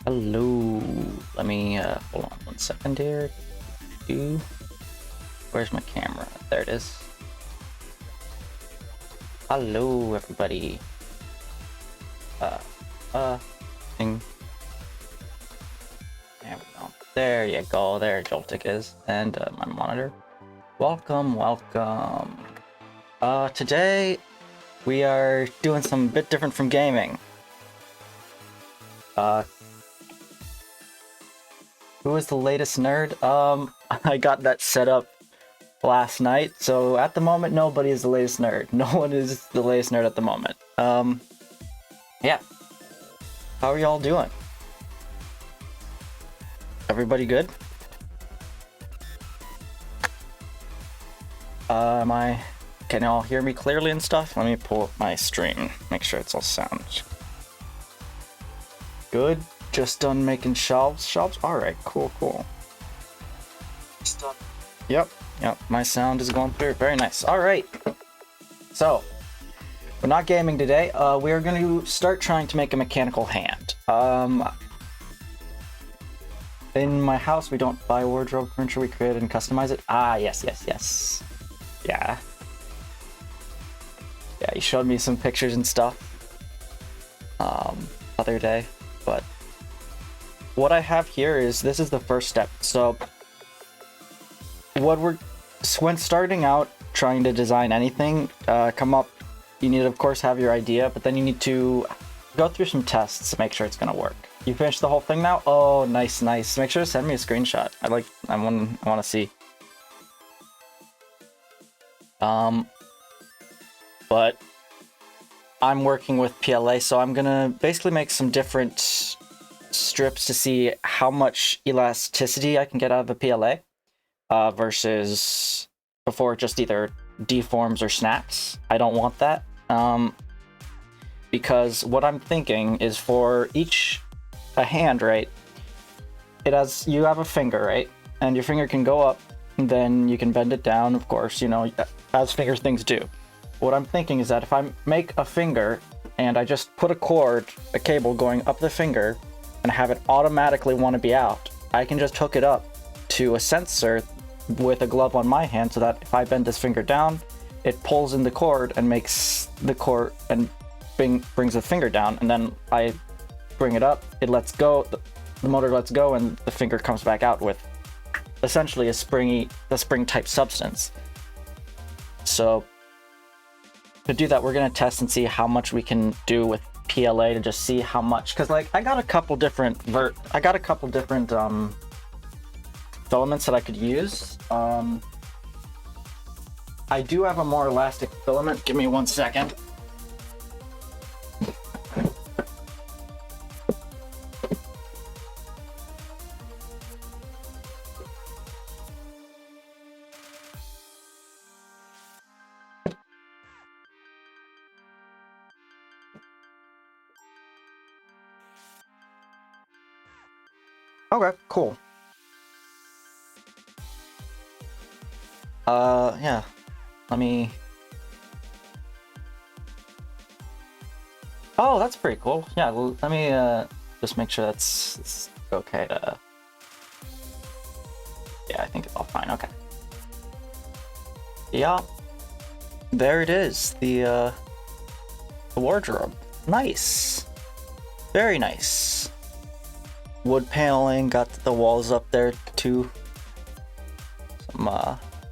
Hello. Let me hold on 1 second here. Where's my camera? There it is. Hello, everybody. Thing. There we go. There you go. There Joltik is, and my monitor. Welcome. Today we are doing some bit different from gaming. Who is the latest nerd? I got that set up last night, so at the moment nobody is the latest nerd. No one is the latest nerd at the moment. Yeah. How are y'all doing? Everybody good? Can y'all hear me clearly and stuff? Let me pull up my stream, make sure it's all sound good. Just done making shelves. Alright, cool. Just done. Yep, my sound is going through. Very nice. Alright. So, we're not gaming today. We are going to start trying to make a mechanical hand. In my house, we don't buy wardrobe furniture, we create and customize it. Ah, yes. Yeah, you showed me some pictures and stuff other day, but what I have here is, this is the first step. So when starting out trying to design anything, you need to of course have your idea, but then you need to go through some tests to make sure it's gonna work. You finished the whole thing now? Oh, nice. Make sure to send me a screenshot. I want to see. But I'm working with PLA, so I'm gonna basically make some different strips to see how much elasticity I can get out of the PLA versus before it just either deforms or snaps. I don't want that, because what I'm thinking is for a hand, right? You have a finger, right? And your finger can go up, and then you can bend it down, of course, as finger things do. What I'm thinking is that if I make a finger and I just put a cable going up the finger and have it automatically want to be out, I can just hook it up to a sensor with a glove on my hand, so that if I bend this finger down, it pulls in the cord and makes the cord and brings the finger down, and then I bring it up, it lets go, the motor lets go, and the finger comes back out with essentially a spring type substance. So to do that, we're gonna test and see how much we can do with PLA to just see how much, because I got a couple different filaments that I could use. I do have a more elastic filament. Give me 1 second. Okay, cool. Yeah. Let me... Oh, that's pretty cool. Yeah, let me just make sure it's okay to... Yeah, I think it's all fine. Okay. Yeah. There it is. The wardrobe. Nice. Very nice. Wood paneling, got the walls up there too.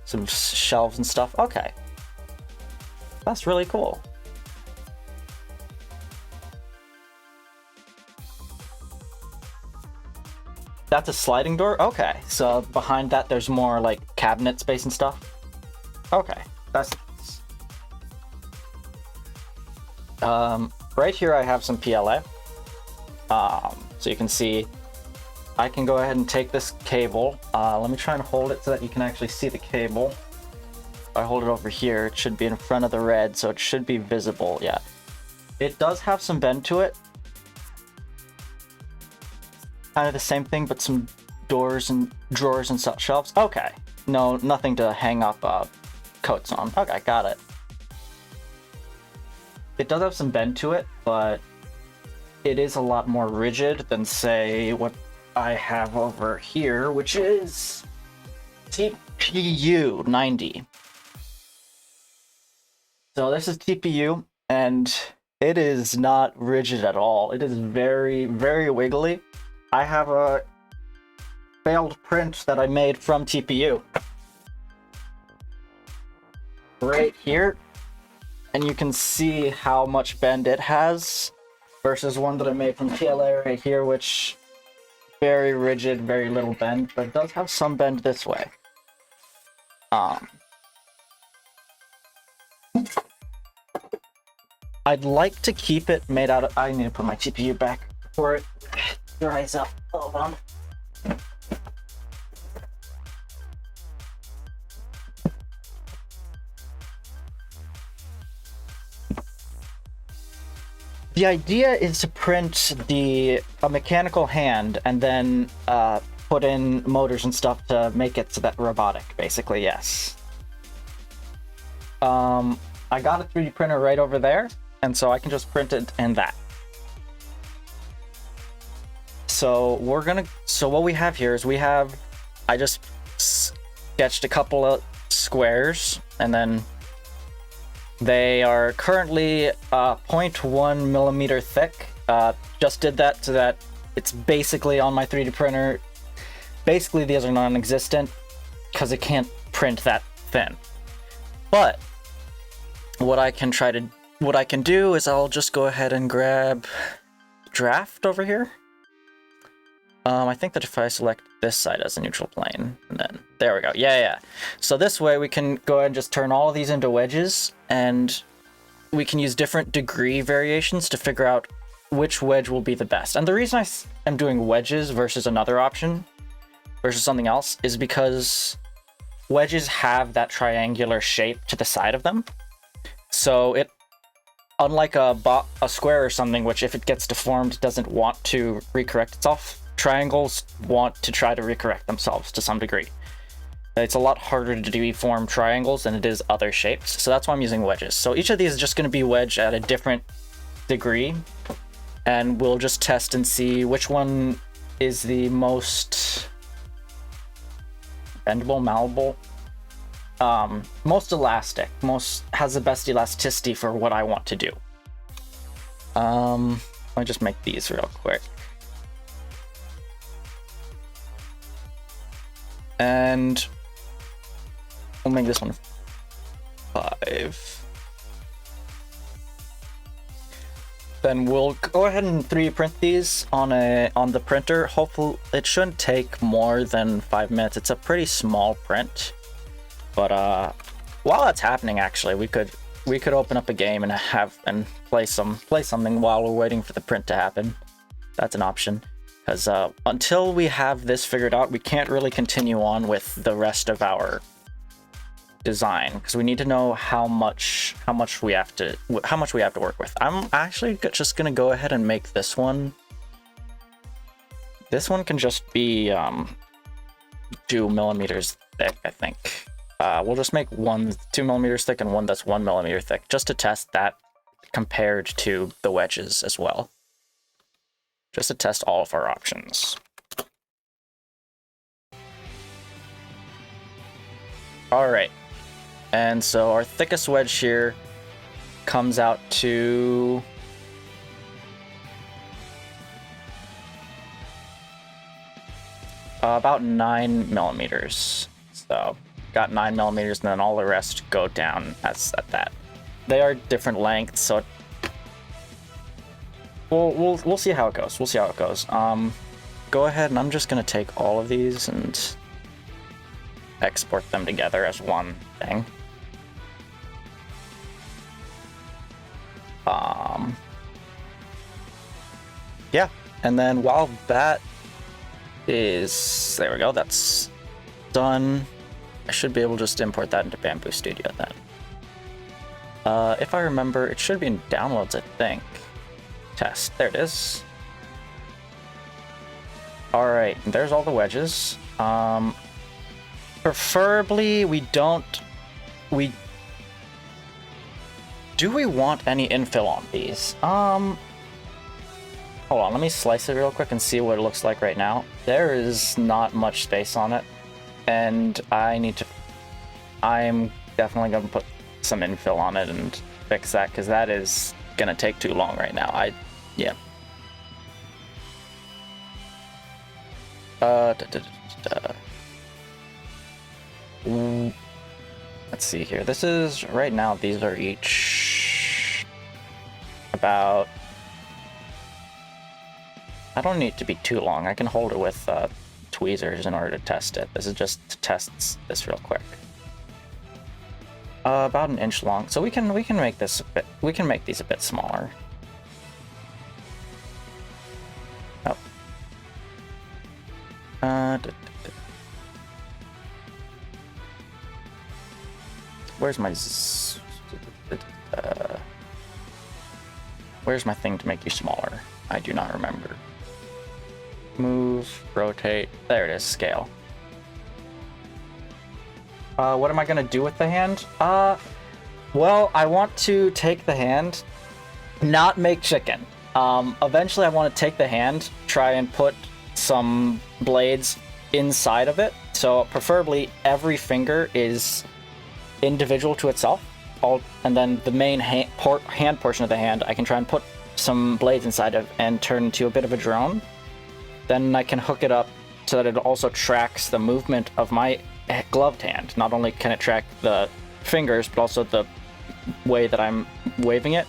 Some shelves and stuff. Okay. That's really cool. That's a sliding door? Okay. So behind that there's more like cabinet space and stuff. Okay. That's right here I have some PLA. So you can see I can go ahead and take this cable. Let me try and hold it so that you can actually see the cable. If I hold it over here, it should be in front of the red, so it should be visible. Yeah. It does have some bend to it. Kind of the same thing, but some doors and drawers and shelves. Okay. No, nothing to hang up coats on. Okay, got it. It does have some bend to it, but it is a lot more rigid than, say, what I have over here, which is TPU 90. So this is TPU, and it is not rigid at all. It is very, very wiggly. I have a failed print that I made from TPU right here, and you can see how much bend it has versus one that I made from PLA right here, which very rigid, very little bend, but it does have some bend this way. I'd like to keep it made out of... I need to put my TPU back before it dries up. Hold on. The idea is to print a mechanical hand and then put in motors and stuff to make it so that robotic, basically, yes. I got a 3D printer right over there, and so I can just print it in that. So what we have here is I just sketched a couple of squares, and then they are currently 0.1 millimeter thick. Just did that so that it's basically on my 3D printer. Basically, these are non-existent because it can't print that thin. But what I can do is I'll just go ahead and grab draft over here. I think that if I select this side as a neutral plane, and then there we go. Yeah. So this way we can go ahead and just turn all of these into wedges, and we can use different degree variations to figure out which wedge will be the best. And the reason I am doing wedges versus another option versus something else is because wedges have that triangular shape to the side of them. So it, unlike a square or something, which if it gets deformed doesn't want to recorrect itself, triangles want to try to recorrect themselves to some degree. It's a lot harder to deform triangles than it is other shapes, so that's why I'm using wedges. So each of these is just going to be wedge at a different degree, and we'll just test and see which one is the most bendable, malleable, most elastic, has the best elasticity for what I want to do. Let me just make these real quick. And we'll make this one 5. Then we'll go ahead and 3D print these on the printer. Hopefully, it shouldn't take more than 5 minutes. It's a pretty small print, but while that's happening, actually, we could open up a game and play something while we're waiting for the print to happen. That's an option. Because until we have this figured out, we can't really continue on with the rest of our design, because we need to know how much we have to work with. I'm actually just gonna go ahead and make this one. This one can just be 2 millimeters thick, I think. We'll just make one 2 millimeters thick and one that's 1 millimeter thick, just to test that compared to the wedges as well. Just to test all of our options. Alright, and so our thickest wedge here comes out to about 9 millimeters. So got 9 millimeters, and then all the rest go down at that. They are different lengths, so we'll see how it goes. We'll see how it goes. Go ahead, and I'm just gonna take all of these and export them together as one thing. Yeah, and then while that is, there we go, that's done. I should be able to just import that into Bamboo Studio then. If I remember, it should be in downloads, I think. Test. There it is. Alright, there's all the wedges. Preferably, do we want any infill on these? Hold on, let me slice it real quick and see what it looks like right now. There is not much space on it, and I'm definitely gonna put some infill on it and fix that, because that is gonna take too long right now. Yeah. Let's see here. This is, right now, these are each about... I don't need it to be too long. I can hold it with tweezers in order to test it. This is just to test this real quick. About an inch long. So we can make this a bit. We can make these a bit smaller. Oh. Where's my where's my thing to make you smaller? I do not remember. Move, rotate. There it is. Scale. What am I gonna do with the hand? Well, I want to take the hand, not make chicken. Eventually I want to take the hand, try and put some blades inside of it. So preferably every finger is individual to itself. And then the main hand portion of the hand, I can try and put some blades inside of and turn into a bit of a drone. Then I can hook it up so that it also tracks the movement of my gloved hand. Not only can it track the fingers, but also the way that I'm waving it,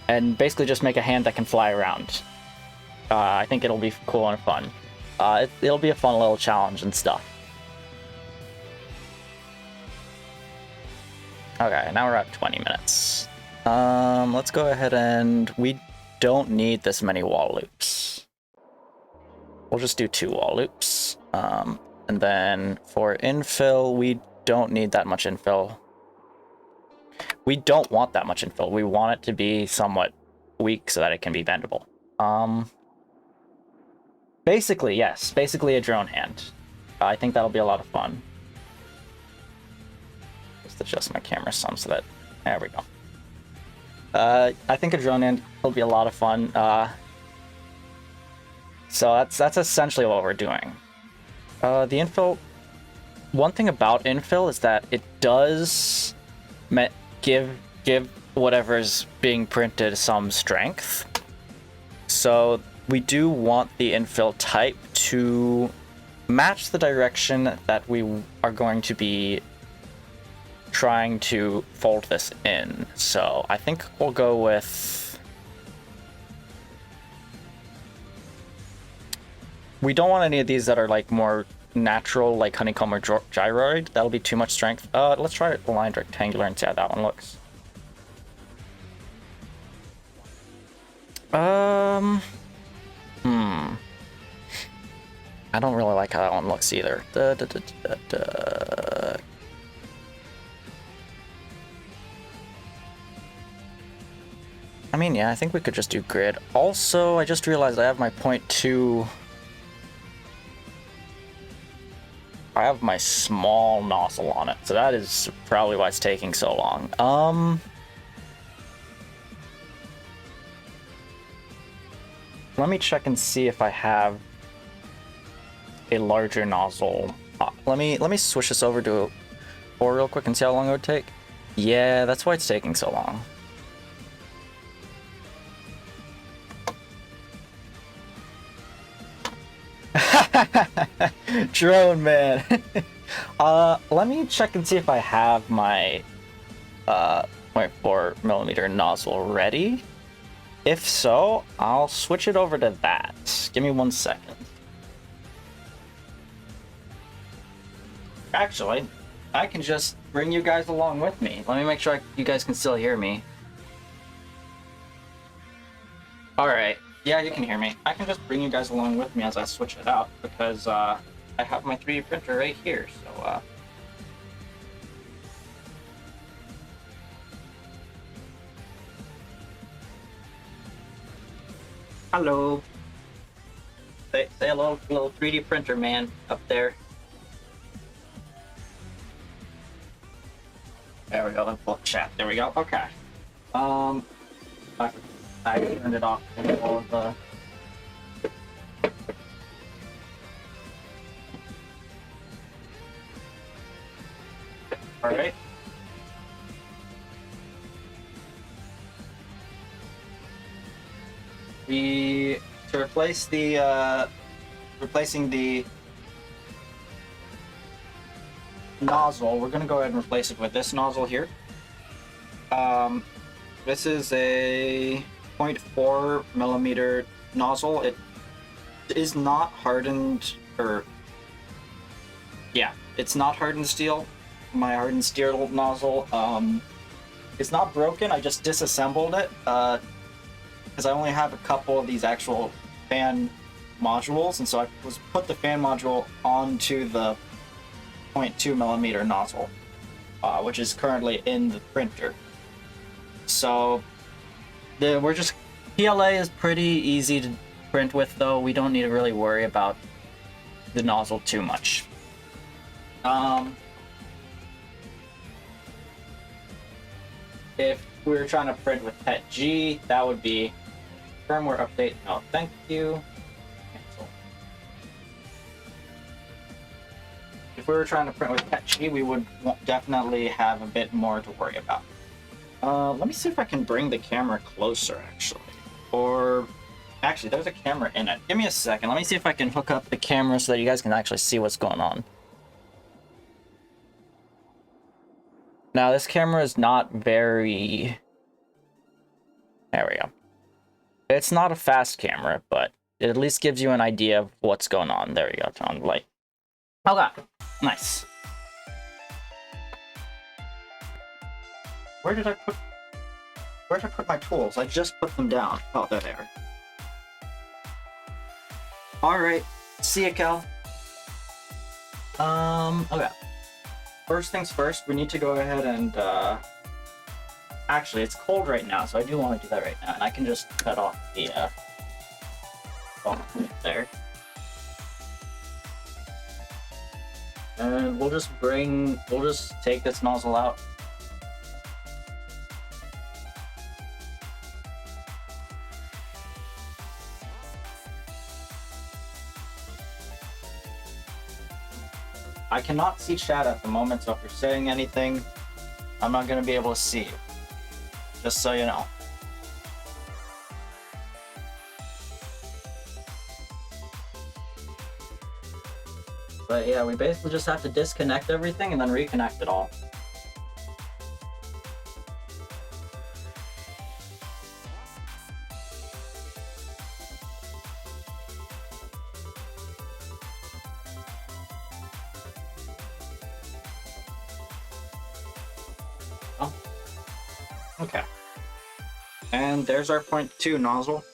and basically just make a hand that can fly around. I think it'll be cool and fun. It'll be a fun little challenge and stuff. Okay, now we're at 20 minutes. Let's go ahead and... we don't need this many wall loops. We'll just do 2 wall loops. And then for infill, we don't need that much infill. We don't want that much infill. We want it to be somewhat weak so that it can be bendable. Basically, yes. Basically a drone hand. I think that'll be a lot of fun. Just adjust my camera some so that... there we go. I think a drone hand will be a lot of fun. So that's essentially what we're doing. The infill... one thing about infill is that it does give whatever's being printed some strength. So we do want the infill type to match the direction that we are going to be trying to fold this in. So I think we'll go with... we don't want any of these that are like more natural, like honeycomb or gyroid. That'll be too much strength. Let's try aligned rectangular and see how that one looks. I don't really like how that one looks either. I mean, yeah, I think we could just do grid. Also, I just realized I have my 0.2... I have my small nozzle on it, so that is probably why it's taking so long. Let me check and see if I have a larger nozzle. Let me switch this over to 4 real quick and see how long it would take. Yeah, that's why it's taking so long. Drone man. Let me check and see if I have my 0.4mm nozzle ready. If so, I'll switch it over to that. Give me 1 second. Actually, I can just bring you guys along with me. Let me make sure you guys can still hear me. Alright. Yeah, you can hear me. I can just bring you guys along with me as I switch it out, because I have my 3D printer right here, so hello. Say hello, little 3D printer man up there. There we go, let's both chat. There we go, okay. I turned it off for all of the All right. To replace the replacing the nozzle, we're gonna go ahead and replace it with this nozzle here. This is a 0.4 millimeter nozzle. It is not hardened, or yeah, it's not hardened steel. My hardened steel nozzle, it's not broken. I just disassembled it because I only have a couple of these actual fan modules, and so I put the fan module onto the 0.2 millimeter nozzle, which is currently in the printer. So PLA is pretty easy to print with, though. We don't need to really worry about the nozzle too much. If we were trying to print with PETG, that would be firmware update. No, thank you. Cancel. If we were trying to print with PETG, we would definitely have a bit more to worry about. Let me see if I can bring the camera closer, actually. Or, actually, there's a camera in it. Give me a second. Let me see if I can hook up the camera so that you guys can actually see what's going on. Now, this camera is not very... There we go. It's not a fast camera, but it at least gives you an idea of what's going on. There we go. Turn on the light. Okay. Nice. Where did I put my tools? I just put them down. Oh, there they are. Alright. See ya, Cal. Okay. First things first, we need to go ahead and, actually, it's cold right now, so I do want to do that right now, and I can just cut off the, there. And we'll just take this nozzle out. I cannot see chat at the moment, so if you're saying anything, I'm not going to be able to see you. Just so you know. But yeah, we basically just have to disconnect everything and then reconnect it all. Okay. And there's our 0.2 nozzle.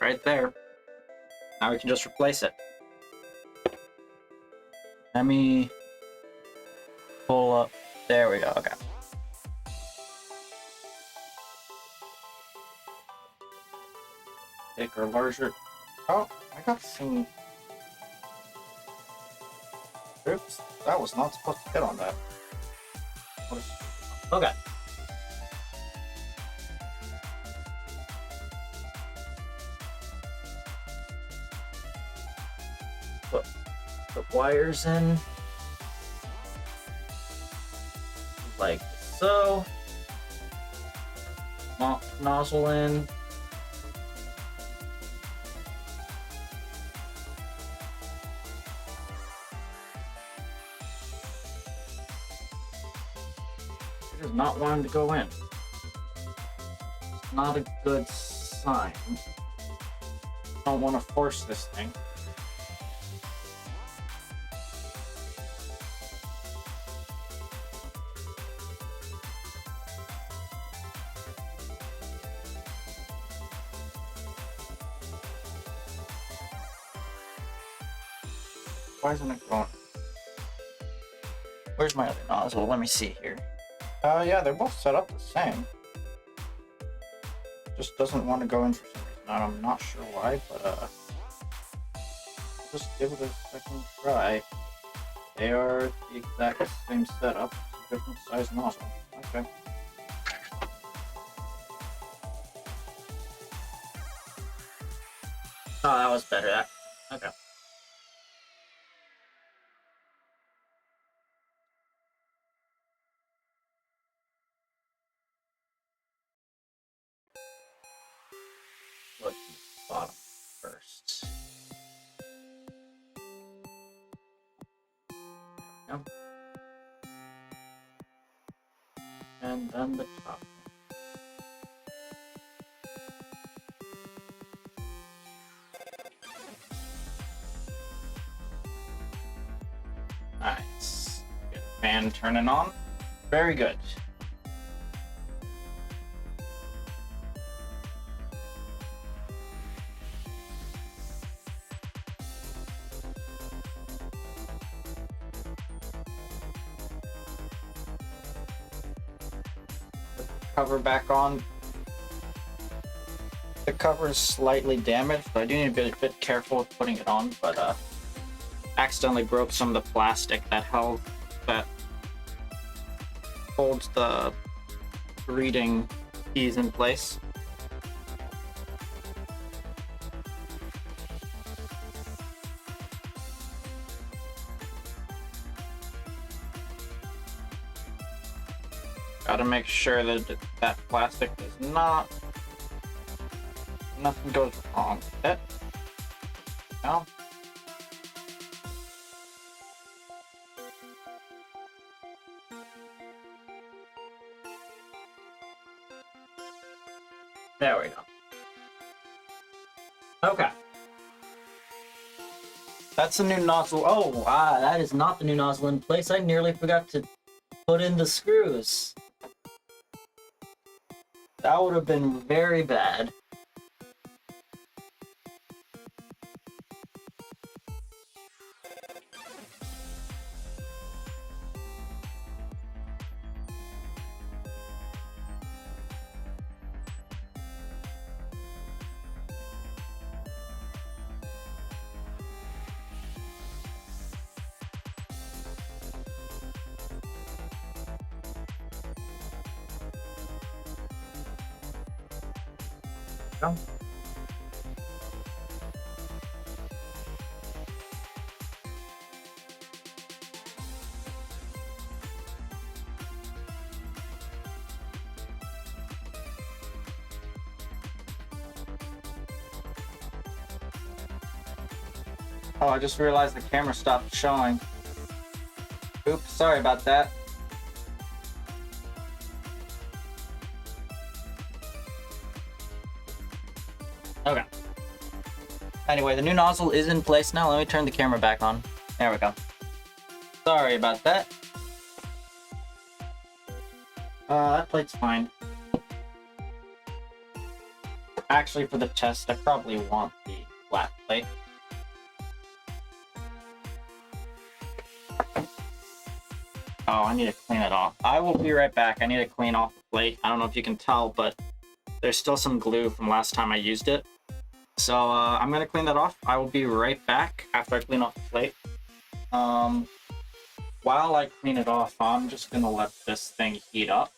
Right there. Now we can just replace it. Let me pull up. There we go. Okay. Bigger, larger. Oh, I got some. Oops, that was not supposed to fit on that. Okay. Put wires in. Like so. Nozzle in. It is not wanting to go in. It's not a good sign. Don't want to force this thing. Why isn't it going? Where's my other nozzle? Let me see here. Yeah, they're both set up the same. Just doesn't want to go in for some reason. I'm not sure why, but just give it a second try. They are the exact same setup, different size nozzle. Okay. Oh, that was better. Okay. bottom first. There we go. And then the top. Nice. Get the fan turning on. Very good. Cover back on. The cover is slightly damaged, but I do need to be a bit careful with putting it on, but accidentally broke some of the plastic that holds the reading keys in place. Gotta make sure that that plastic is nothing goes wrong with it. No. There we go. Okay. That's the new nozzle. Oh, that is not the new nozzle in place. I nearly forgot to put in the screws. That would have been very bad. Go. Oh, I just realized the camera stopped showing. Oops, sorry about that. Okay. Anyway, the new nozzle is in place now. Let me turn the camera back on. There we go. Sorry about that. That plate's fine. Actually, for the test, I probably want the flat plate. Oh, I need to clean it off. I will be right back. I need to clean off the plate. I don't know if you can tell, but there's still some glue from last time I used it. So I'm gonna clean that off. I will be right back after I clean off the plate. While I clean it off, I'm just gonna let this thing heat up.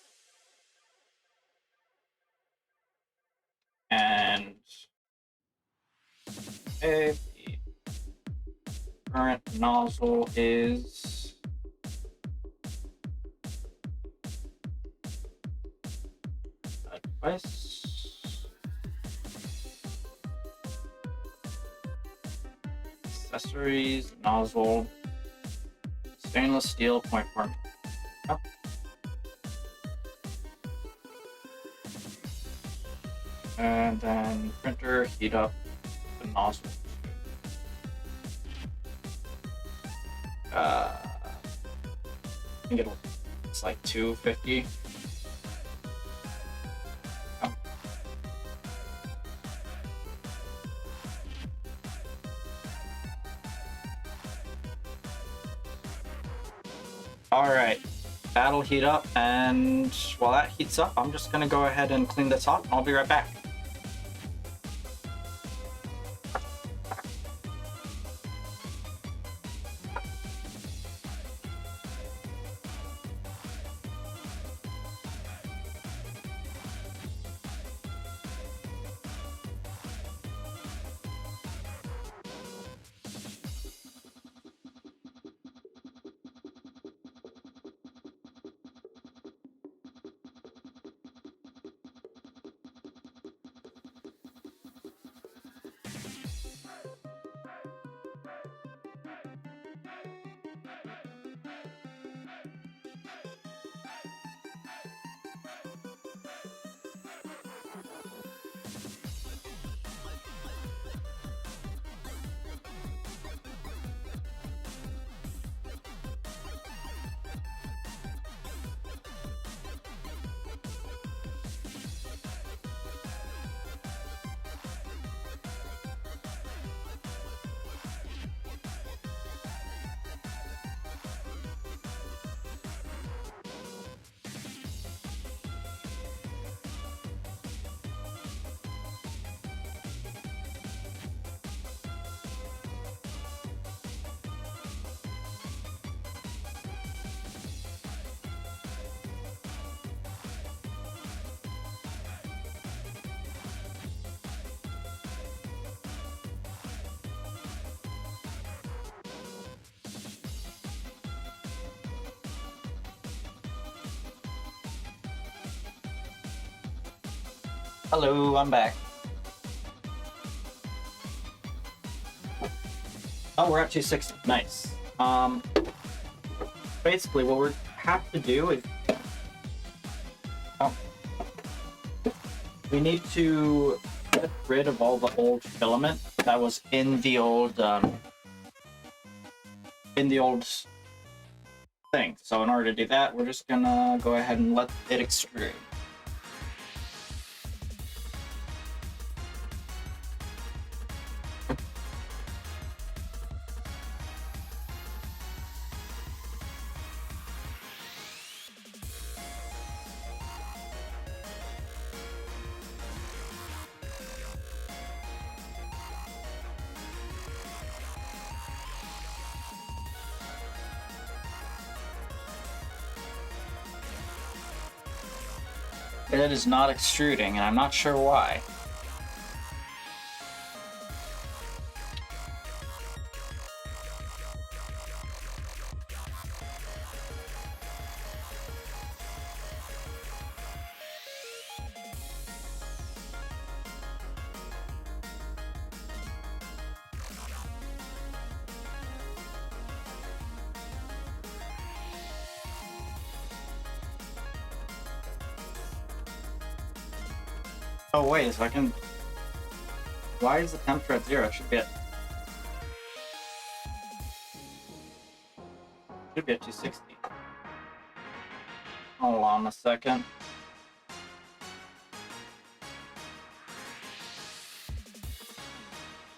And okay, the current nozzle is device. Accessories, nozzle, stainless steel 0.4. Oh. And then printer, heat up the nozzle. I think it's like 250. Oh. All right, that'll heat up, and while that heats up, I'm just gonna go ahead and clean this off, and I'll be right back. Hello, I'm back. Oh, we're at 260. Nice. Basically, what we have to do is, we need to get rid of all the old filament that was in the old thing. So in order to do that, we're just gonna go ahead and let it extrude. It is not extruding, and I'm not sure why. Oh wait a second. Why is the temperature at 0? It should be at 260. Hold on a second.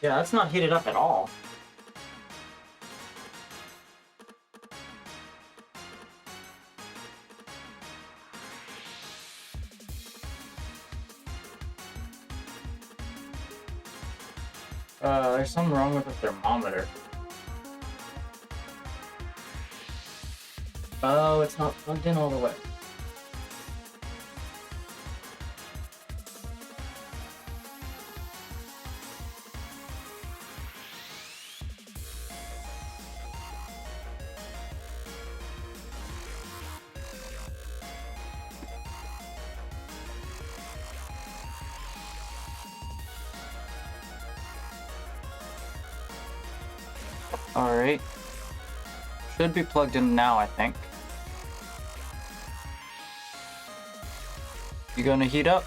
Yeah, that's not heated up at all. There's something wrong with the thermometer. Oh, it's not plugged in all the way. Alright. Should be plugged in now, I think. You gonna heat up?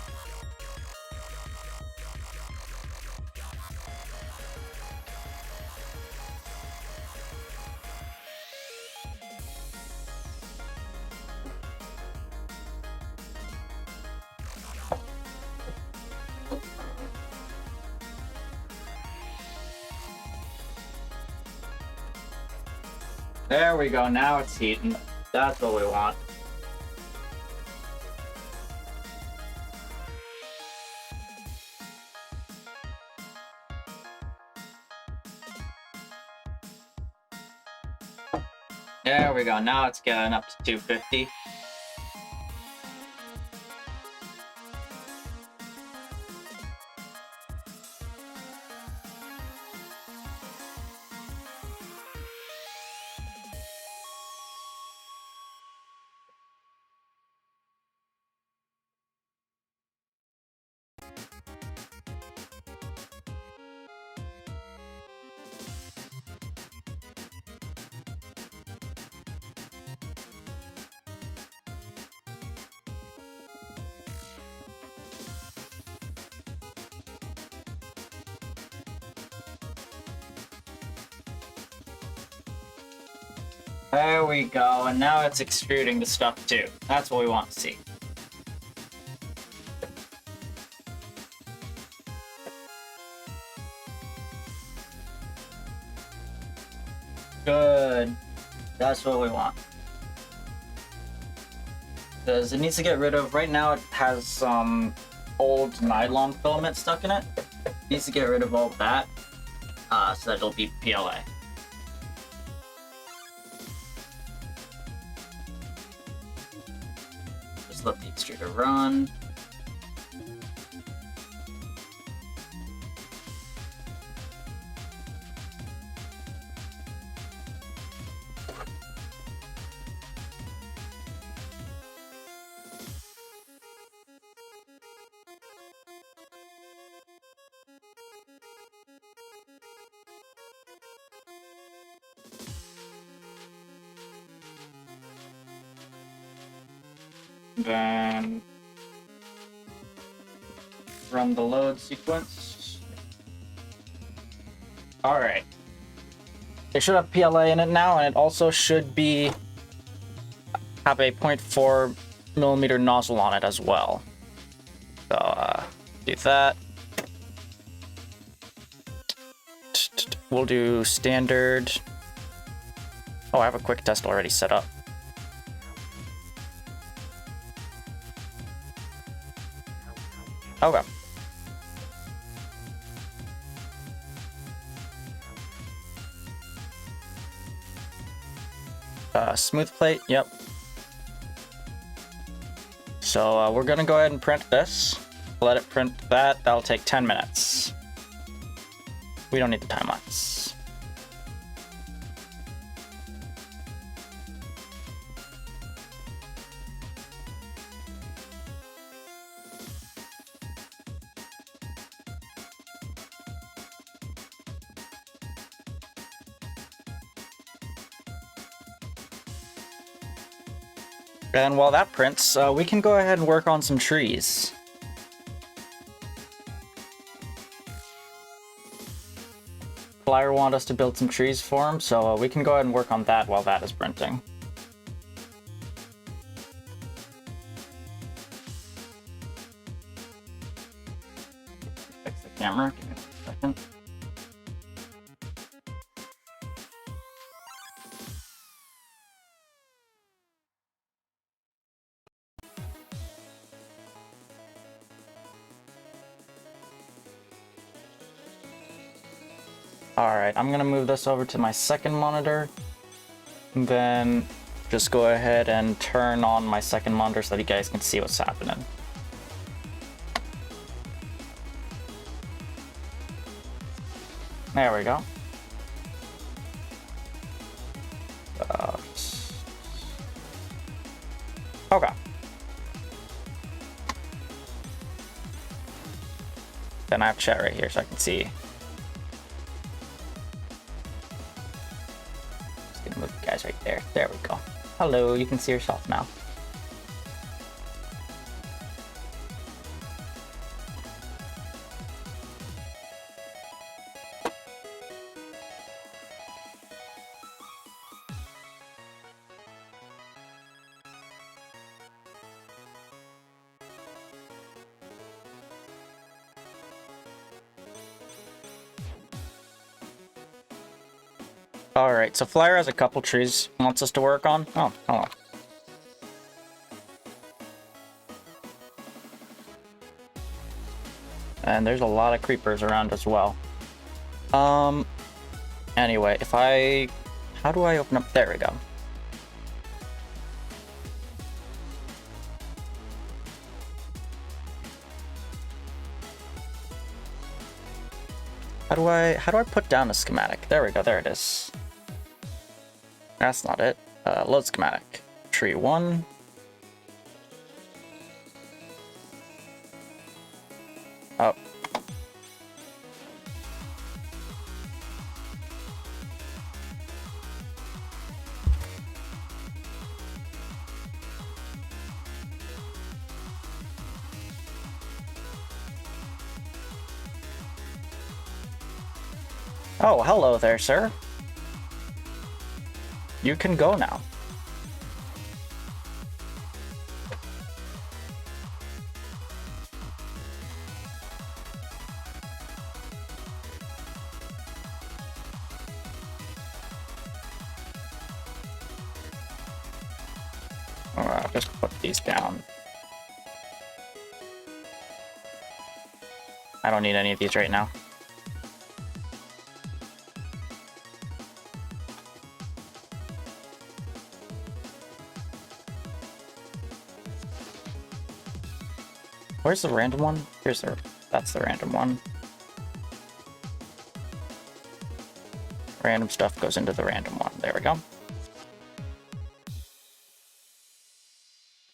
There we go, now it's heating. That's what we want. There we go, now it's getting up to 250. There we go, and now it's extruding the stuff too. That's what we want to see. Good. That's what we want. Because it needs to get rid of, right now it has some old nylon filament stuck in it. It needs to get rid of all that, so that it'll be PLA. Just let the extruder run. Then run the load sequence. All right. It should have PLA in it now, and it also should have a 0.4 millimeter nozzle on it as well. So do that. We'll do standard. Oh, I have a quick test already set up. Okay. Smooth plate, yep. So we're gonna go ahead and print this. Let it print that. That'll take 10 minutes. We don't need the time lapse. And while that prints, we can go ahead and work on some trees. Flyer want us to build some trees for him, so we can go ahead and work on that while that is printing. Fix the camera, give me a second. Alright, I'm gonna move this over to my second monitor, and then just go ahead and turn on my second monitor so that you guys can see what's happening. There we go. Okay. Then I have chat right here so I can see. Just gonna move you guys right there. There we go. Hello, you can see yourself now. Alright, so Flyer has a couple trees he wants us to work on. Oh, hello. And there's a lot of creepers around as well. Anyway, how do I open up? There we go. How do I put down a schematic? There we go, there it is. That's not it. Load schematic. Tree 1. Oh. Oh, hello there, sir. You can go now. Alright, I'll just put these down. I don't need any of these right now. Where's the random one? That's the random one. Random stuff goes into the random one. There we go.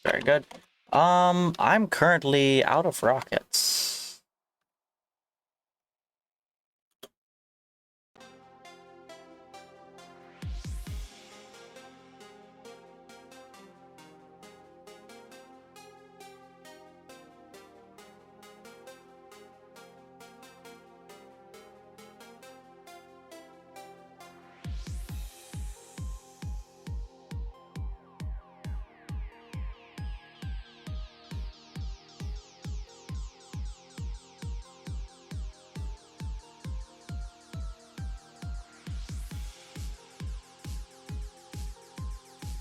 Very good. I'm currently out of rockets.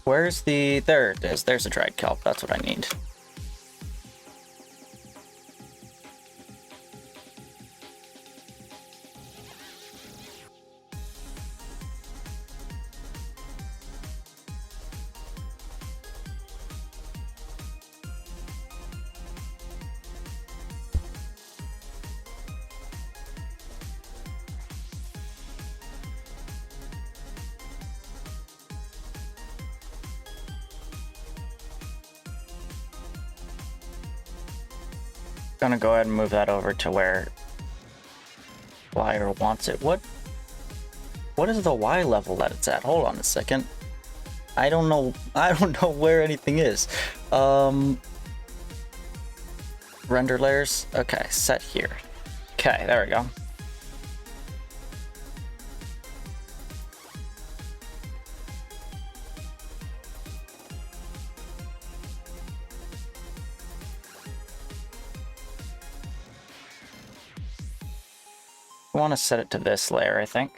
Where's the... There it is. There's a dried kelp. That's what I need. Gonna go ahead and move that over to where Flyer wants it. What is the Y level that it's at? Hold on a second. I don't know where anything is. Render layers. Okay, set here. Okay, there we go. I want to set it to this layer, I think.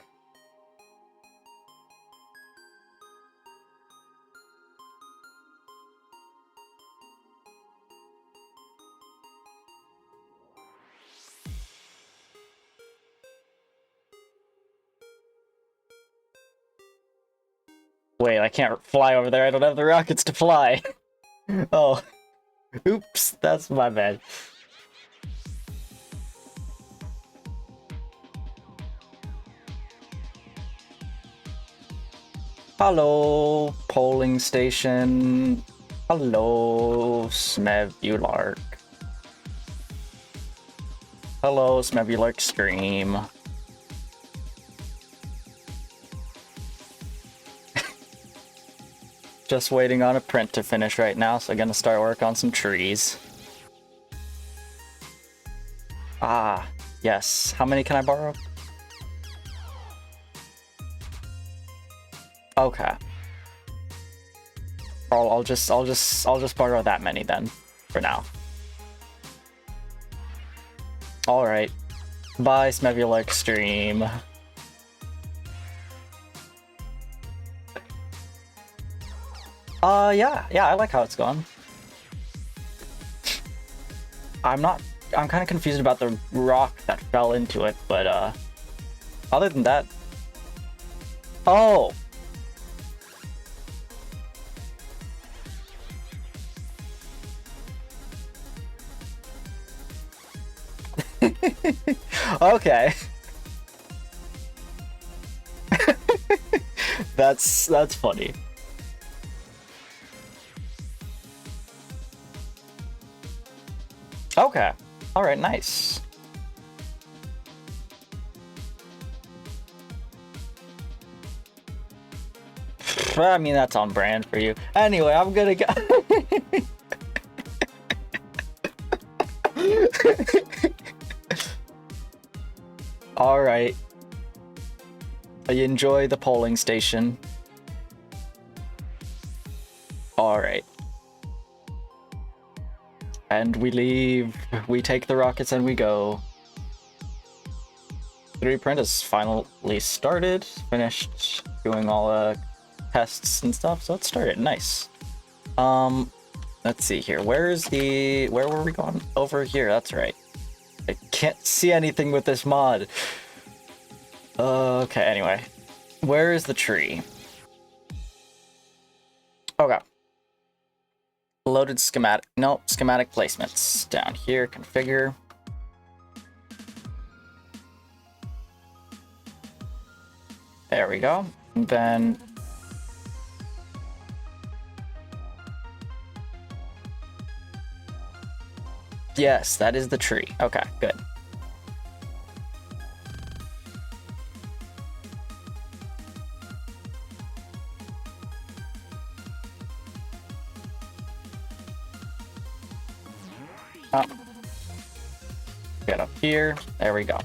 Wait, I can't fly over there. I don't have the rockets to fly. Oh, oops, that's my bad. Hello, polling station. Hello, Smevulark. Hello, Smevulark stream. Just waiting on a print to finish right now, so I'm gonna start work on some trees. Ah, yes. How many can I borrow? Okay. I'll just borrow that many then, for now. All right. Bye, Smevulark stream. Yeah, I like how it's gone. I'm kind of confused about the rock that fell into it, but, other than that... Oh! Okay. That's funny. Okay. All right, nice. I mean, that's on brand for you. Anyway, I'm gonna go. All right. You enjoy the polling station. All right. And we leave. We take the rockets and we go. 3D print is finally started. Finished doing all the tests and stuff, so let's start it. Nice. Let's see here. Where were we going? Over here, that's right. I can't see anything with this mod. Okay, anyway. Where is the tree? Okay. Loaded schematic. Nope, schematic placements. Down here, configure. There we go. And then... Yes, that is the tree. Okay, good. Up. Get up here. There we go.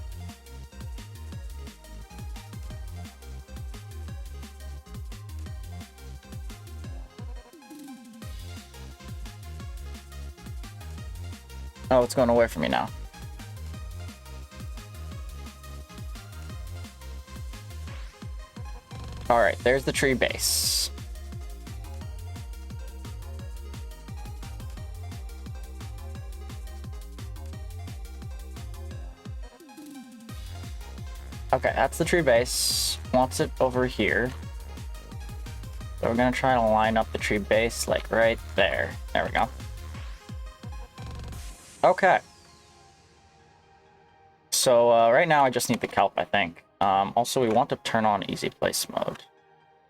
Oh, it's going away from me now. All right, there's the tree base. Okay, that's the tree base. Wants it over here. So we're gonna try to line up the tree base like right there. There we go. Okay. So right now I just need the kelp, I think. Also, we want to turn on easy place mode.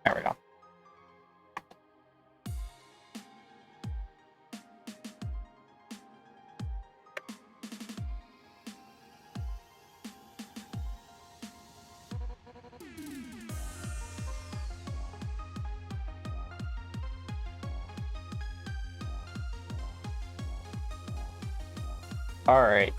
There we go. All right.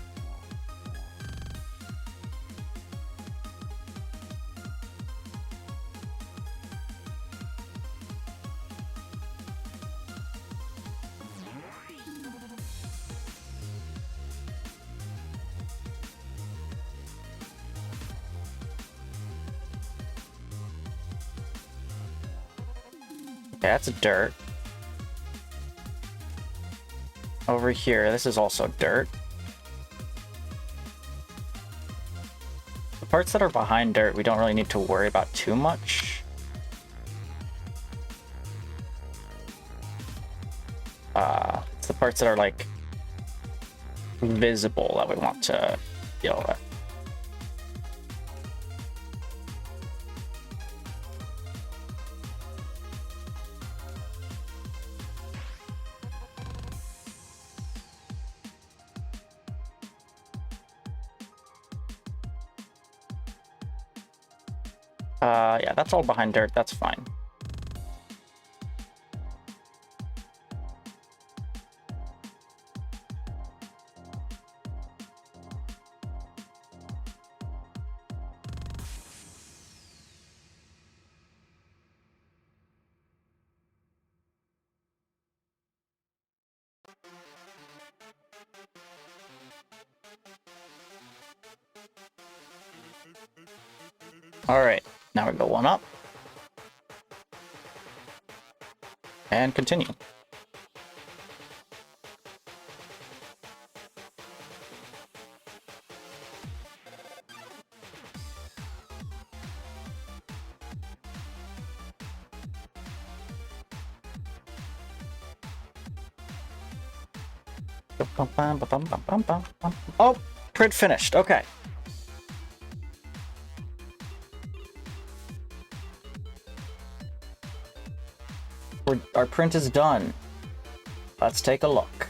Okay, that's dirt. Over here, this is also dirt. The parts that are behind dirt, we don't really need to worry about too much. It's the parts that are like visible that we want to deal with. Yeah, that's all behind dirt. That's fine. All right, now we go one up. And continue. Oh, print finished. Okay. Our print is done. Let's take a look.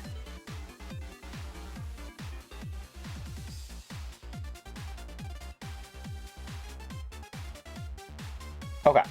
Okay.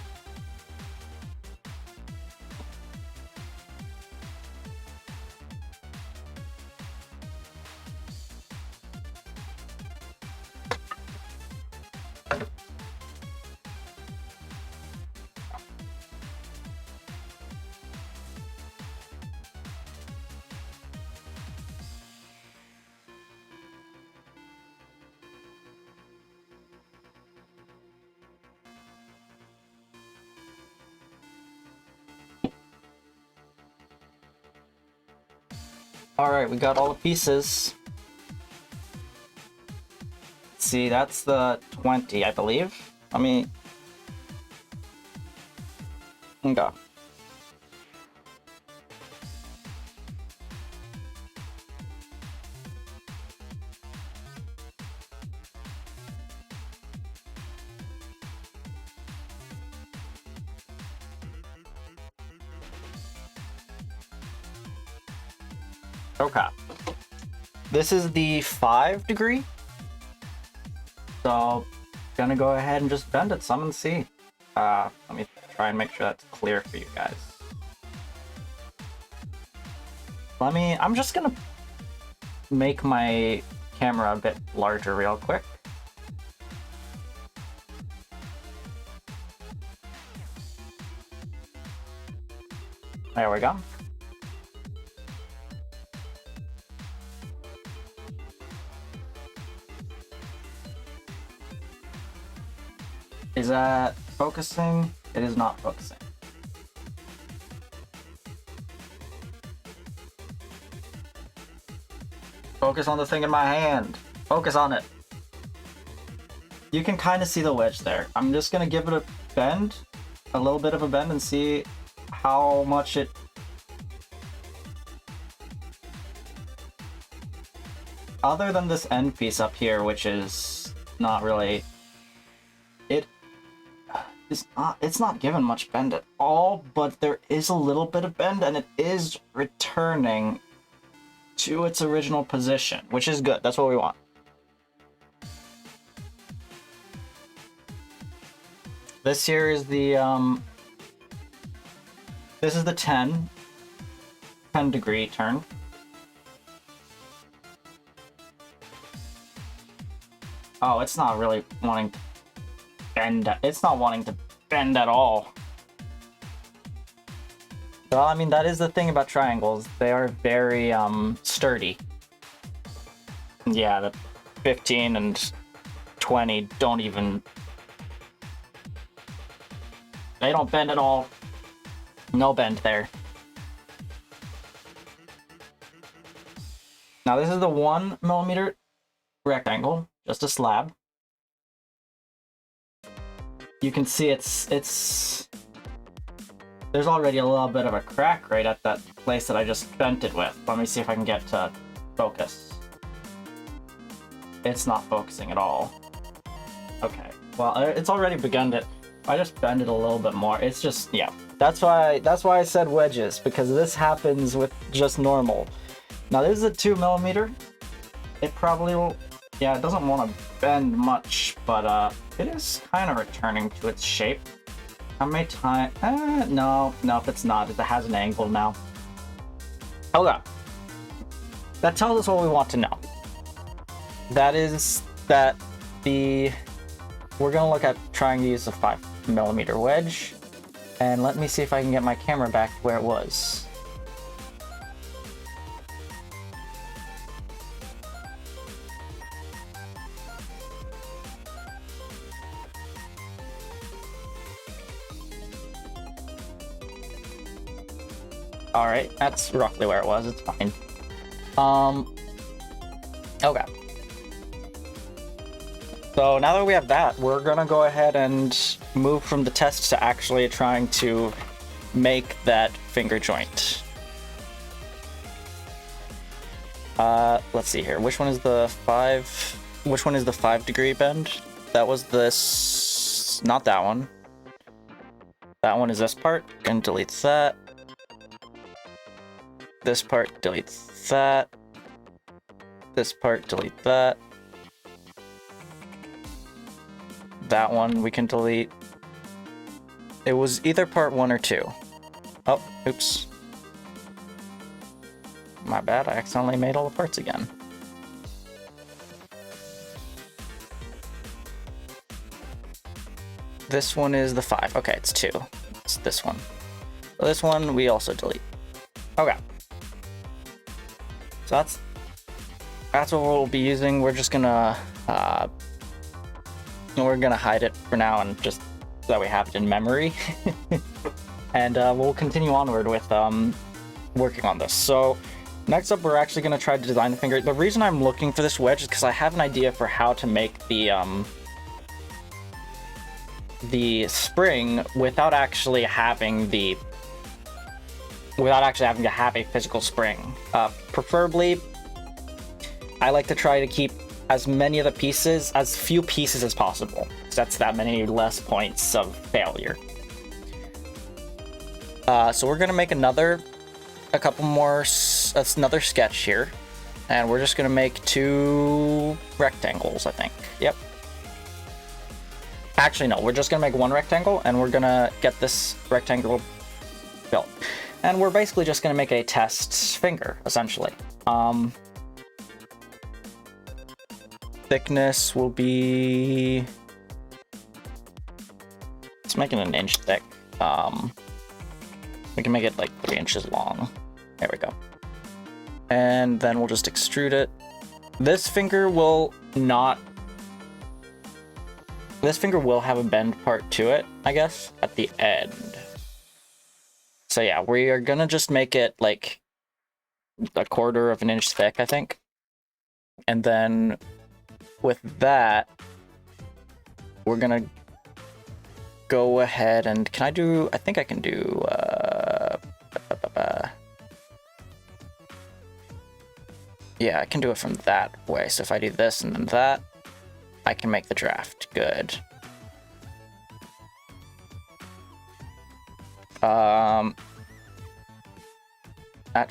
All right, we got all the pieces. See, that's the 20, I believe. Let me go. Okay. This is the 5 degree. So, gonna go ahead and just bend it some and see. Let me try and make sure that's clear for you guys. I'm just gonna make my camera a bit larger real quick. There we go. Is that focusing? It is not focusing. Focus on the thing in my hand. Focus on it. you can kind of see the wedge there. I'm just gonna give it a bend, a little bit of a bend, and see how much it... Other than this end piece up here, which is not really... It's not given much bend at all, but there is a little bit of bend, and it is returning to its original position, which is good. That's what we want. This here is the this is the 10 degree turn. Oh, it's not really wanting to bend. It's not wanting to bend at all. Well, I mean, that is the thing about triangles. They are very sturdy. Yeah, the 15 and 20 don't even... They don't bend at all. No bend there. Now this is the 1 millimeter rectangle, just a slab. You can see it's there's already a little bit of a crack right at that place that I just bent it with. Let me see if I can get to focus. It's not focusing at all. Okay, well, it's already begun to... I just bend it a little bit more. It's just, yeah. That's why I said wedges, because this happens with just normal. Now this is a 2 millimeter. It probably will... Yeah, it doesn't want to bend much, but it is kind of returning to its shape. How many times? No, it's not. It has an angle now. Hold on. That tells us what we want to know. That is that we're gonna look at trying to use a 5 millimeter wedge, and let me see if I can get my camera back where it was. Alright, that's roughly where it was, it's fine. Okay. So now that we have that, we're gonna go ahead and move from the test to actually trying to make that finger joint. Let's see here. Which one is the 5 degree bend? That was this, not that one. That one is this part, and delete that. This part, delete that. This part, delete that. That one we can delete. It was either part 1 or 2. Oh, oops. My bad, I accidentally made all the parts again. This one is the 5. Okay, it's 2. It's this one. So this one we also delete. Okay. So that's what we'll be using. We're just gonna we're gonna hide it for now, and just so that we have it in memory. And we'll continue onward with working on this. So next up, we're actually gonna try to design the finger. The reason I'm looking for this wedge is because I have an idea for how to make the spring without actually having to have a physical spring. Preferably, I like to try to keep as many of the pieces, as few pieces as possible. That's that many less points of failure. So we're gonna make another sketch here, and we're just gonna make 2 rectangles, I think. Yep. Actually, no, we're just gonna make 1 rectangle, and we're gonna get this rectangle built. And we're basically just gonna make a test finger, essentially. Thickness will be... Let's make it 1 inch thick. We can make it like 3 inches long. There we go. And then we'll just extrude it. This finger will have a bend part to it, I guess, at the end. So yeah, we are gonna just make it like 1/4 of an inch thick, I think. And then with that, we're gonna go ahead and can I do? I think I can do. Yeah, I can do it from that way. So if I do this and then that, I can make the draft. Good. That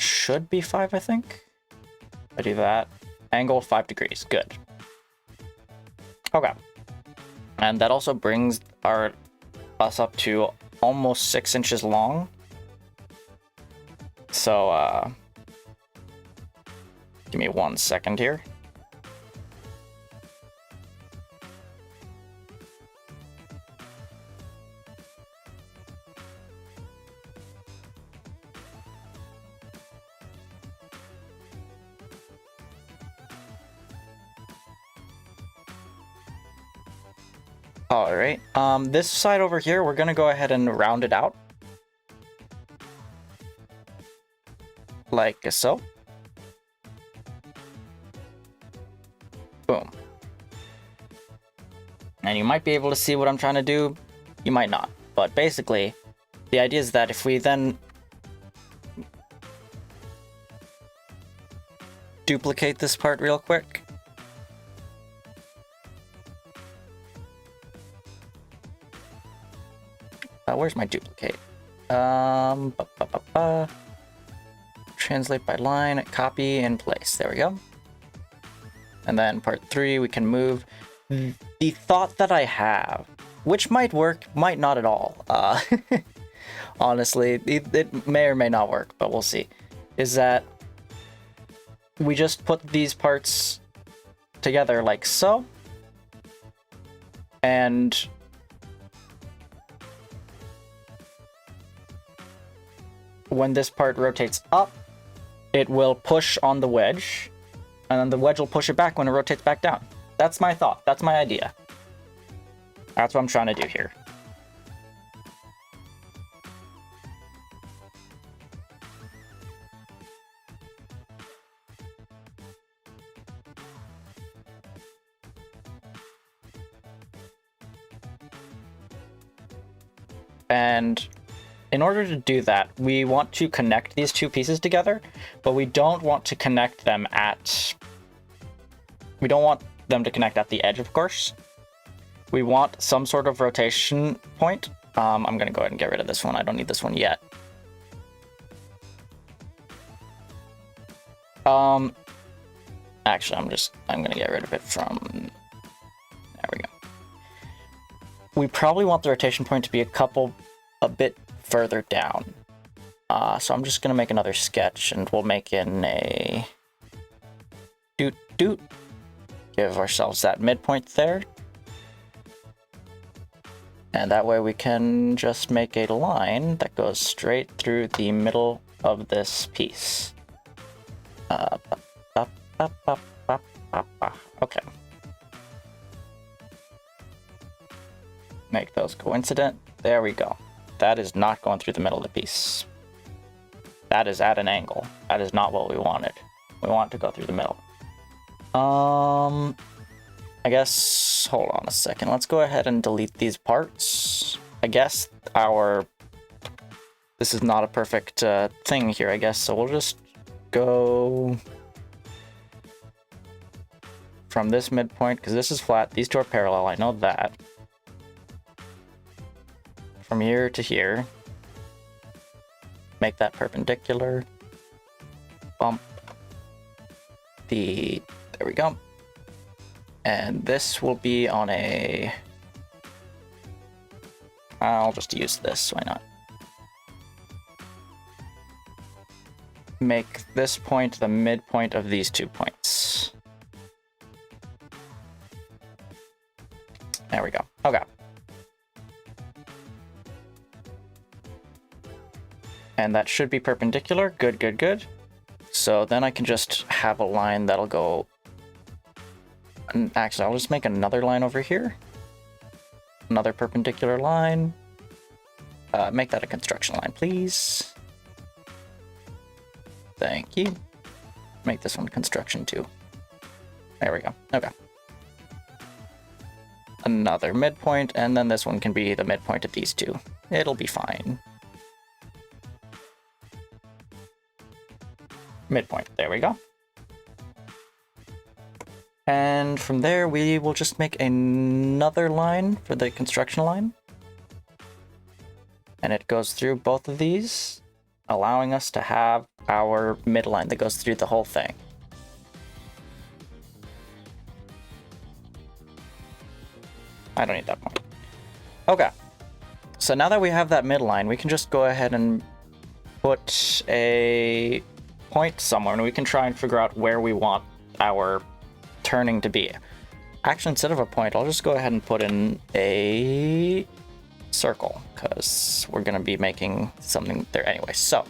should be 5, I think. I do that. Angle 5 degrees. Good. Okay. And that also brings us up to almost 6 inches long. So, give me 1 second here. All right, this side over here, we're gonna go ahead and round it out. Like so. Boom. And you might be able to see what I'm trying to do, you might not. But basically, the idea is that if we then duplicate this part real quick. Where's my duplicate? Translate by line, copy, and place. There we go. And then part 3, we can move. The thought that I have, which might work, might not at all. Honestly, it may or may not work, but we'll see. Is that we just put these parts together like so. And when this part rotates up, it will push on the wedge, and then the wedge will push it back when it rotates back down. That's my thought. That's my idea. That's what I'm trying to do here. And in order to do that, we want to connect these two pieces together, but we don't want to connect them at... We don't want them to connect at the edge, of course. We want some sort of rotation point. I'm going to go ahead and get rid of this one. I don't need this one yet. Actually, I'm going to get rid of it from... There we go. We probably want the rotation point to be a bit further down. So I'm just going to make another sketch, and we'll make in a... Doot. Give ourselves that midpoint there. And that way we can just make a line that goes straight through the middle of this piece. Okay. Make those coincident. There we go. That is not going through the middle of the piece. That is at an angle. That is not what we wanted. We want it to go through the middle. I guess, hold on a second. Let's go ahead and delete these parts. I guess this is not a perfect thing here, I guess. So we'll just go from this midpoint, because this is flat. These two are parallel. I know that. From here to here. Make that perpendicular. Bump. There we go. And this will be on a... I'll just use this, why not? Make this point the midpoint of these 2 points. There we go. Okay. And that should be perpendicular. Good, good, good. So then I can just have a line that'll go... And actually, I'll just make another line over here. Another perpendicular line. Make that a construction line, please. Thank you. Make this one construction too. There we go. Okay. another midpoint, and then this one can be the midpoint of these two. It'll be fine. Midpoint, there we go. And from there, we will just make another line for the construction line. And it goes through both of these, allowing us to have our midline that goes through the whole thing. I don't need that point. Okay. So now that we have that midline, we can just go ahead and put a point somewhere, and we can try and figure out where we want our turning to be. Actually, instead of a point, I'll just go ahead and put in a circle, because we're going to be making something there anyway. So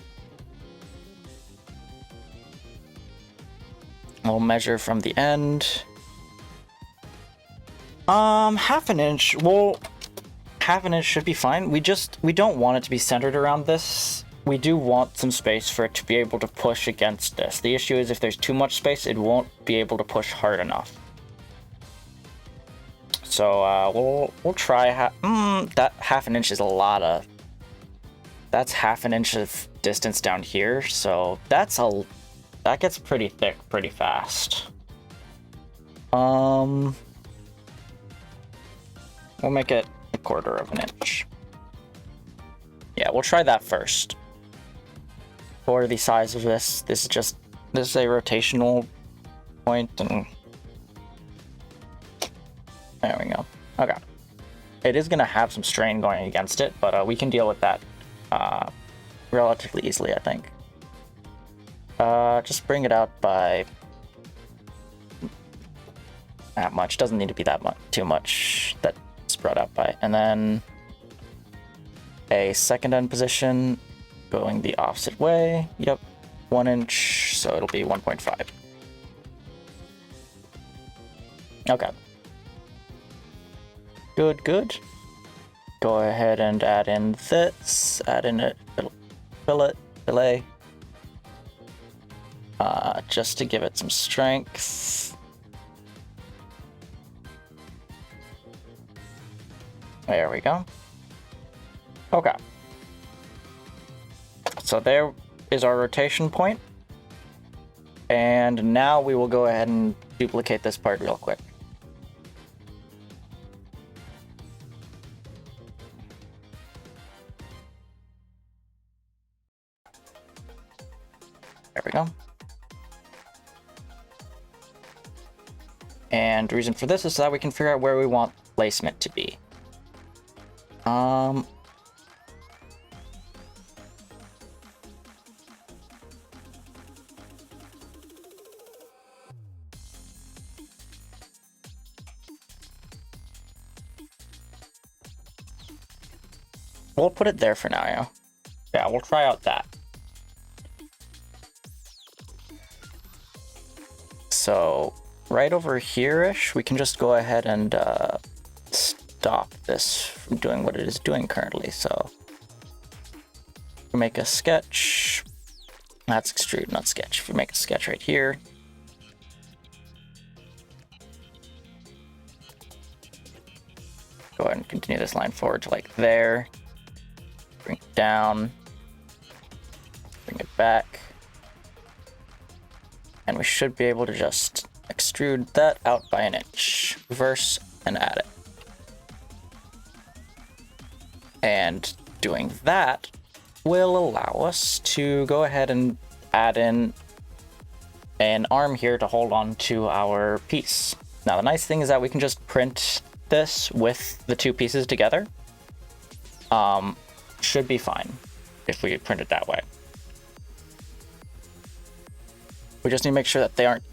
we'll measure from the end. Half an inch. Well, half an inch should be fine. We don't want it to be centered around this. We do want some space for it to be able to push against this. The issue is if there's too much space, it won't be able to push hard enough. So we'll try that half an inch is a lot of. That's half an inch of distance down here, so that gets pretty thick pretty fast. We'll make it a quarter of an inch. Yeah, we'll try that first. For the size of this is a rotational point, and there we go. Okay. It is going to have some strain going against it, but we can deal with that relatively easily, I think. Just bring it out by that much. Doesn't need to be that much, too much. That's brought out by. And then a second end position going the opposite way. Yep. 1 inch, so it'll be 1.5. Okay. Good. Go ahead and add in this. Add in a fillet. Just to give it some strength. There we go. Okay. So there is our rotation point. And now we will go ahead and duplicate this part real quick. There we go. And the reason for this is so that we can figure out where we want placement to be. We'll put it there for now, yeah. Yeah, we'll try out that. So, right over here-ish, we can just go ahead and stop this from doing what it is doing currently. So, make a sketch. That's extrude, not sketch. If we make a sketch right here. Go ahead and continue this line forward to like there. Bring it down. Bring it back. And we should be able to just extrude that out by 1 inch. Reverse and add it. And doing that will allow us to go ahead and add in an arm here to hold on to our piece. Now the nice thing is that we can just print this with the two pieces together. Should be fine if we print it that way. We just need to make sure that they aren't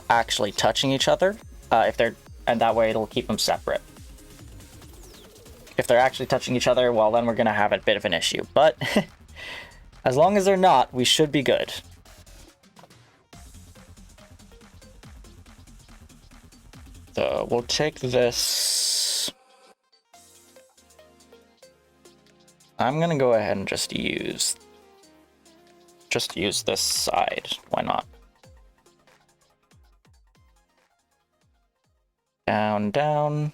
actually touching each other. And that way it'll keep them separate. If they're actually touching each other, well, then we're gonna have a bit of an issue. But as long as they're not, we should be good. So we'll take this. I'm gonna go ahead and just use this side. Why not? Down, down.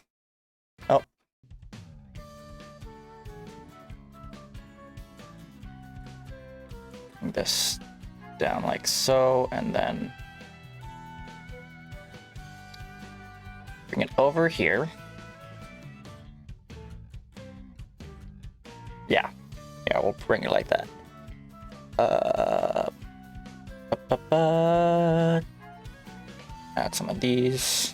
bring this down like so, and then bring it over here. Yeah, we'll bring it like that. Add some of these.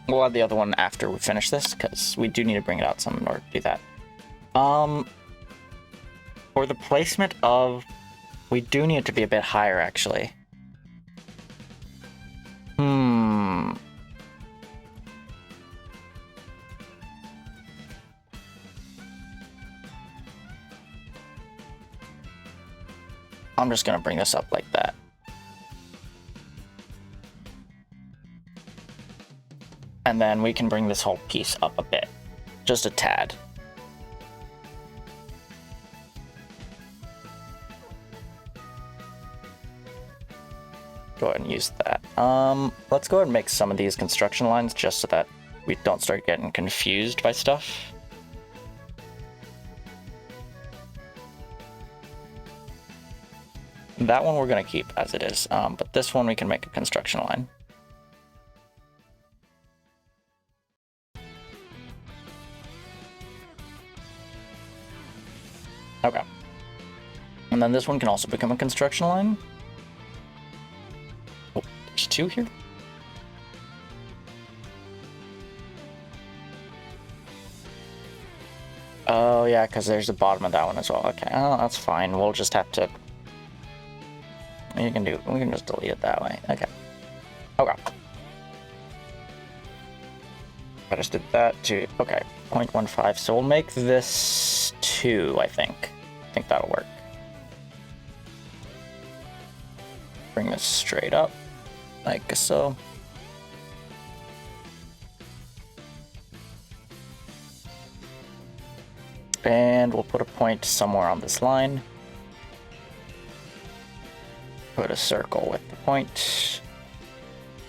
We'll add the other one after we finish this, because we do need to bring it out some in order to do that. For the placement of... We do need it to be a bit higher, actually. I'm just gonna bring this up like that. And then we can bring this whole piece up a bit. Just a tad. Go ahead and use that. Let's go ahead and make some of these construction lines just so that we don't start getting confused by stuff. That one we're going to keep as it is, but this one we can make a construction line. Okay. And then this one can also become a construction line. Oh, there's two here. Oh yeah, because there's the bottom of that one as well. Okay, oh, that's fine. We'll just have to... We can just delete it that way. Okay. Okay. I just did that to... Okay, 0.15. So we'll make this 2, I think. I think that'll work. Bring this straight up, like so. And we'll put a point somewhere on this line. Put a circle with the point.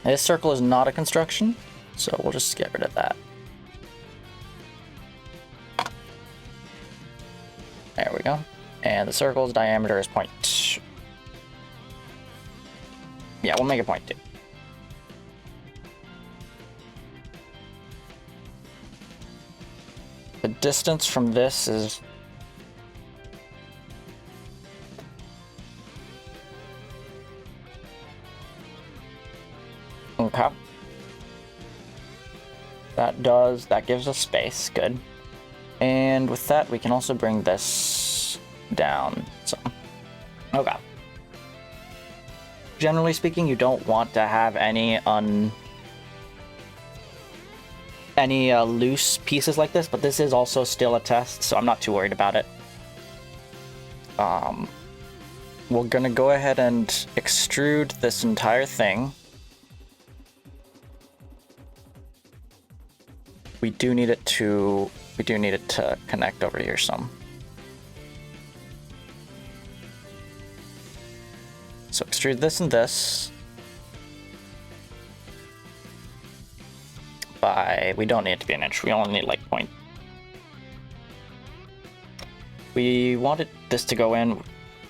This circle is not a construction, so we'll just get rid of that. There we go. And the circle's diameter is 0.2. Yeah, we'll make it 0.2. The distance from this is... Okay. That gives us space, good. And with that, we can also bring this down some. Okay. Generally speaking, you don't want to have any loose pieces like this, but this is also still a test, so I'm not too worried about it. We're gonna go ahead and extrude this entire thing. We do need it to connect over here some. So extrude this and this. We don't need it to be an inch, we only need like point. We wanted this to go in,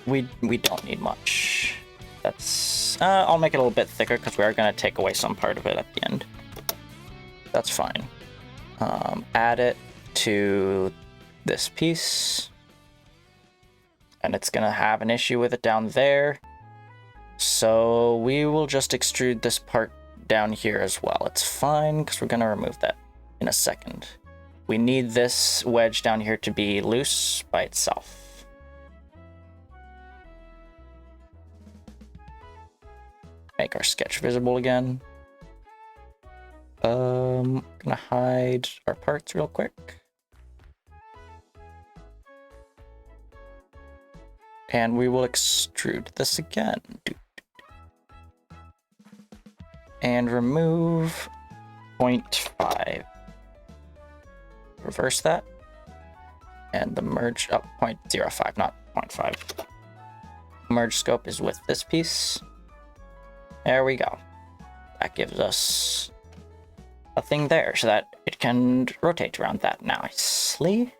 we don't need much. That's, I'll make it a little bit thicker because we are gonna take away some part of it at the end. That's fine. Add it to this piece. And it's gonna have an issue with it down there. So we will just extrude this part down here as well. It's fine, because we're going to remove that in a second. We need this wedge down here to be loose by itself. Make our sketch visible again. I'm going to hide our parts real quick. And we will extrude this again. And remove 0.5. Reverse that. And the merge up 0.05, not 0.5. merge scope is with this piece. There we go. That gives us a thing there so that it can rotate around that nicely.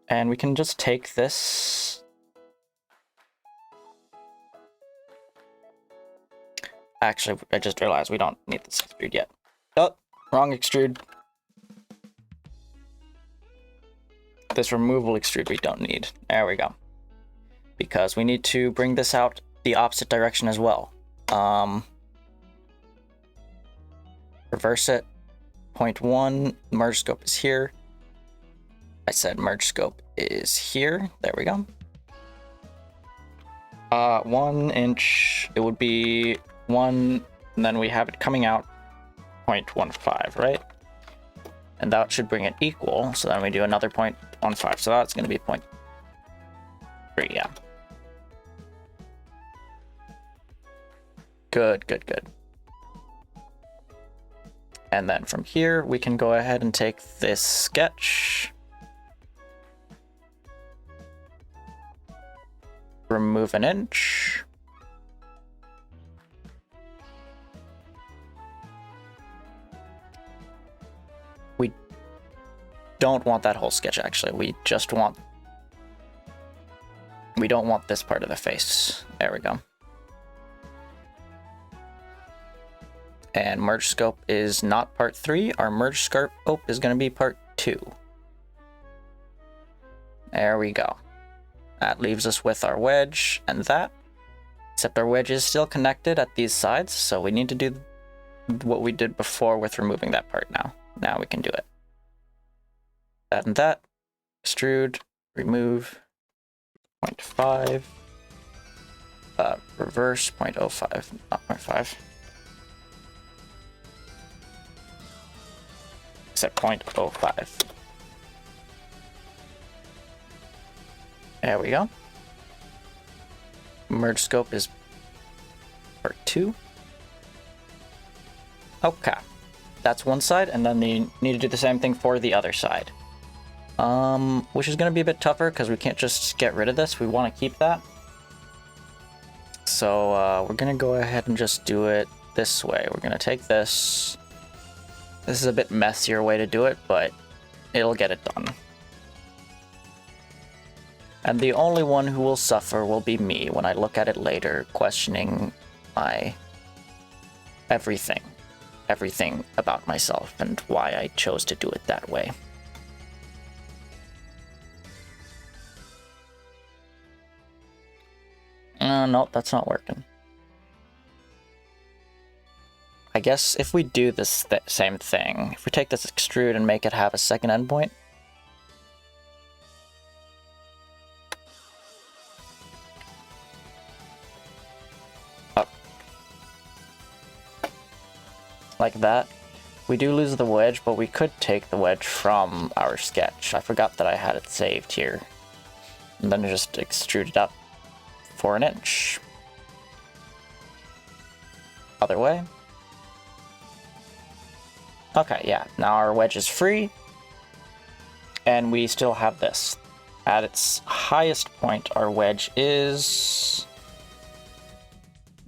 And we can just take this. Actually, I just realized we don't need this extrude yet. Oh, wrong extrude. This removal extrude we don't need. There we go. Because we need to bring this out the opposite direction as well. Reverse it. Point 1, merge scope is here. I said merge scope is here. There we go. 1 inch, it would be 1, and then we have it coming out 0.15, right? And that should bring it equal, so then we do another 0.15, so that's going to be 0.3, yeah. Good, good, good. And then from here, we can go ahead and take this sketch, remove an inch, we don't want that whole sketch actually, we don't want this part of the face. There we go. And merge scope is not part 3. Our merge scope is going to be part 2. There we go. That leaves us with our wedge and that. Except our wedge is still connected at these sides, so we need to do what we did before with removing that part now. Now we can do it. That and that. Extrude, remove, 0.5. Reverse, 0.05, not 0.5. Except 0.05. There we go. Merge scope is part 2. Okay. That's one side, and then you need to do the same thing for the other side. Which is going to be a bit tougher because we can't just get rid of this. We want to keep that. So we're going to go ahead and just do it this way. We're going to take this. This is a bit messier way to do it, but it'll get it done. And the only one who will suffer will be me when I look at it later, questioning my everything about myself and why I chose to do it that way. Nope, that's not working. I guess if we do this same thing, if we take this extrude and make it have a second endpoint, up, like that, we do lose the wedge, but we could take the wedge from our sketch. I forgot that I had it saved here. And then just extrude it up for an inch. Other way. Okay, yeah, now our wedge is free, and we still have this. At its highest point, our wedge is...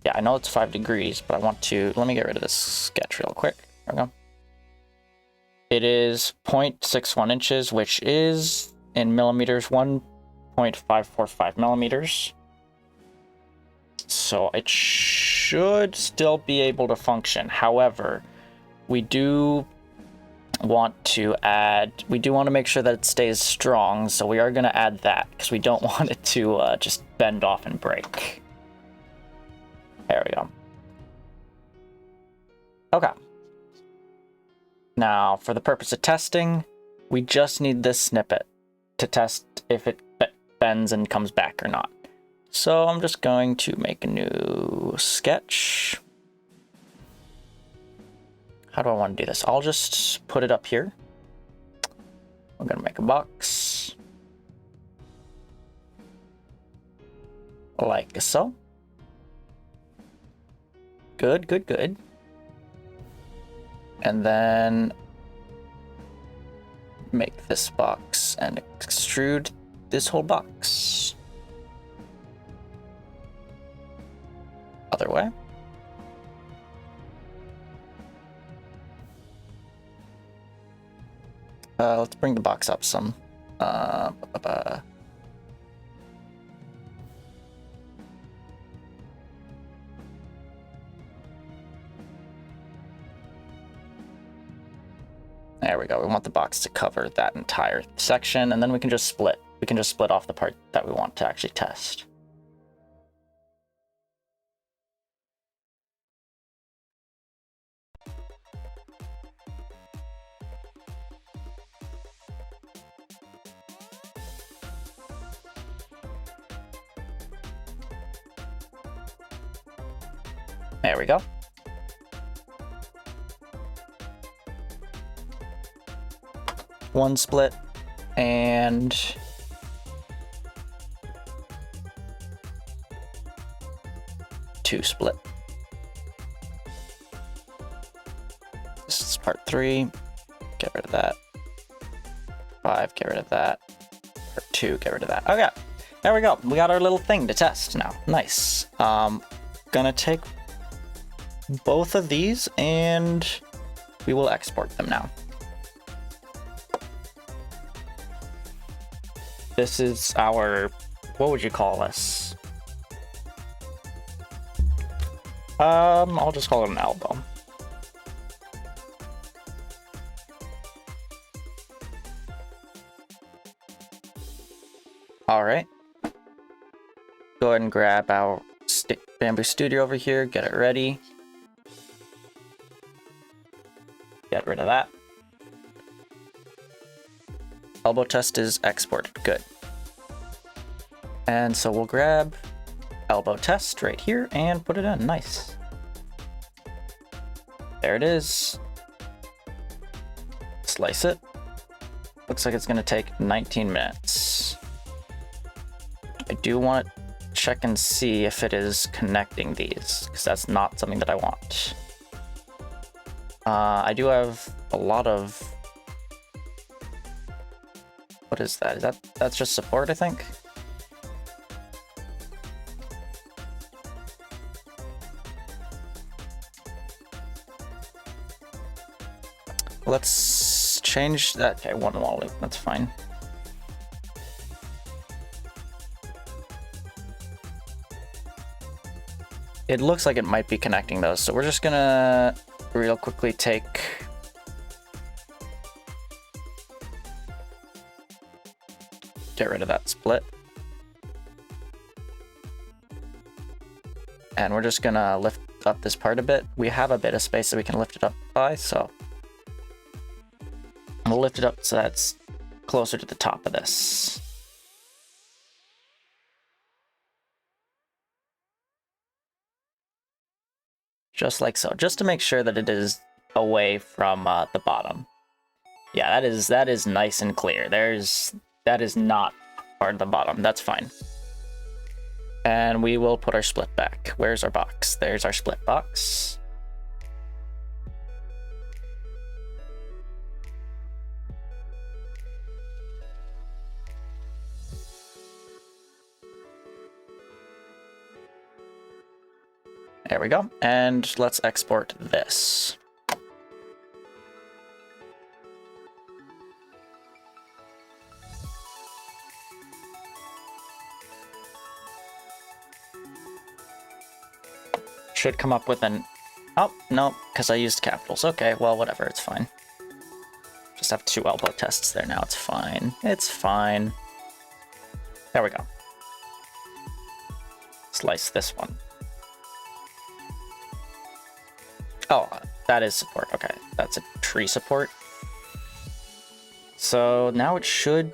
Yeah, I know it's 5 degrees, but I want to... Let me get rid of this sketch real quick. There we go. It is 0.61 inches, which is, in millimeters, 1.545 millimeters. So it should still be able to function. However, we do want to make sure that it stays strong, so we are going to add that, because we don't want it to just bend off and break. There we go. Okay. Now, for the purpose of testing, we just need this snippet to test if it bends and comes back or not. So I'm just going to make a new sketch. How do I want to do this? I'll just put it up here. I'm going to make a box. Like so. Good, good, good. And then make this box and extrude this whole box. other way. Let's bring the box up some. There we go. We want the box to cover that entire section, and then we can just split. We can just split off the part that we want to actually test. There we go. One split and two split. This is part 3. Get rid of that. 5, get rid of that. Part 2, get rid of that. Okay, there we go. We got our little thing to test now. Nice. Gonna take both of these and we will export them now. This is our, what would you call this? I'll just call it an elbow. All right. Go ahead and grab our Bamboo Studio over here, get it ready. Get rid of that. Elbow test is exported, good. And so we'll grab elbow test right here and put it in, nice. There it is. Slice it. Looks like it's gonna take 19 minutes. I do want to check and see if it is connecting these, because that's not something that I want. I do have a lot of... What is that? That's just support, I think? Let's change that. Okay, one wall loop, that's fine. It looks like it might be connecting those, so we're just gonna real quickly take... Get rid of that split. And we're just gonna lift up this part a bit. We have a bit of space that we can lift it up by, so we'll lift it up so that's closer to the top of this. Just like so, just to make sure that it is away from the bottom. Yeah, that is nice and clear. That is not part of the bottom. That's fine. And we will put our split back. Where's our box? There's our split box. There we go. And let's export this. Should come up with an... Oh, no, because I used capitals. Okay, well, whatever, it's fine. Just have 2 elbow tests there now, it's fine. It's fine. There we go. Slice this one. Oh, that is support. Okay, that's a tree support. So now it should...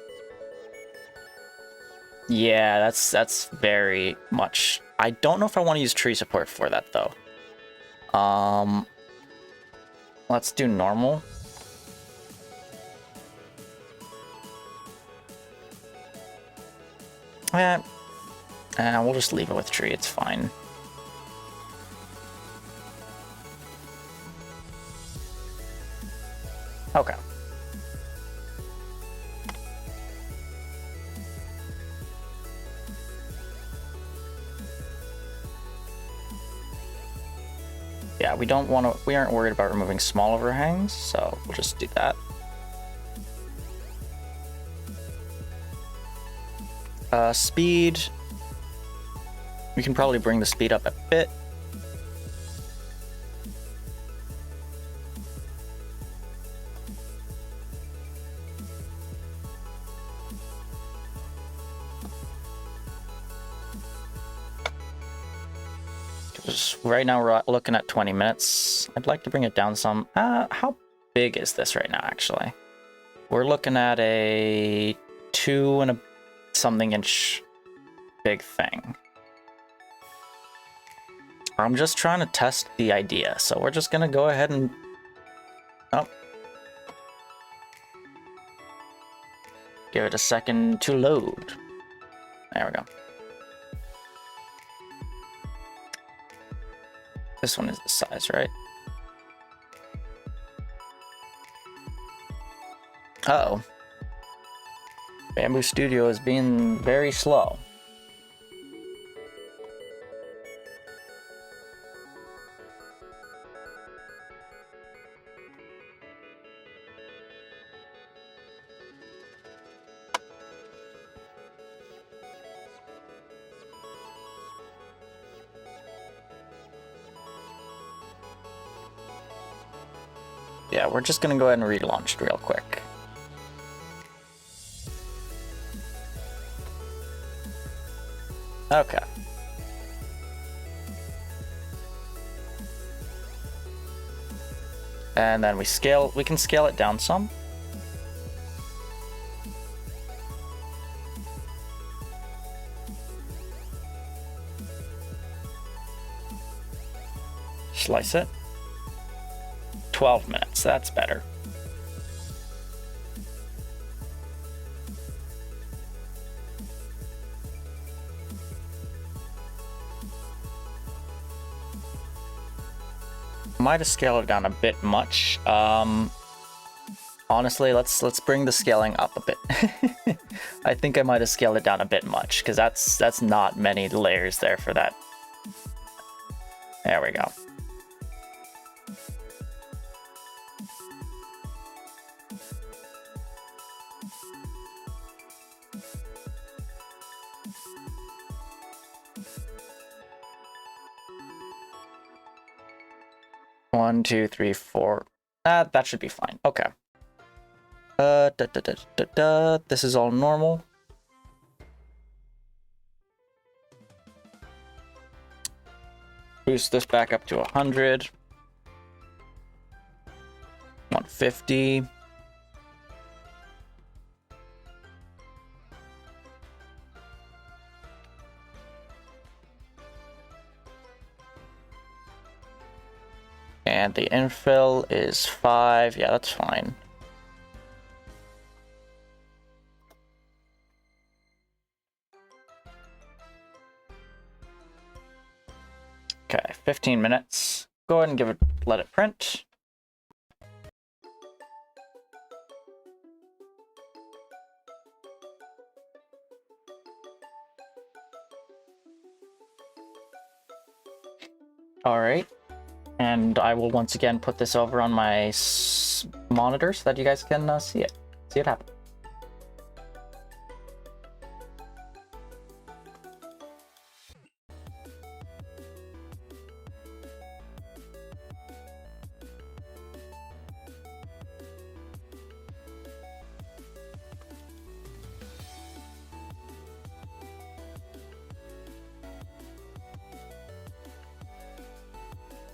Yeah, that's very much... I don't know if I want to use tree support for that, though. Let's do normal. And we'll just leave it with tree, it's fine. Okay. yeah, we don't want to, we aren't worried about removing small overhangs, so we'll just do that. Speed. We can probably bring the speed up a bit. Right now we're looking at 20 minutes. I'd like to bring it down some. How big is this right now, actually? We're looking at a 2 and a something inch big thing. I'm just trying to test the idea, so we're just gonna go ahead and... Oh. Give it a second to load. There we go. This one is the size, right? Uh-oh. Bamboo Studio is being very slow. Yeah, we're just gonna go ahead and relaunch it real quick. Okay. And then we can scale it down some. Slice it. 12 minutes, that's better. Might have scaled it down a bit much. Honestly, let's bring the scaling up a bit. I think I might have scaled it down a bit much, because that's not many layers there for that. There we go. One, two, three, four. That should be fine. Okay. This is all normal. Boost this back up to 100. 150. And the infill is 5. Yeah, that's fine. Okay, 15 minutes. Go ahead and let it print. All right. And I will once again put this over on my monitor so that you guys can see it happen.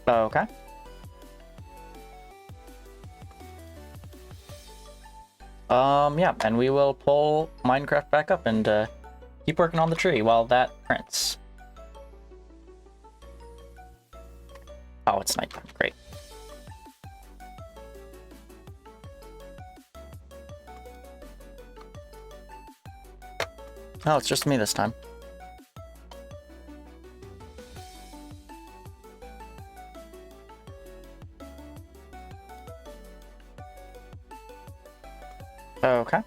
Okay. Yeah, and we will pull Minecraft back up and keep working on the tree while that prints. Oh, it's nighttime. Great. Oh, it's just me this time. Okay.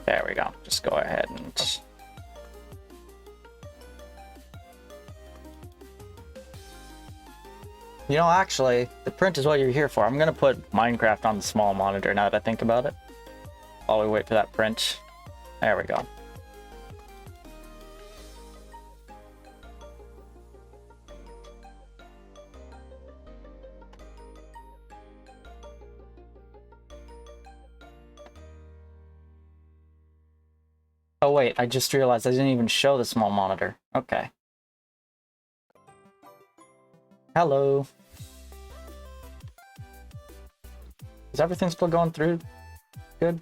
There we go. Just just go ahead and... You know, actually, the print is what you're here for. I'm gonna put Minecraft on the small monitor now that I think about it. While we wait for that print. There we go. Oh wait, I just realized I didn't even show the small monitor. Okay. Hello. Is everything still going through? Good?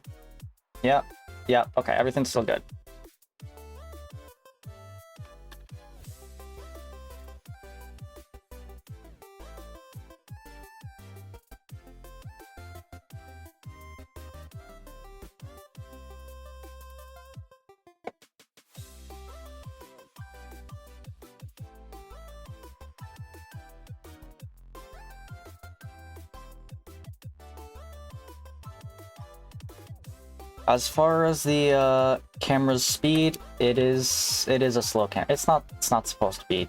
Yeah. Yeah, okay, everything's still good. As far as the camera's speed, it is a slow camera. It's not supposed to be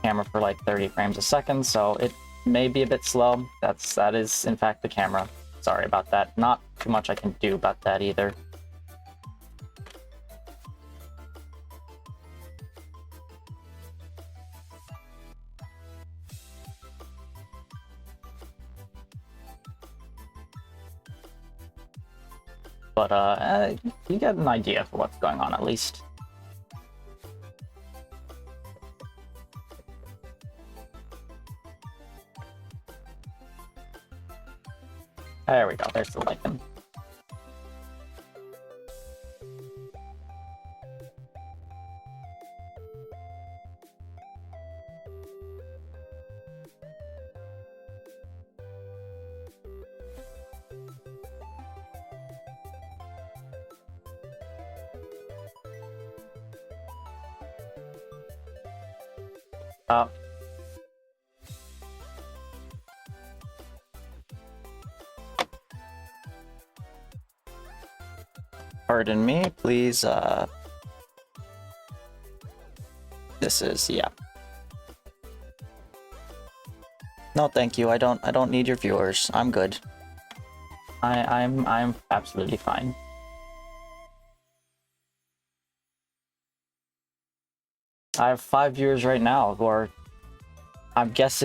camera for like 30 frames a second, so it may be a bit slow. That is in fact the camera. Sorry about that. Not too much I can do about that either. But you get an idea for what's going on at least. There we go, there's the lichen. Pardon me, please, this is, yeah. No, thank you, I don't need your viewers. I'm good. I'm absolutely fine. I have 5 viewers right now who are, I guess,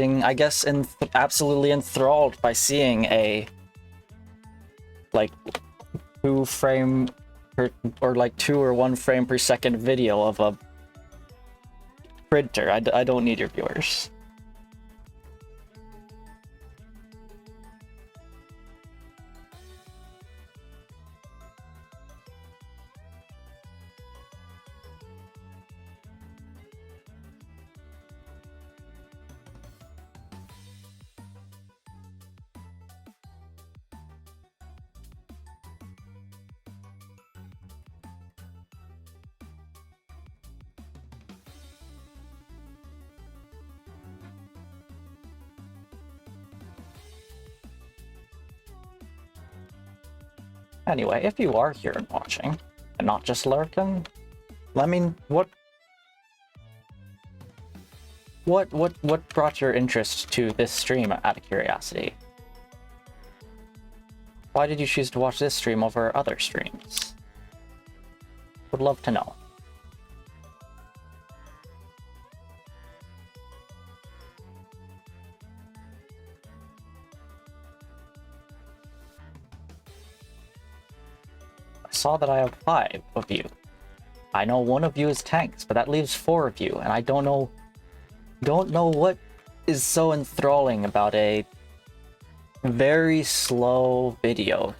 absolutely enthralled by seeing a, like, 2 frame per, or like 2 or 1 frame per second video of a printer. I don't need your viewers. Anyway, if you are here and watching, and not just lurking, I mean, what brought your interest to this stream out of curiosity? Why did you choose to watch this stream over other streams? Would love to know. Saw that I have 5 of you. I know 1 of you is tanks, but that leaves 4 of you, and I don't know what is so enthralling about a very slow video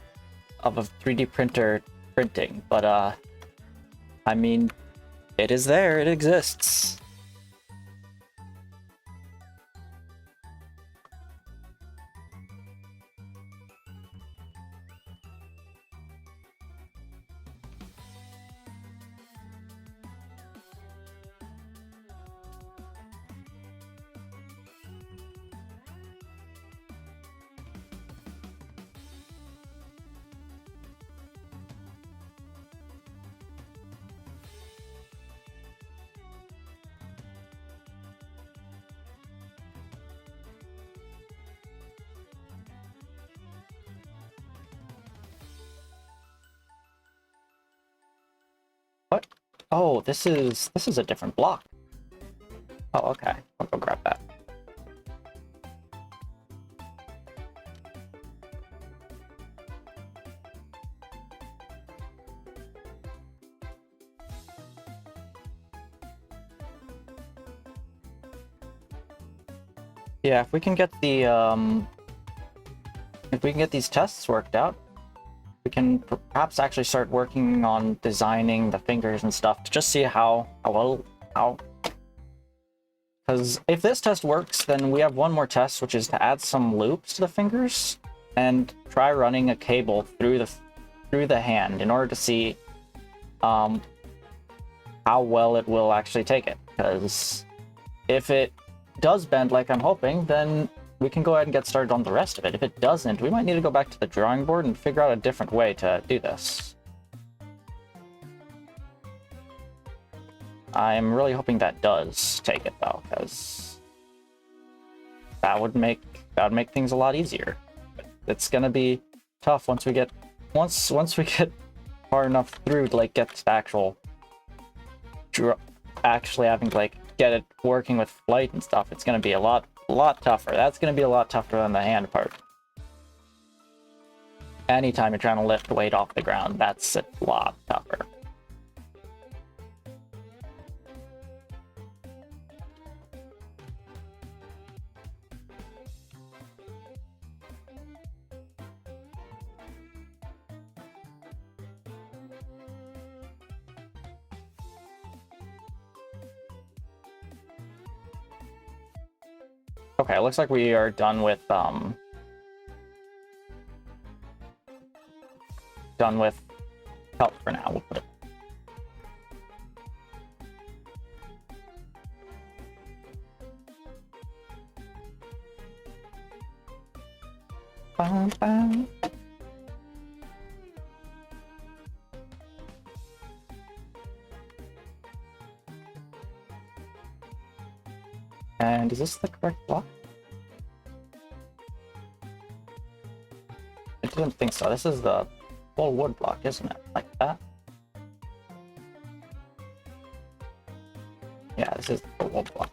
of a 3D printer printing, but I mean, it is there, it exists. Oh, this is a different block. Oh, okay. I'll go grab that. Yeah, if we can get the if we can get these tests worked out, we can perhaps actually start working on designing the fingers and stuff to just see how well. Because if this test works, then we have one more test, which is to add some loops to the fingers and try running a cable through the hand in order to see how well it will actually take it. Because if it does bend like I'm hoping, then we can go ahead and get started on the rest of it. If it doesn't, we might need to go back to the drawing board and figure out a different way to do this. I'm really hoping that does take it though, because that would make things a lot easier. It's gonna be tough once we get far enough through to like get to the actually having to like get it working with flight and stuff. It's gonna be a lot tougher. That's gonna be a lot tougher than the hand part. Anytime you're trying to lift weight off the ground, that's a lot tougher. Okay, it looks like we are done with help for now. We'll put it. Bum, bum. And is this the correct block? I didn't think so. This is the full wood block, isn't it? Like that? Yeah, this is the full wood block.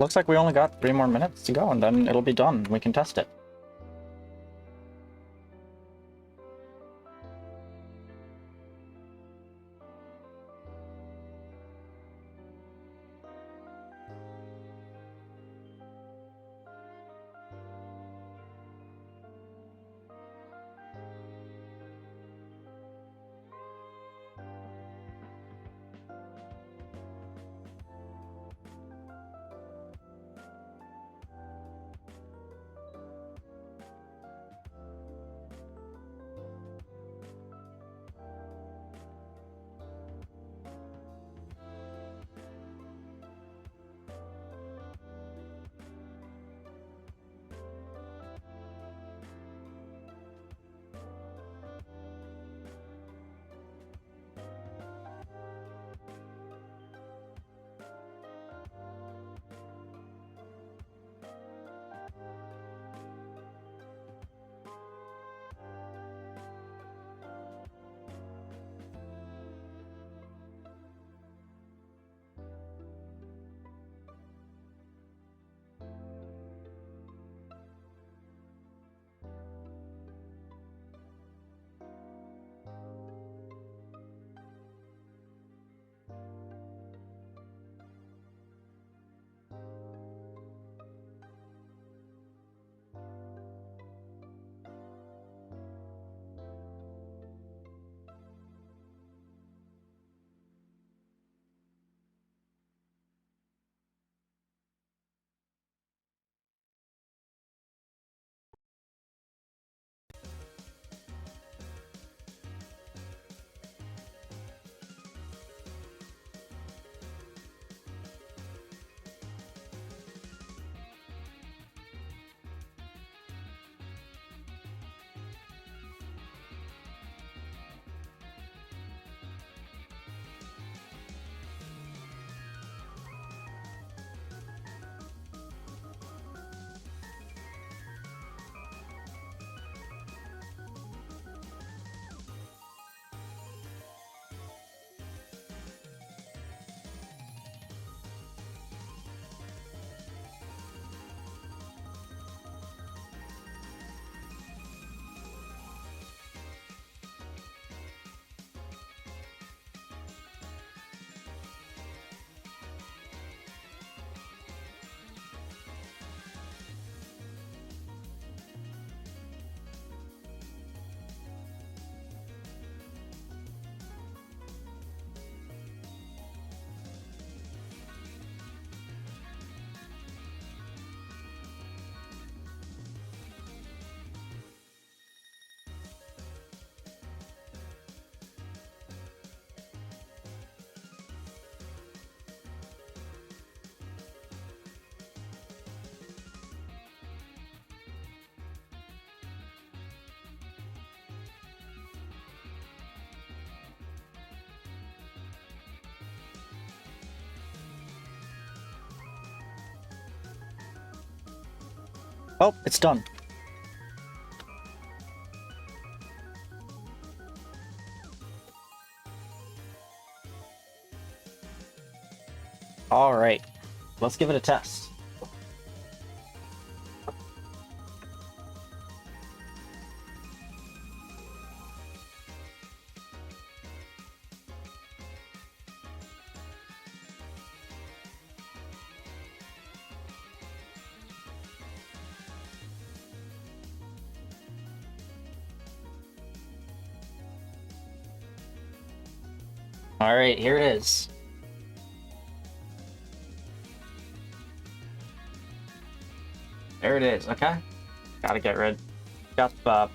Looks like we only got 3 more minutes to go, and then it'll be done. We can test it. Oh, it's done. All right, let's give it a test. All right, here it is. There it is. Okay, gotta get rid. Got the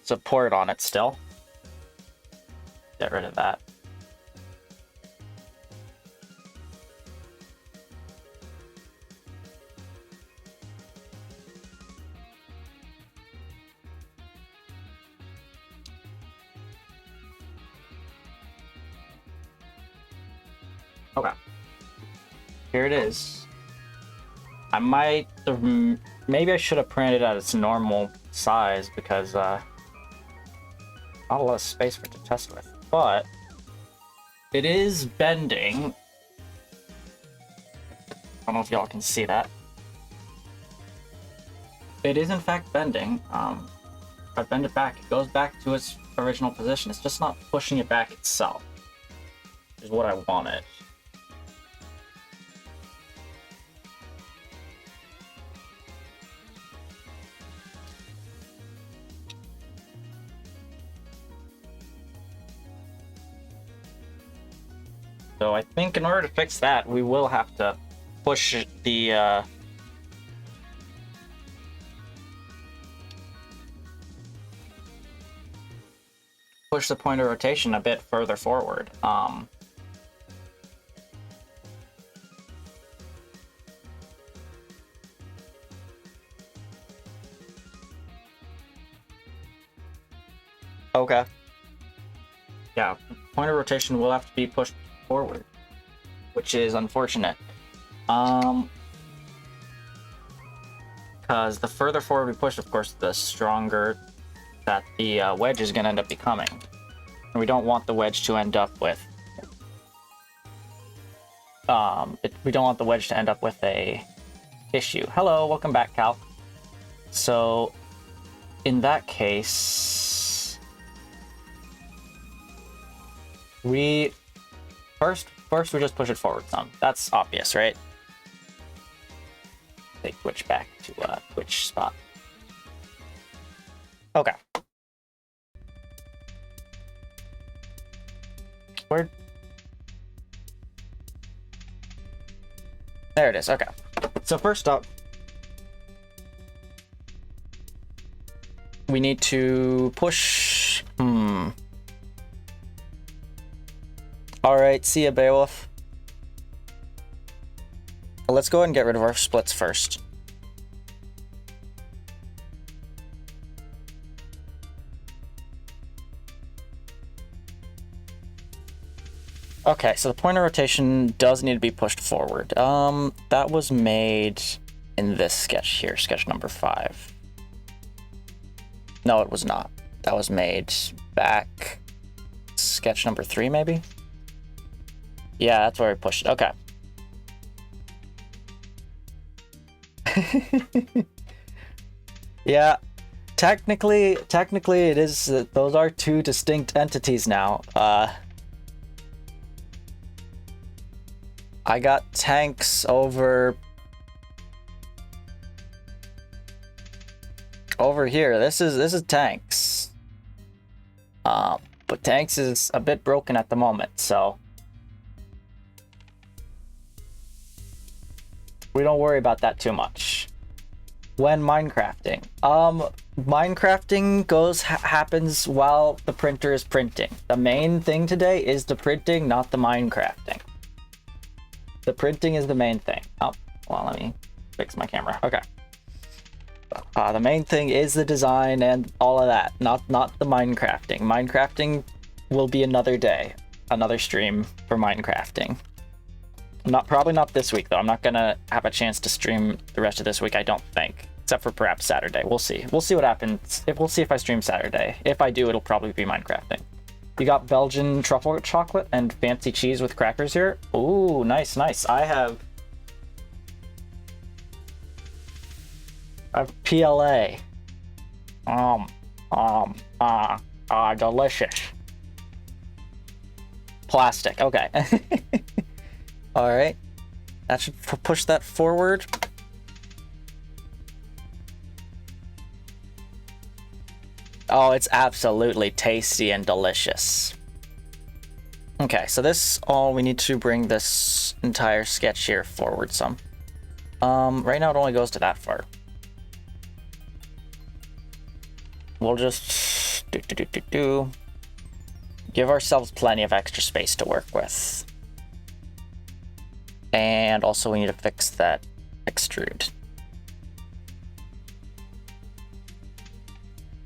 support on it still. Get rid of that. Okay. Here it is. I might have, maybe I should have printed it at its normal size because not a lot of space for it to test with. But it is bending. I don't know if y'all can see that. It is in fact bending. If I bend it back, it goes back to its original position. It's just not pushing it back itself, which is what I wanted. So I think in order to fix that, we will have to push the push the point of rotation a bit further forward. Okay. Yeah, point of rotation will have to be pushed forward, which is unfortunate. Because the further forward we push, of course, the stronger that the wedge is going to end up becoming. And we don't want the wedge to end up with... we don't want the wedge to end up with a issue. Hello, welcome back, Cal. So, in that case... we... First we just push it forward some. That's obvious, right? Take Twitch back to Twitch spot. Okay. Where? There it is. Okay. So first up, we need to push. Alright, see ya, Beowulf. Let's go ahead and get rid of our splits first. Okay, so the point of rotation does need to be pushed forward. That was made in this sketch here, sketch number 5. No, it was not. That was made back sketch number 3, maybe? Yeah, that's where we pushed it. Okay. Yeah, technically it is, those are two distinct entities now. I got tanks over here. This is tanks. But tanks is a bit broken at the moment, so we don't worry about that too much. When Minecrafting, Minecrafting happens while the printer is printing. The main thing today is the printing, not the Minecrafting. The printing is the main thing. Oh, well, let me fix my camera. Okay. The main thing is the design and all of that, not the Minecrafting. Minecrafting will be another day, another stream for Minecrafting. Probably not this week though. I'm not gonna have a chance to stream the rest of this week, I don't think. Except for perhaps Saturday. We'll see. We'll see what happens. We'll see if I stream Saturday. If I do, it'll probably be Minecrafting. You got Belgian truffle chocolate and fancy cheese with crackers here. Ooh, nice, nice. I have PLA. Delicious. Plastic. Okay. All right. That should push that forward. Oh, it's absolutely tasty and delicious. Okay, so we need to bring this entire sketch here forward some. Right now it only goes to that far. We'll just give ourselves plenty of extra space to work with. And also we need to fix that extrude.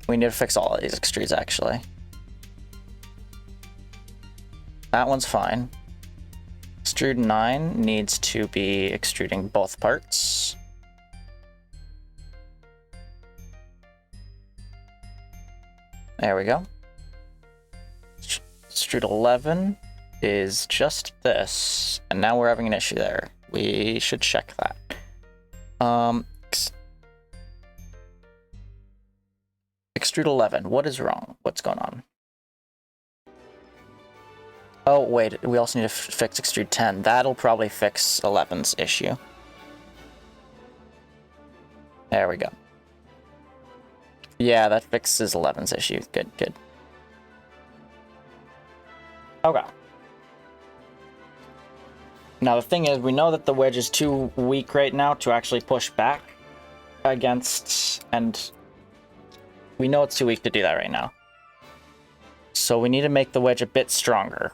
We need to fix all of these extrudes, actually. That one's fine. Extrude 9 needs to be extruding both parts. There we go. Extrude 11 is just this, and now we're having an issue there. We should check that. Extrude 11, what is wrong? What's going on? Oh, wait, we also need to fix Extrude 10. That'll probably fix 11's issue. There we go. Yeah, that fixes 11's issue. Good, good. Okay. Now the thing is, we know that the wedge is too weak right now to actually push back against, and we know it's too weak to do that right now. So we need to make the wedge a bit stronger.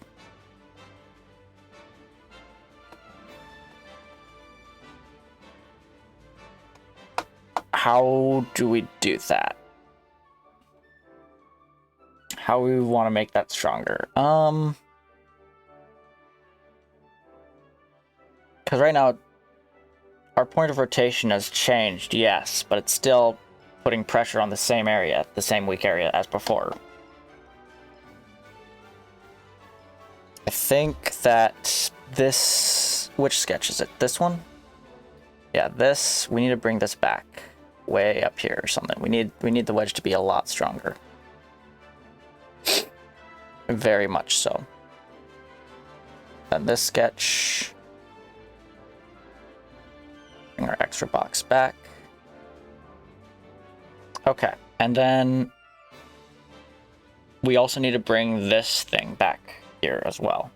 How do we do that? How we want to make that stronger? Because right now, our point of rotation has changed, yes, but it's still putting pressure on the same area, the same weak area as before. I think that this... Which sketch is it? This one? Yeah, this... We need to bring this back way up here or something. We need the wedge to be a lot stronger. Very much so. Then this sketch... Bring our extra box back. Okay, and then we also need to bring this thing back here as well.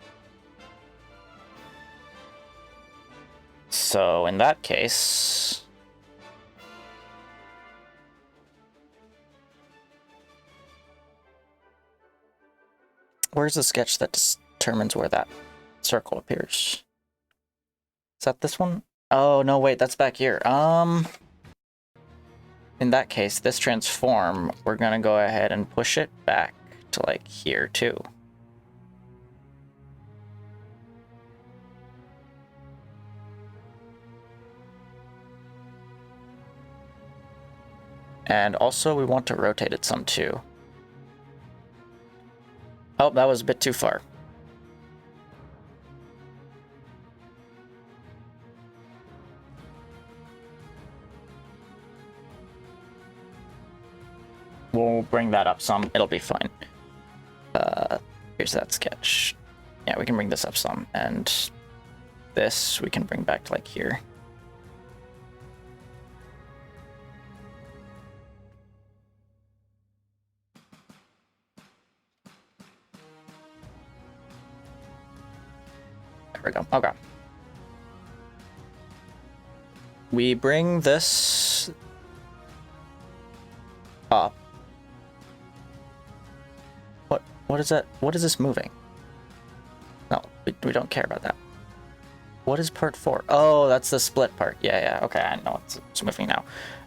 So in that case, where's the sketch that determines where that circle appears? Is that this one? Oh, no, wait, that's back here. In that case, this transform, we're gonna go ahead and push it back to like here too. And also we want to rotate it some too. Oh, that was a bit too far. We'll bring that up some. It'll be fine. Here's that sketch. Yeah, we can bring this up some. And this we can bring back to like here. There we go. Okay. We bring this up. What is that? What is this moving? No, we don't care about that. What is part 4? Oh, that's the split part. Yeah, okay, I know it's moving now.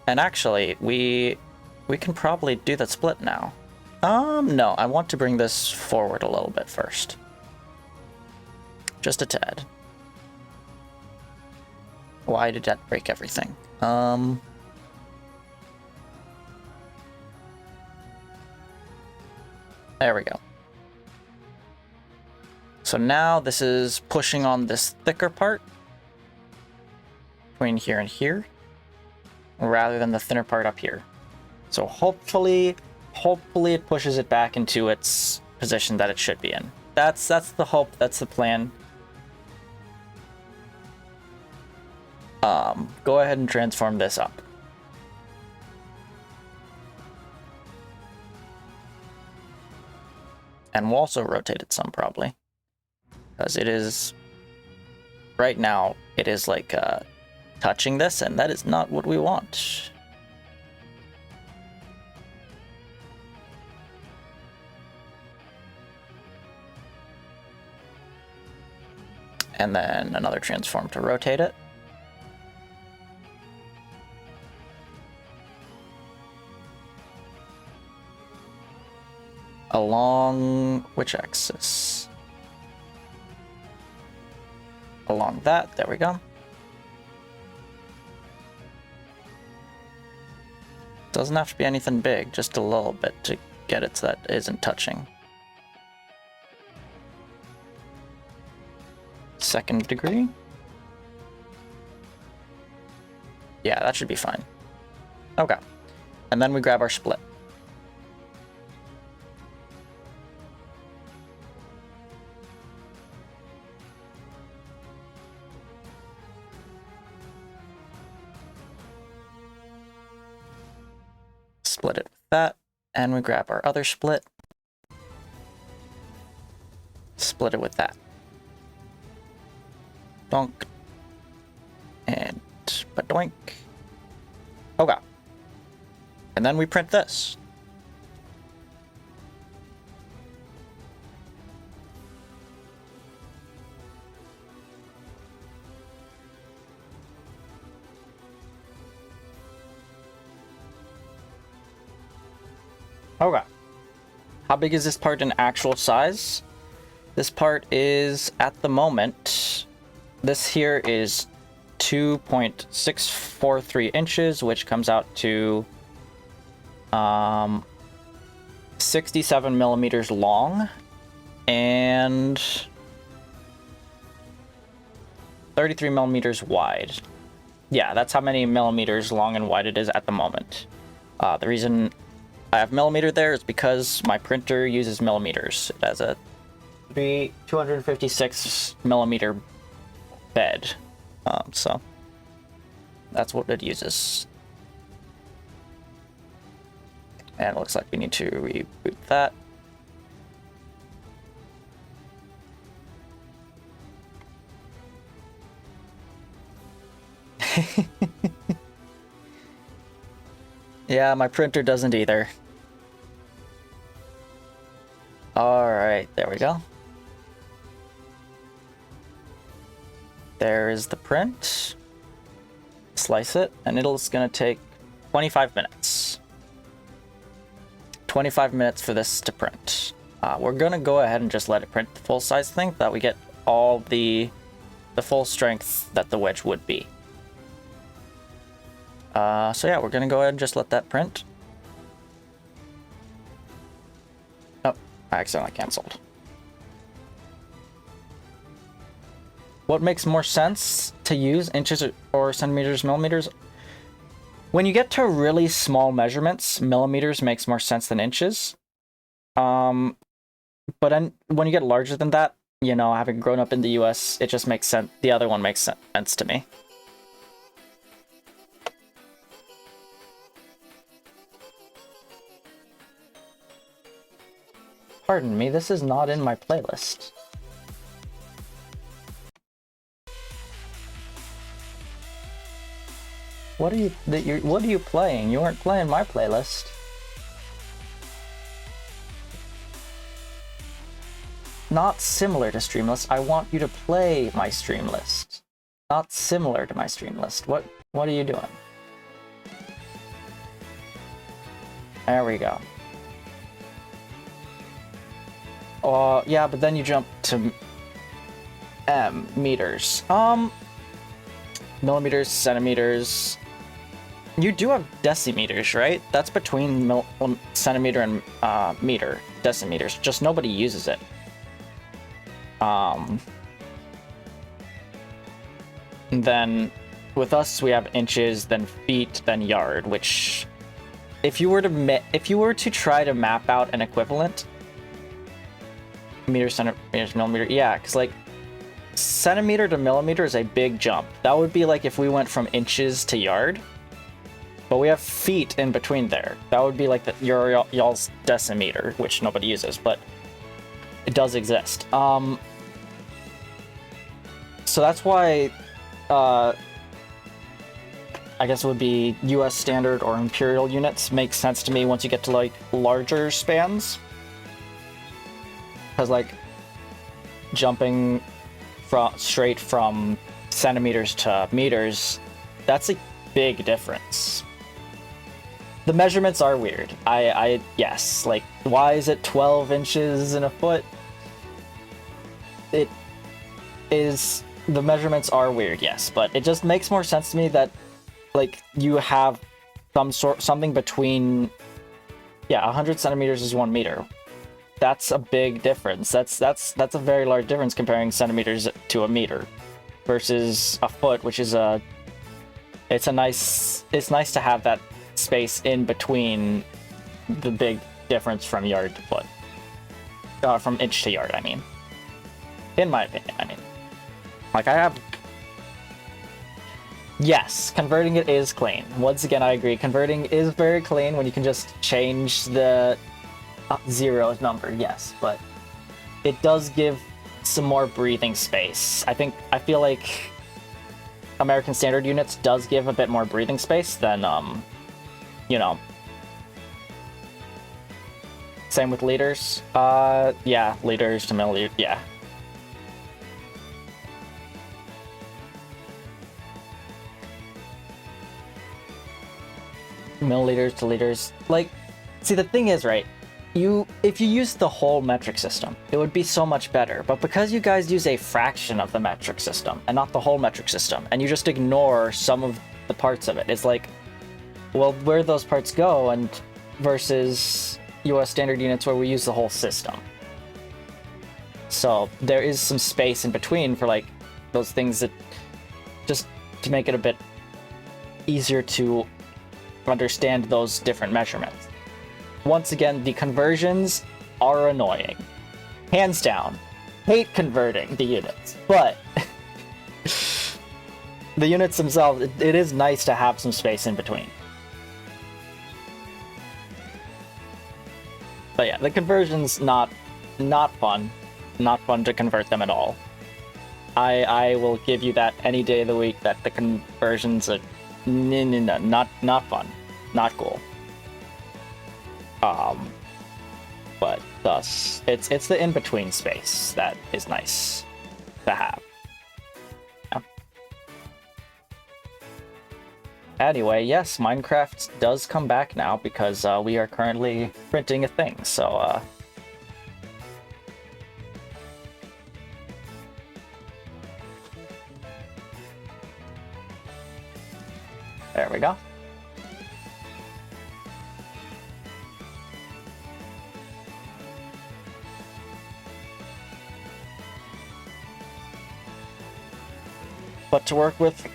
And actually, we can probably do that split now. No, I want to bring this forward a little bit first. Just a tad. Why did that break everything? There we go. So now this is pushing on this thicker part between here and here, rather than the thinner part up here. So hopefully it pushes it back into its position that it should be in. That's the hope, that's the plan. Go ahead and transform this up. And we'll also rotate it some, probably. Because it is... Right now, it is like touching this, and that is not what we want. And then another transform to rotate it. Along which axis? Along that, there we go. Doesn't have to be anything big, just a little bit to get it so that it isn't touching. Second degree. Yeah, that should be fine. Okay. And then we grab our split. Split it with that, and we grab our other split. Split it with that. Donk. And badoink. Okay. And then we print this. Okay. How big is this part in actual size? This part is, at the moment, this here is 2.643 inches, which comes out to 67 millimeters long and 33 millimeters wide. Yeah, that's how many millimeters long and wide it is at the moment. The reason I have millimeter there is because my printer uses millimeters. It has a 256 millimeter bed, so that's what it uses. And it looks like we need to reboot that. Yeah, my printer doesn't either. Alright, there we go. There is the print. Slice it, and it's gonna take 25 minutes. 25 minutes for this to print. We're gonna go ahead and just let it print the full size thing, so that we get all the full strength that the wedge would be. So yeah, we're gonna go ahead and just let that print. Oh, I accidentally canceled. What makes more sense to use, inches or centimeters, millimeters? When you get to really small measurements, millimeters makes more sense than inches. But when you get larger than that, you know, having grown up in the US, it just makes sense. The other one makes sense to me. Pardon me, this is not in my playlist. What are you playing? You weren't playing my playlist. Not similar to Streamlist. I want you to play my stream list. Not similar to my stream list. What are you doing? There we go. Yeah, but then you jump to meters. Millimeters, centimeters. You do have decimeters, right? That's between centimeter and meter. decimeters, just nobody uses it. Then with us, we have inches, then feet, then yard, which if you were to try to map out an equivalent, meters, centimeters, millimeter, yeah, because like centimeter to millimeter is a big jump. That would be like if we went from inches to yard, but we have feet in between there. That would be like y'all's decimeter, which nobody uses, but it does exist. So that's why I guess it would be US standard or imperial units makes sense to me once you get to like larger spans. Because like jumping straight from centimeters to meters, that's a big difference. The measurements are weird. Yes, like why is it 12 inches in a foot? It is, the measurements are weird, yes, but it just makes more sense to me that like you have something between, yeah, 100 centimeters is 1 meter. That's a big difference. That's a very large difference comparing centimeters to a meter versus a foot, which is it's nice to have that space in between the big difference from yard to foot. From inch to yard, I mean. In my opinion, I mean. Like, I have... Yes, converting it is clean. Once again, I agree. Converting is very clean when you can just change the zero number, yes, but it does give some more breathing space. I feel like American Standard units does give a bit more breathing space than, you know. Same with liters. Yeah, liters to milliliters, yeah. Milliliters to liters. Like, see, the thing is, right, if you use the whole metric system, it would be so much better. But because you guys use a fraction of the metric system and not the whole metric system, and you just ignore some of the parts of it, it's like, well, where those parts go, and versus US standard units where we use the whole system. So there is some space in between for like those things that just to make it a bit easier to understand those different measurements. Once again, the conversions are annoying. Hands down. Hate converting the units, but the units themselves, it is nice to have some space in between. But yeah, the conversions not fun. Not fun to convert them at all. I will give you that any day of the week that the conversions are not fun. Not cool. But thus it's the in-between space that is nice to have. Yeah. Anyway, yes, Minecraft does come back now because we are currently printing a thing, so there we go. But to work with,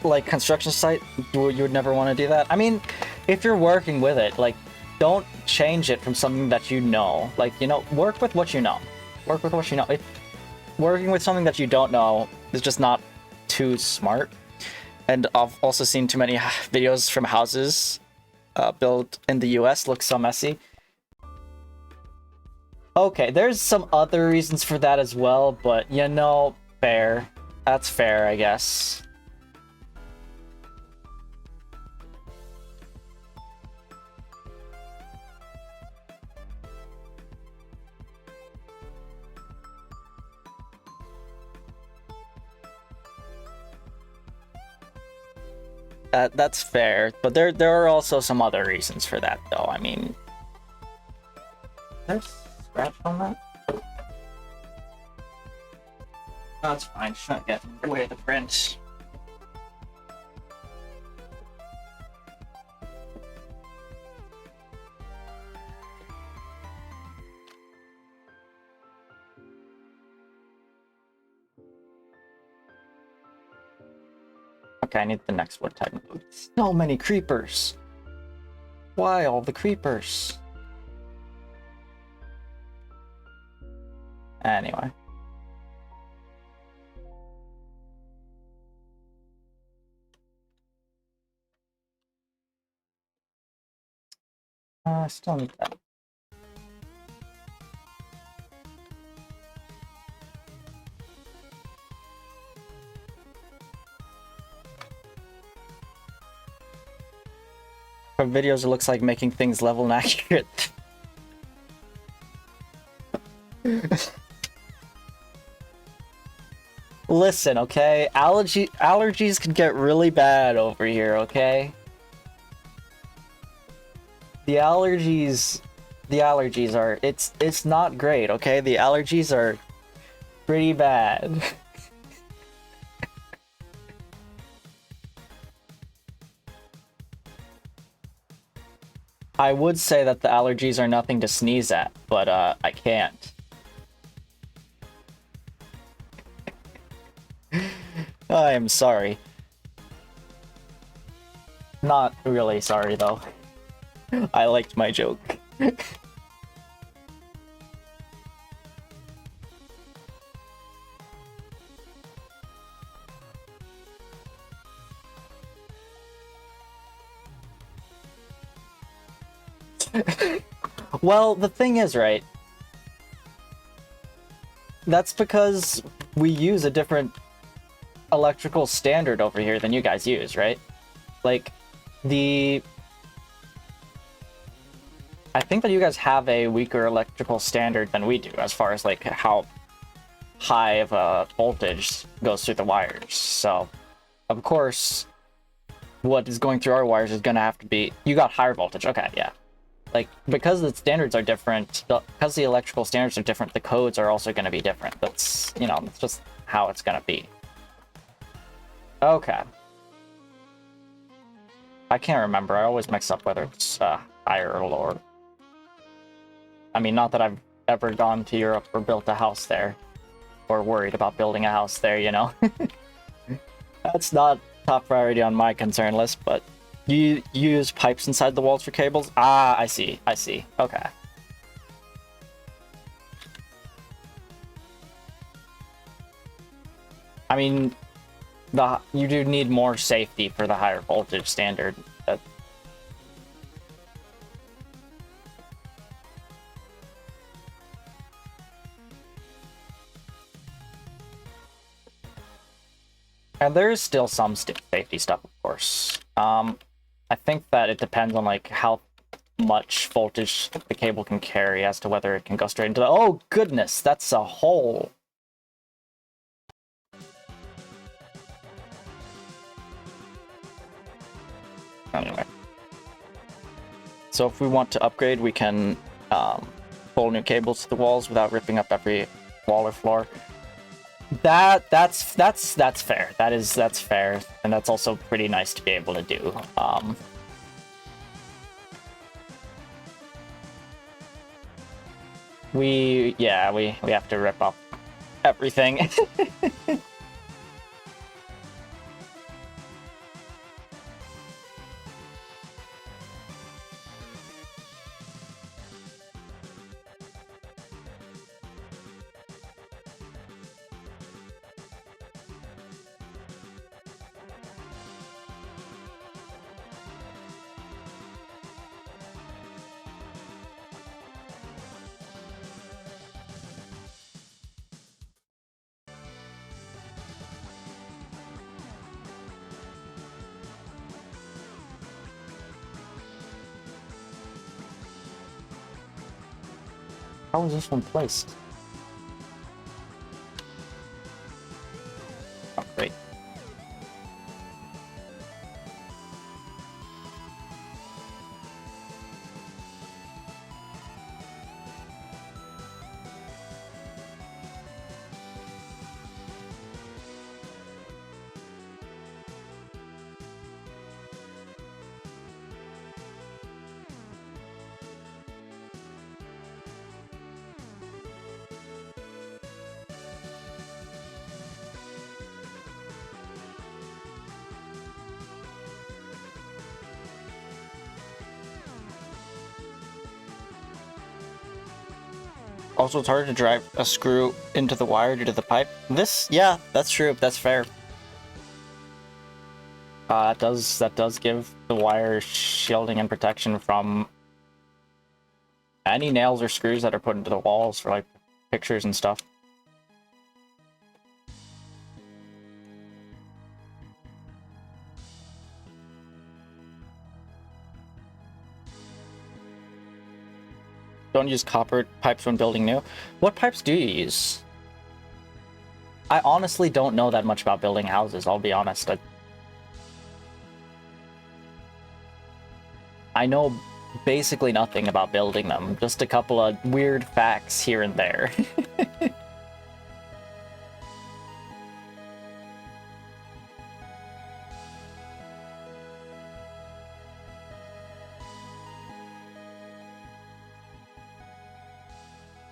like, construction site, you would never want to do that. I mean, if you're working with it, like, don't change it from something that you know. Like, you know, work with what you know. Work with what you know. If working with something that you don't know is just not too smart. And I've also seen too many videos from houses built in the US look so messy. Okay, there's some other reasons for that as well, but, you know, fair. That's fair, I guess. That's fair, but there are also some other reasons for that, though. I mean, there's scratch on that. That's fine. Just not get in the way of the print. Okay, I need the next wood type. So many creepers. Why all the creepers? Anyway. I still need that. For videos, it looks like making things level and accurate. Listen, okay? Allergies can get really bad over here, okay? The allergies are it's not great, okay? The allergies are pretty bad. I would say that the allergies are nothing to sneeze at, but I can't. I am sorry. Not really sorry though. I liked my joke. Well, the thing is, right? That's because we use a different electrical standard over here than you guys use, right? Like, I think that you guys have a weaker electrical standard than we do, as far as, like, how high of a voltage goes through the wires. So, of course, what is going through our wires is gonna have to be... You got higher voltage, okay, yeah. Like, because the standards are different, because the electrical standards are different, the codes are also gonna be different. That's, you know, that's just how it's gonna be. Okay. I can't remember. I always mix up whether it's higher or lower. I mean, not that I've ever gone to Europe or built a house there, or worried about building a house there, you know? That's not top priority on my concern list, but you use pipes inside the walls for cables? Ah, I see. I see. Okay. I mean, you do need more safety for the higher voltage standard. And there is still some safety stuff, of course. I think that it depends on like how much voltage the cable can carry as to whether it can go straight into the... Oh goodness, that's a hole. Anyway. So if we want to upgrade, we can pull new cables to the walls without ripping up every wall or floor. That's fair. That's fair, and that's also pretty nice to be able to do. We have to rip up everything. How is this one placed? Oh, great. Also, it's harder to drive a screw into the wire due to the pipe. Yeah, that's true. That's fair. That does give the wire shielding and protection from any nails or screws that are put into the walls for like pictures and stuff. Don't use copper pipes when building new. What pipes do you use? I honestly don't know that much about building houses, I'll be honest. I know basically nothing about building them, just a couple of weird facts here and there.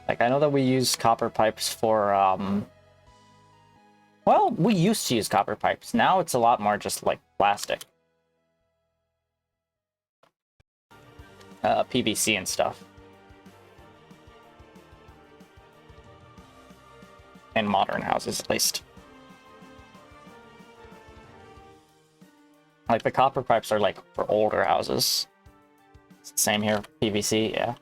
Like, I know that we use copper pipes for, well, we used to use copper pipes. Now it's a lot more just, like, plastic. PVC and stuff. In modern houses, at least. Like, the copper pipes are, like, for older houses. Same here, PVC, yeah.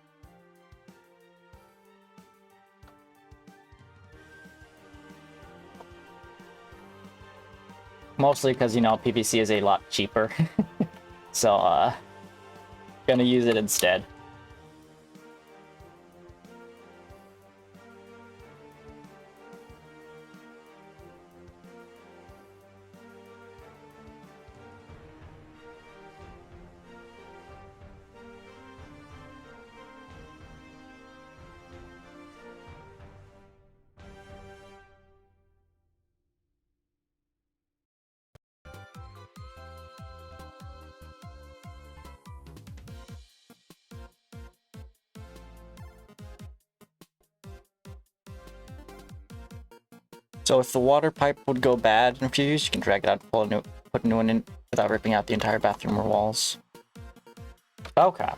Mostly because, you know, PVC is a lot cheaper. So, gonna use it instead. So if the water pipe would go bad in a few years, you can drag it out, put a new one in without ripping out the entire bathroom or walls. Okay.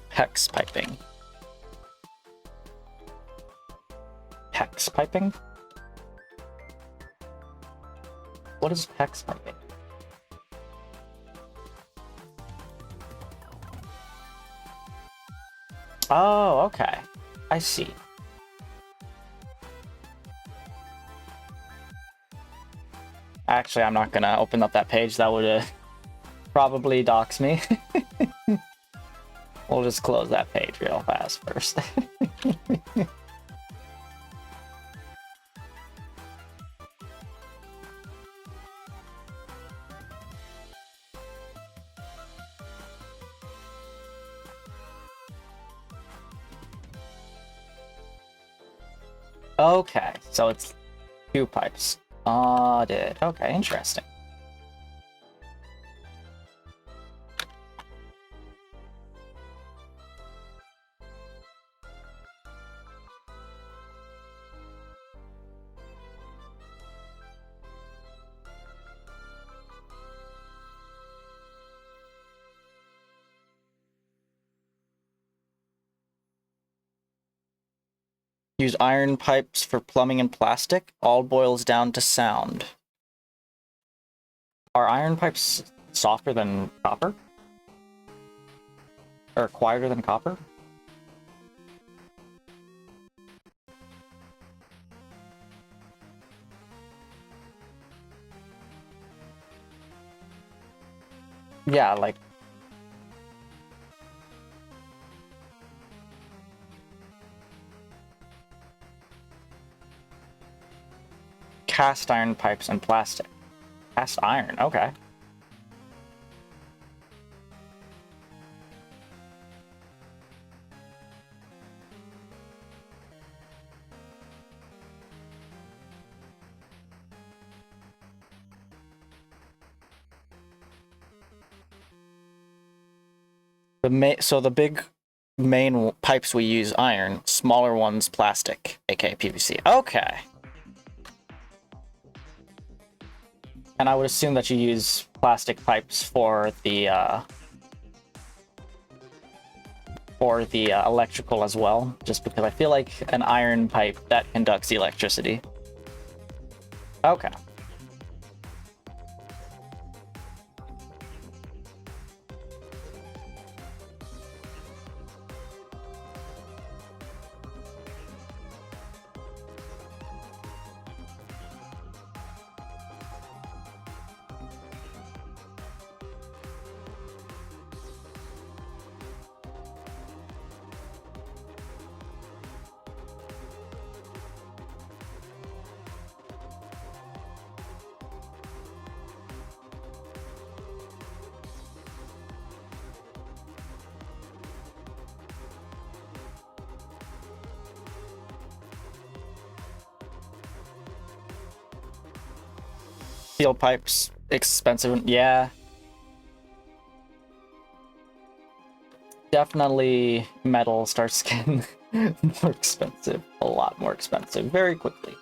Hex piping. Hex piping? What is hex piping? Oh, okay. I see. Actually, I'm not gonna open up that page. That would probably dox me. We'll just close that page real fast first. Okay, so it's two pipes. Okay, interesting. Use iron pipes for plumbing and plastic. All boils down to sound. Are iron pipes softer than copper? Or quieter than copper? Yeah, like... Cast iron pipes and plastic. Cast iron, okay. So the big main pipes we use iron, smaller ones plastic, aka PVC. Okay. And I would assume that you use plastic pipes for the for the electrical as well, just because I feel like an iron pipe that conducts electricity. Okay. Steel pipes, expensive. Yeah. Definitely metal starts getting more expensive. A lot more expensive very quickly.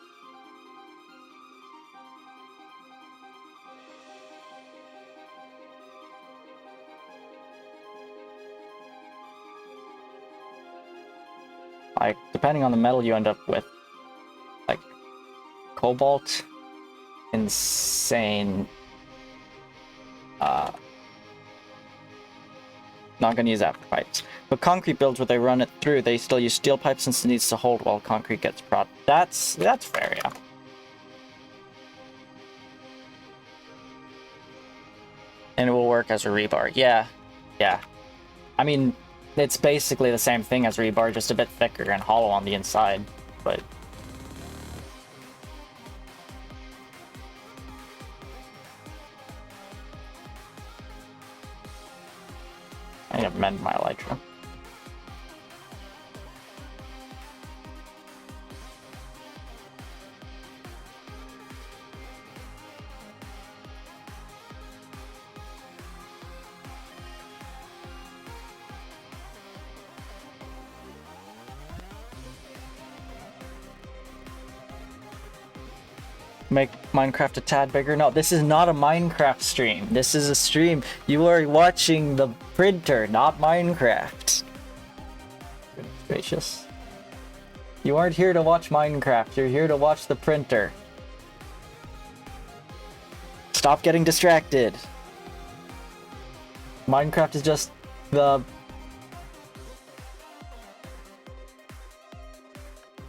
Like, depending on the metal you end up with, like, cobalt, insane. Not gonna use that for pipes. But concrete builds where they run it through, they still use steel pipes since it needs to hold while concrete gets brought. That's fair, yeah. And it will work as a rebar. Yeah. Yeah. I mean, it's basically the same thing as rebar, just a bit thicker and hollow on the inside, but I need to mend my elytra. Make Minecraft a tad bigger? No, this is not a Minecraft stream. This is a stream. You are watching the printer, not Minecraft. Goodness gracious. You aren't here to watch Minecraft. You're here to watch the printer. Stop getting distracted. Minecraft is just the...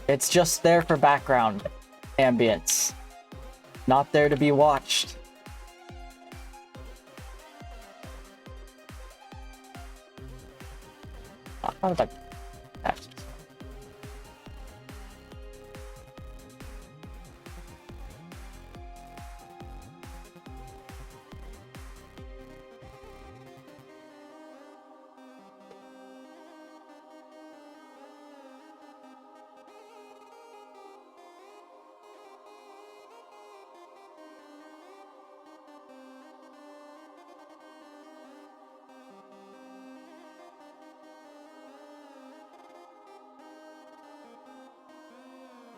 It's just there for background ambience. Not there to be watched. How did I...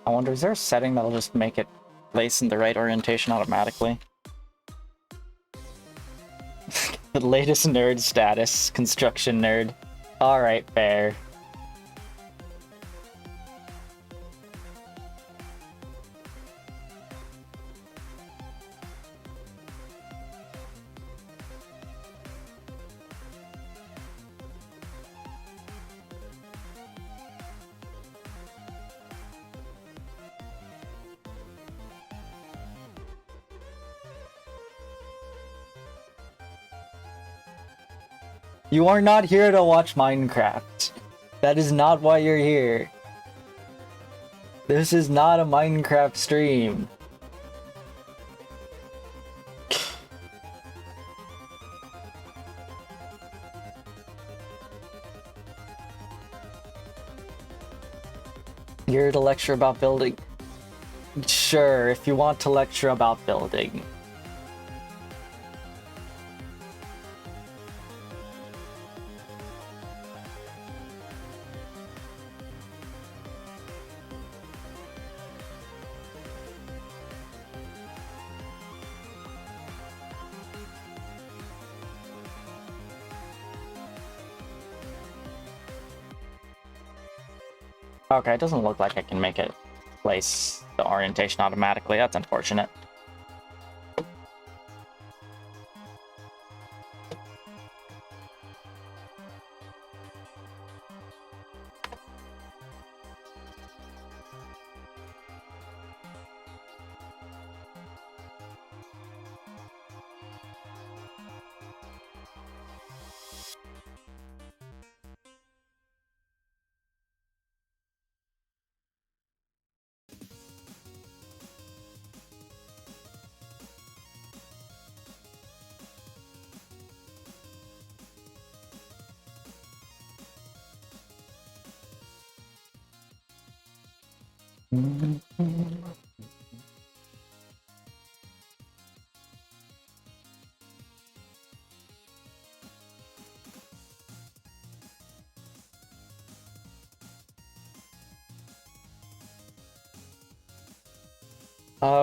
I wonder, is there a setting that'll just make it place in the right orientation automatically? The latest nerd status, construction nerd. Alright, fair. You are not here to watch Minecraft. That is not why you're here. This is not a Minecraft stream. You're here to lecture about building. Sure, if you want to lecture about building. Okay, it doesn't look like I can make it place the orientation automatically. That's unfortunate.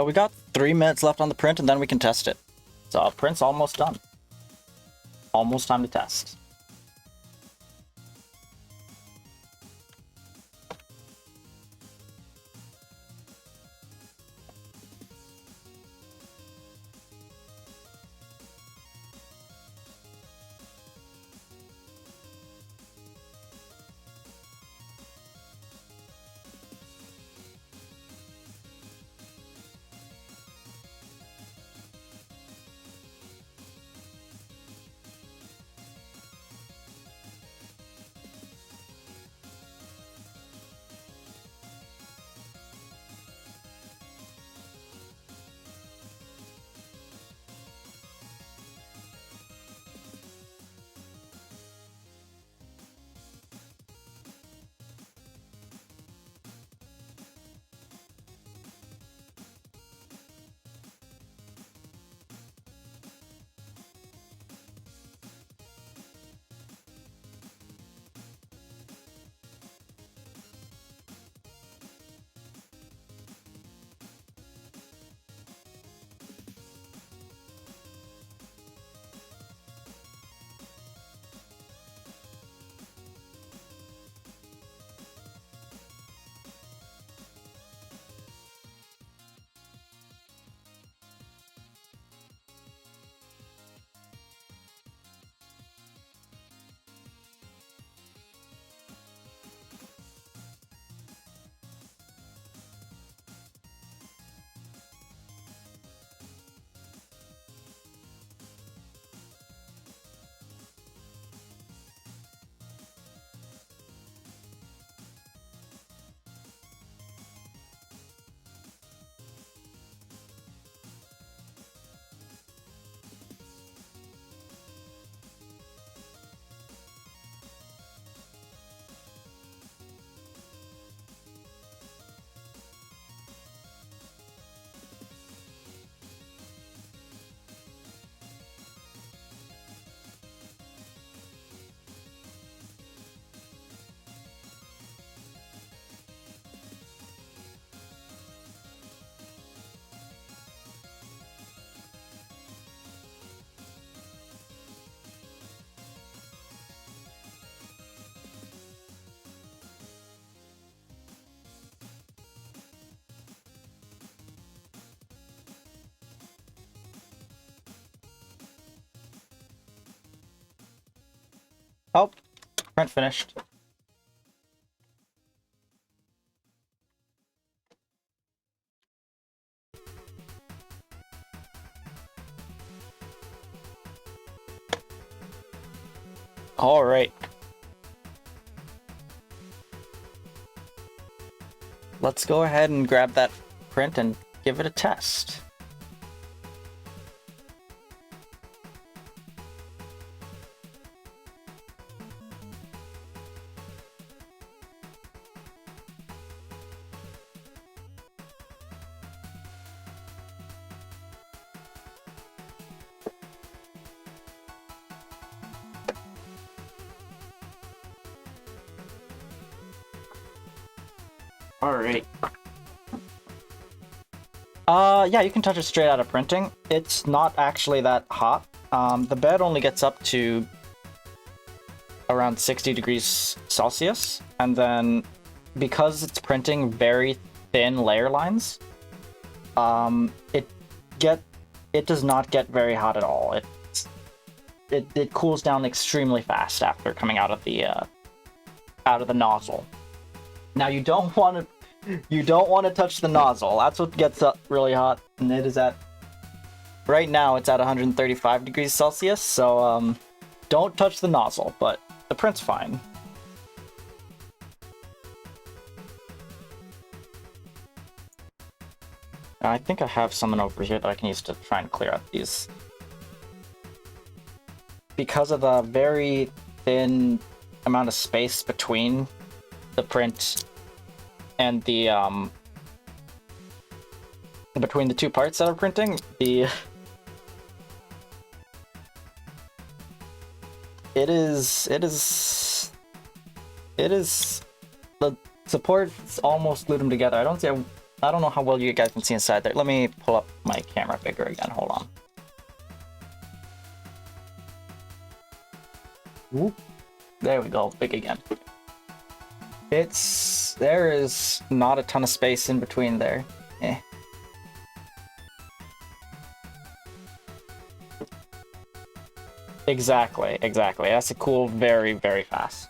We got 3 minutes left on the print, and then we can test it. So our print's almost done. Almost time to test. Oh, print finished. All right. Let's go ahead and grab that print and give it a test. All right. Yeah, you can touch it straight out of printing. It's not actually that hot. The bed only gets up to around 60 degrees Celsius, and then because it's printing very thin layer lines, it does not get very hot at all. It cools down extremely fast after coming out of the nozzle. Now you don't want to touch the nozzle. That's what gets up really hot, and it is at right now it's at 135 degrees Celsius. So don't touch the nozzle, but the print's fine. I think I have someone over here that I can use to try and clear out these. Because of the very thin amount of space between the print and the between the two parts that are printing, the the supports almost glued them together. I don't know how well you guys can see inside there. Let me pull up my camera bigger again. Hold on. Whoop. There we go. Big again. There is not a ton of space in between there. Exactly. It has to cool very, very fast.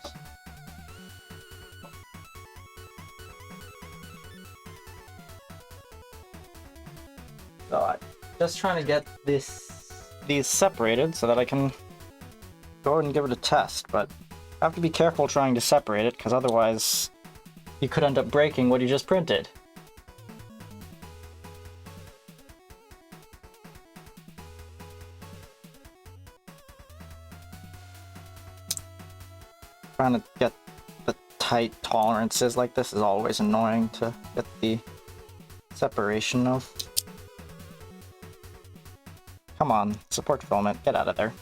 So I'm just trying to get these separated so that I can go ahead and give it a test, but I have to be careful trying to separate it, because otherwise you could end up breaking what you just printed. Trying to get the tight tolerances like this is always annoying to get the separation of. Come on, support filament, get out of there.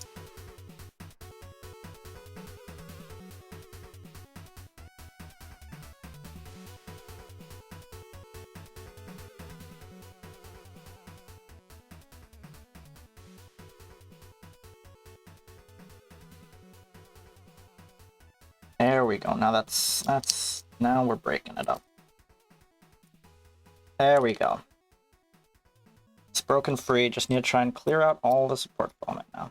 There we go. Now now we're breaking it up. There we go. It's broken free. Just need to try and clear out all the support filament now.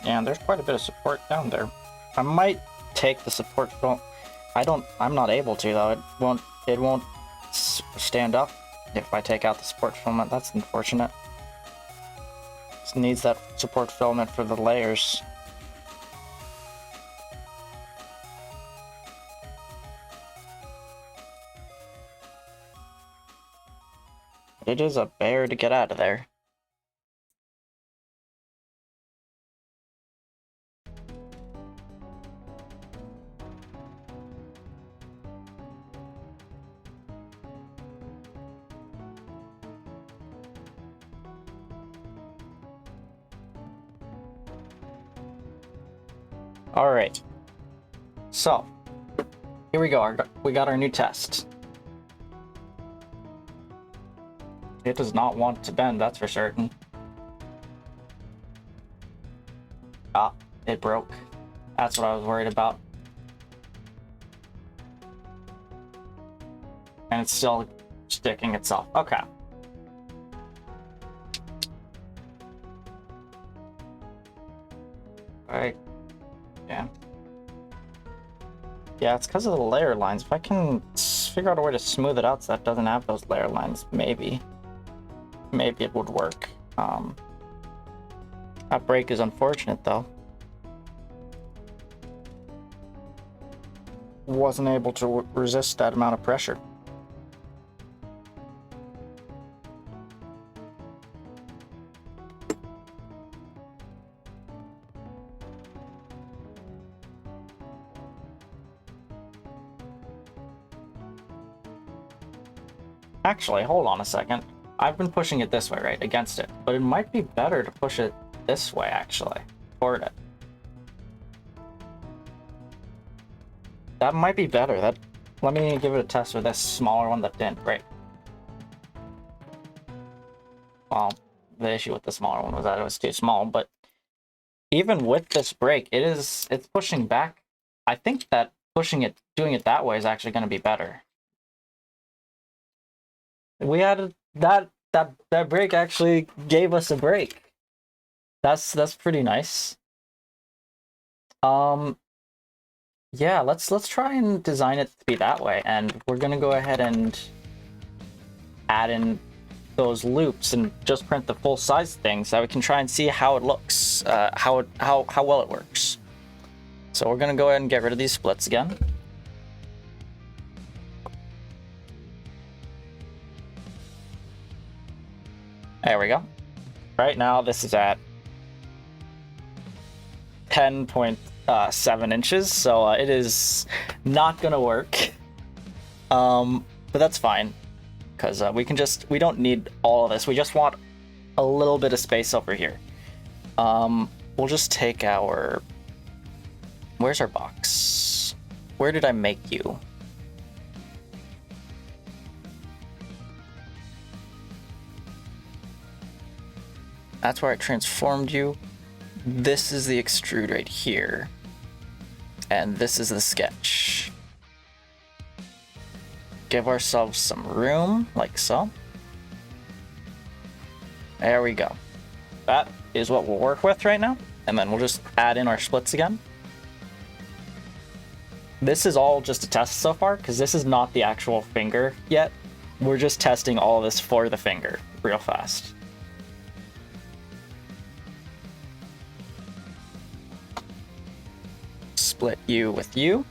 And there's quite a bit of support down there. I might take the support filament. I'm not able to though. It won't stand up if I take out the support filament. That's unfortunate. It needs that support filament for the layers. It is a bear to get out of there. Alright, so here we go. We got our new test. It does not want to bend, that's for certain. Ah, it broke. That's what I was worried about. And it's still sticking itself. Okay. Alright. Yeah, it's because of the layer lines. If I can figure out a way to smooth it out so that doesn't have those layer lines, maybe it would work. That break is unfortunate though. Wasn't able to resist that amount of pressure. Actually, hold on a second. I've been pushing it this way, right, against it. But it might be better to push it this way, actually, toward it. That might be better. Let me give it a test with this smaller one that didn't break. Well, the issue with the smaller one was that it was too small, but even with this break, it's pushing back. I think that doing it that way is actually going to be better. We had that break actually gave us a break. That's pretty nice. Yeah, let's try and design it to be that way, and we're gonna go ahead and add in those loops and just print the full size thing so we can try and see how it looks, how well it works. So we're gonna go ahead and get rid of these splits again. There we go. Right now this is at 10.7 inches, so it is not gonna work. But that's fine, because we don't need all of this. We just want a little bit of space over here. We'll just take our... Where's our box? Where did I make you? That's where I transformed you. This is the extrude right here. And this is the sketch. Give ourselves some room, like so. There we go. That is what we'll work with right now. And then we'll just add in our splits again. This is all just a test so far, because this is not the actual finger yet. We're just testing all of this for the finger real fast. Split you with you.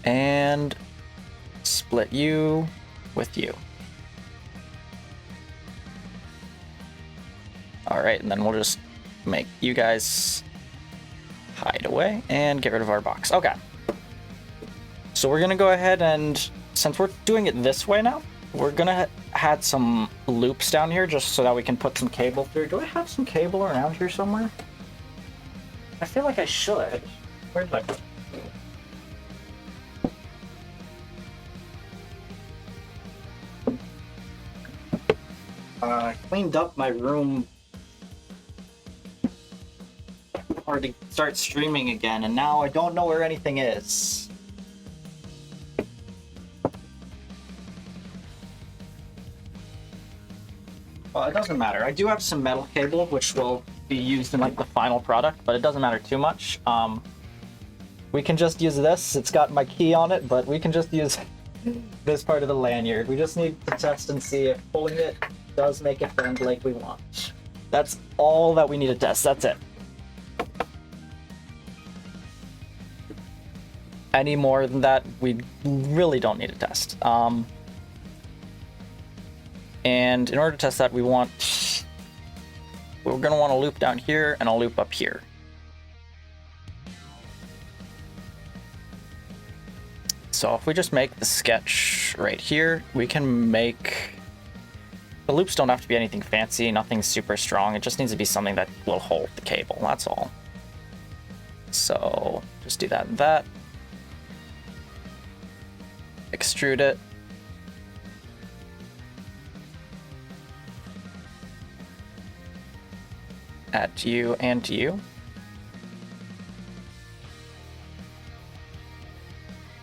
And split you with you. Alright, and then we'll just make you guys hide away and get rid of our box. Okay. So we're gonna go ahead and, since we're doing it this way now, we're gonna add some loops down here just so that we can put some cable through. Do I have some cable around here somewhere? I feel like I should. Where did I put it? I cleaned up my room or to start streaming again, and now I don't know where anything is. Well, it doesn't matter. I do have some metal cable, which will be used in like the final product, but it doesn't matter too much. We can just use this. It's got my key on it, but we can just use this part of the lanyard. We just need to test and see if pulling it does make it bend like we want. That's all that we need to test. That's it. Any more than that, we really don't need to test. And in order to test that, we're going to want a loop down here and a loop up here. So if we just make the sketch right here, we can make... The loops don't have to be anything fancy, nothing super strong. It just needs to be something that will hold the cable, that's all. So just do that and that. Extrude it. Add to you and to you.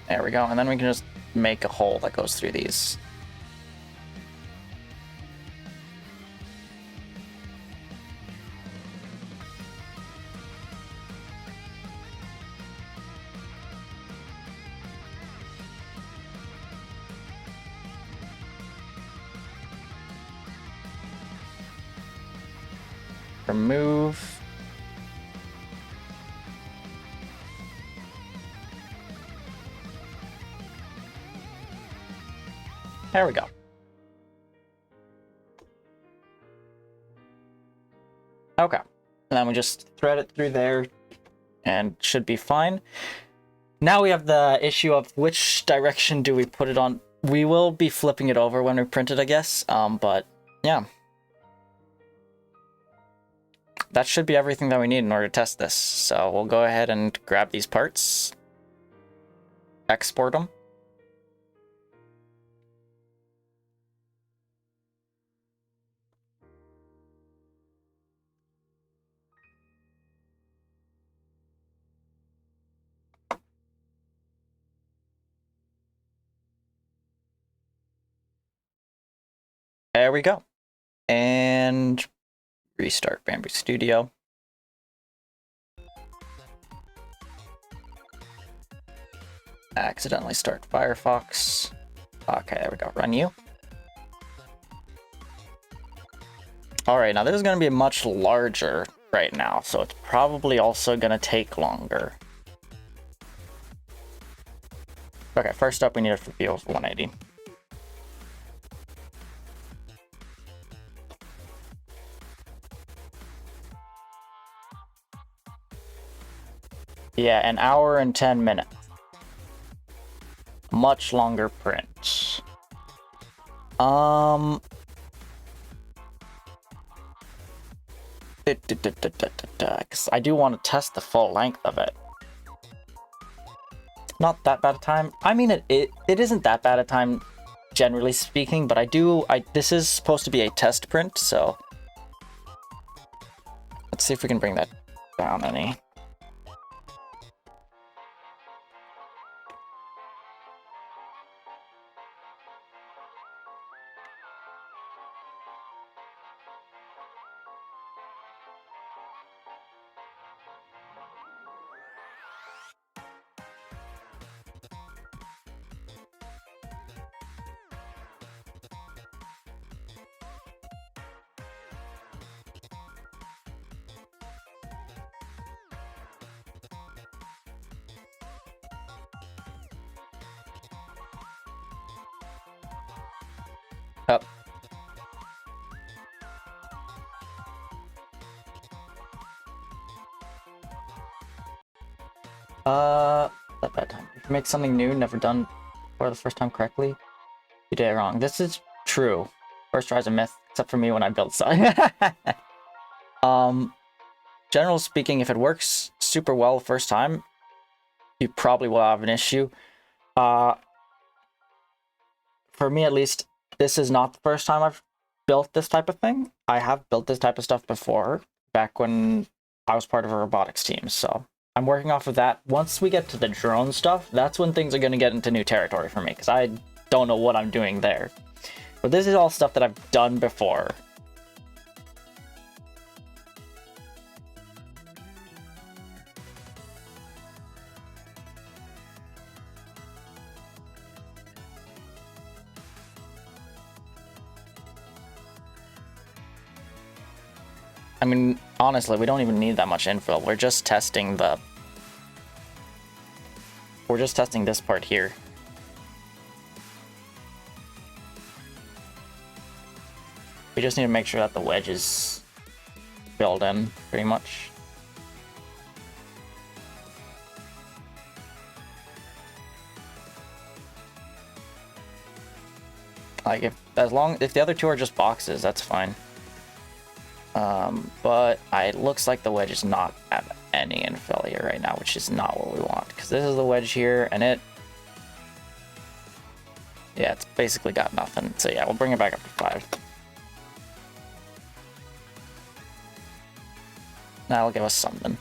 There we go, and then we can just make a hole that goes through these. Remove. There we go. Okay. And then we just thread it through there and should be fine. Now we have the issue of which direction do we put it on. We will be flipping it over when we print it, I guess. But yeah. That should be everything that we need in order to test this. So we'll go ahead and grab these parts, export them. there we go. And restart Bamboo Studio. Accidentally start Firefox. Okay, there we go. Run you. Alright, now this is going to be much larger right now, so it's probably also going to take longer. Okay, first up we need a view of 180. Yeah, an hour and 10 minutes. Much longer print. Because I do want to test the full length of it. Not that bad a time. I mean, it isn't that bad a time, generally speaking, but this is supposed to be a test print, so let's see if we can bring that down any. Up. That bad time. If you make something new, never done for the first time correctly, you did it wrong. This is true. First try's a myth, except for me when I build stuff. Generally speaking, if it works super well the first time, you probably will have an issue. For me at least, this is not the first time I've built this type of thing. I have built this type of stuff before, back when I was part of a robotics team, so I'm working off of that. Once we get to the drone stuff, that's when things are going to get into new territory for me, because I don't know what I'm doing there. But this is all stuff that I've done before. I mean, honestly, we don't even need that much infill. We're just testing this part here. We just need to make sure that the wedge is filled in, pretty much. Like, if the other two are just boxes, that's fine. But it looks like the wedge does not have any infill here right now, which is not what we want, because this is the wedge here, and yeah, it's basically got nothing. So yeah, we'll bring it back up to 5. That'll give us something.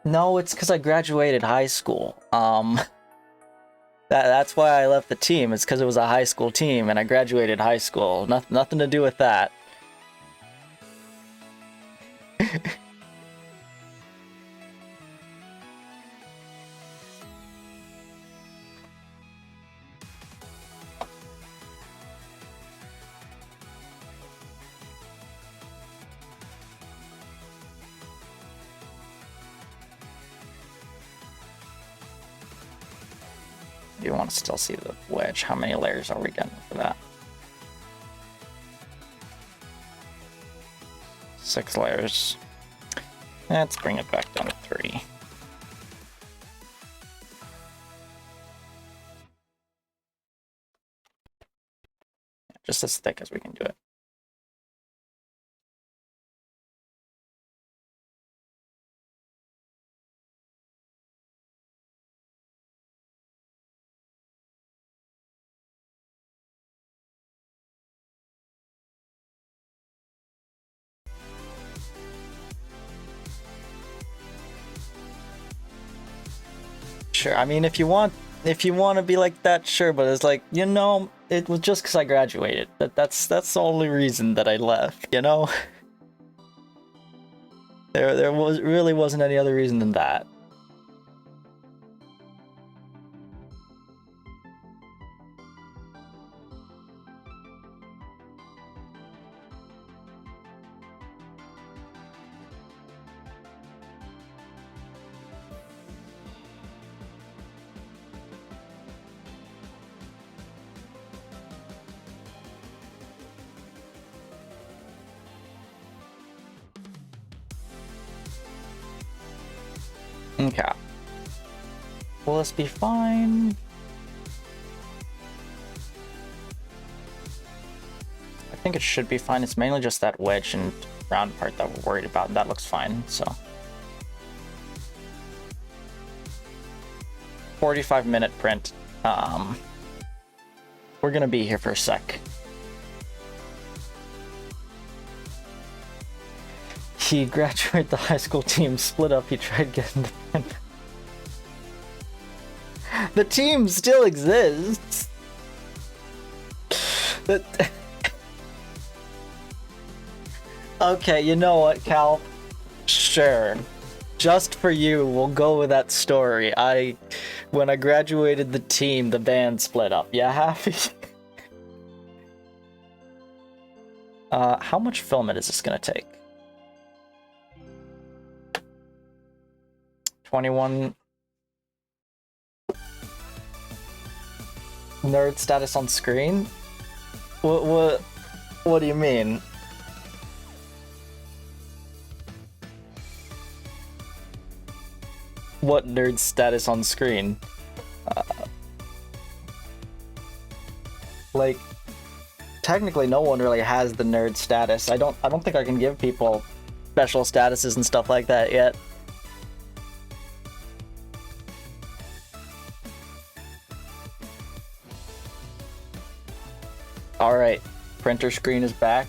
No, it's because I graduated high school. That's why I left the team. It's because it was a high school team, and I graduated high school. Nothing to do with that. You want to still see the wedge. How many layers are we getting for that? 6 layers. Let's bring it back down to 3. Just as thick as we can do it. sure. I mean, if you want to be like that, sure. But it's like, you know, it was just because I graduated. That's the only reason that I left. You know, there really wasn't any other reason than that. Okay. Will this be fine? I think it should be fine. It's mainly just that wedge and round part that we're worried about. That looks fine, so. 45-minute print. We're gonna be here for a sec. He graduated the high school team, split up, he tried getting the The team still exists. Okay, you know what, Cal? Sure. Just for you, we'll go with that story. When I graduated the team, the band split up. Yeah, happy? How much filament is this gonna take? 21 nerd status on screen? What do you mean? What nerd status on screen? Like, technically no one really has the nerd status. I don't think I can give people special statuses and stuff like that yet. Alright, printer screen is back.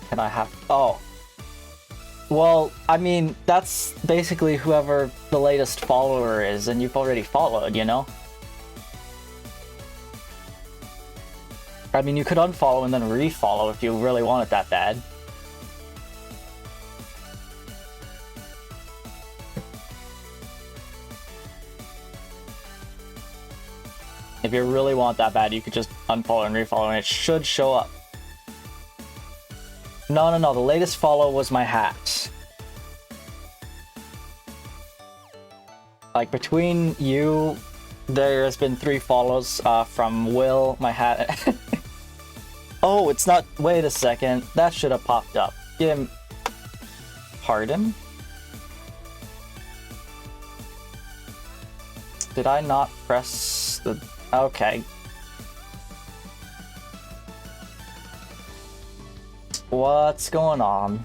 Can I have... Oh. Well, I mean, that's basically whoever the latest follower is, and you've already followed, you know? I mean, you could unfollow and then refollow if you really want it that bad. If you really want that bad, you could just unfollow and refollow, and it should show up. No, the latest follow was my hat. Like, between you, there has been 3 follows from Will, my hat. Oh, it's not... Wait a second. That should have popped up. Pardon? Did I not press the... Okay. What's going on?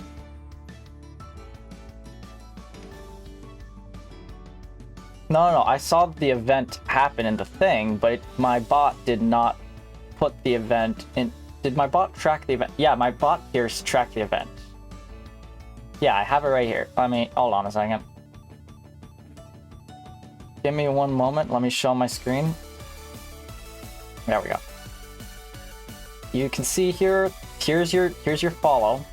No, I saw the event happen in the thing, but my bot did not put the event in... Did my bot track the event? Yeah, my bot here tracked the event. Yeah, I have it right here. Let me... Hold on a second. Give me one moment. Let me show my screen. There we go. You can see here... Here's your follow.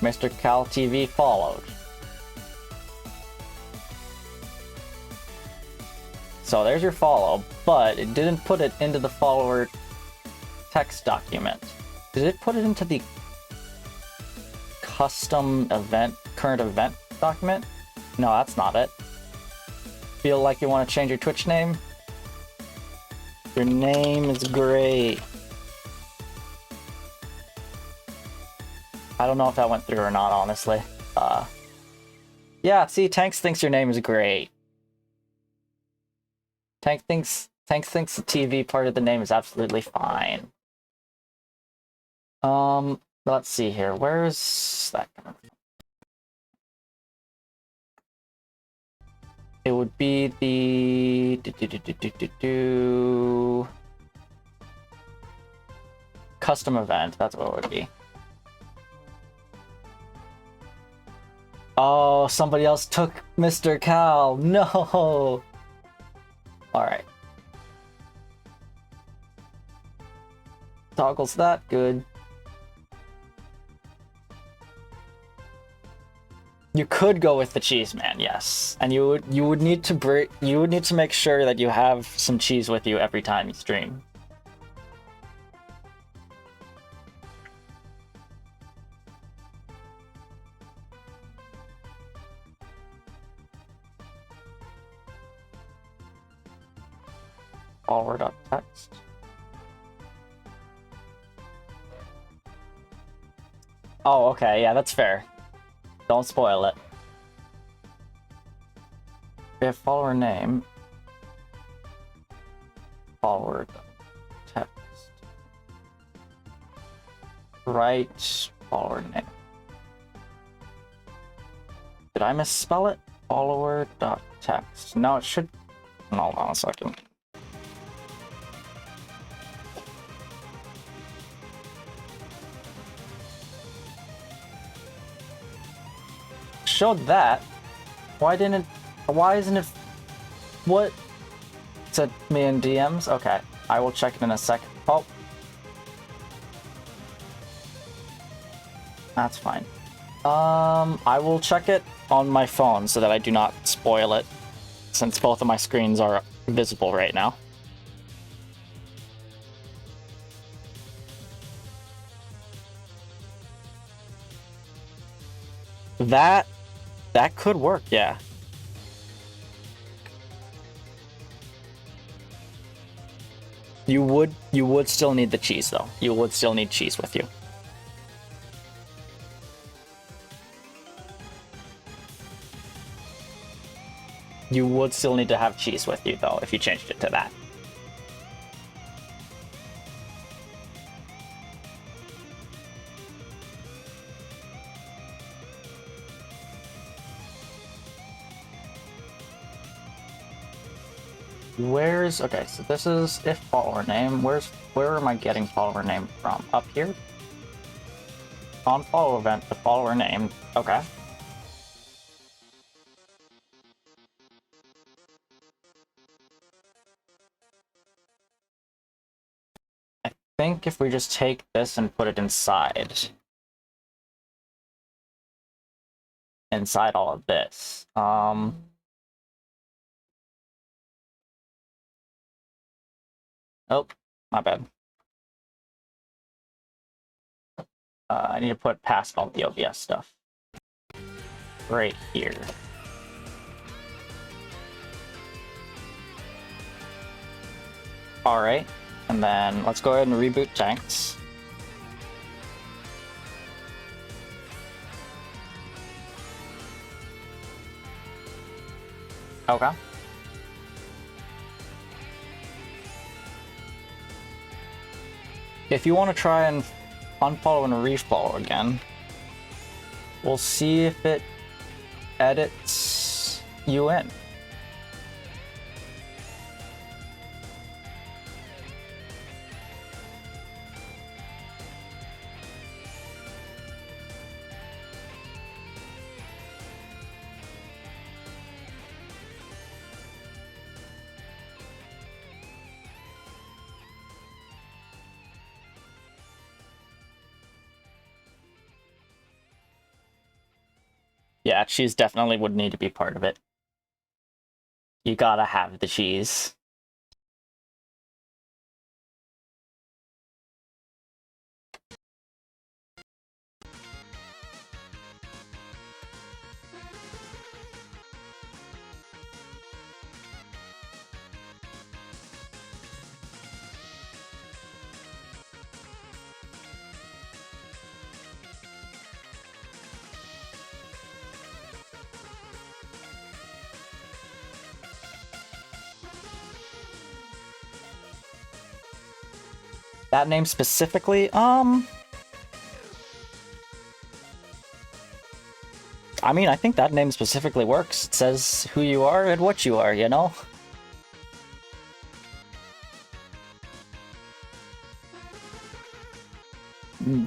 Mr. Cal TV followed. So there's your follow, but it didn't put it into the follower text document. Did it put it into the custom event, current event document? No, that's not it. Feel like you want to change your Twitch name? Your name is great. I don't know if that went through or not, honestly. Yeah, see, Tanks thinks your name is great. Tanks thinks the TV part of the name is absolutely fine. Let's see here. Where's that coming from? It would be the custom event. That's what it would be. Oh, somebody else took Mr. Cal. No. Alright. Toggles that, good. You could go with the cheese man, yes. And you would need to make sure that you have some cheese with you every time you stream. Follower.text. Oh, okay, yeah, that's fair. Don't spoil it. We have follower name. Follower text. Right follower name. Did I misspell it? Follower.text. No, it should. Hold on a second. Showed that. Why isn't it? What? Said me in DMs? Okay, I will check it in a second. Oh. That's fine. I will check it on my phone so that I do not spoil it, since both of my screens are visible right now. That could work, yeah. You would still need the cheese though. You would still need cheese with you. You would still need to have cheese with you though if you changed it to that. Okay, so this is if follower name. Where am I getting follower name from? Up here? On follow event, the follower name. Okay. I think if we just take this and put it inside all of this. Oh, my bad. I need to put past all the OBS stuff. Right here. Alright, and then let's go ahead and reboot tanks. Okay. If you want to try and unfollow and refollow again, we'll see if it edits you in. Yeah, cheese definitely would need to be part of it. You gotta have the cheese. That name specifically, I mean, I think that name specifically works. It says who you are and what you are, you know?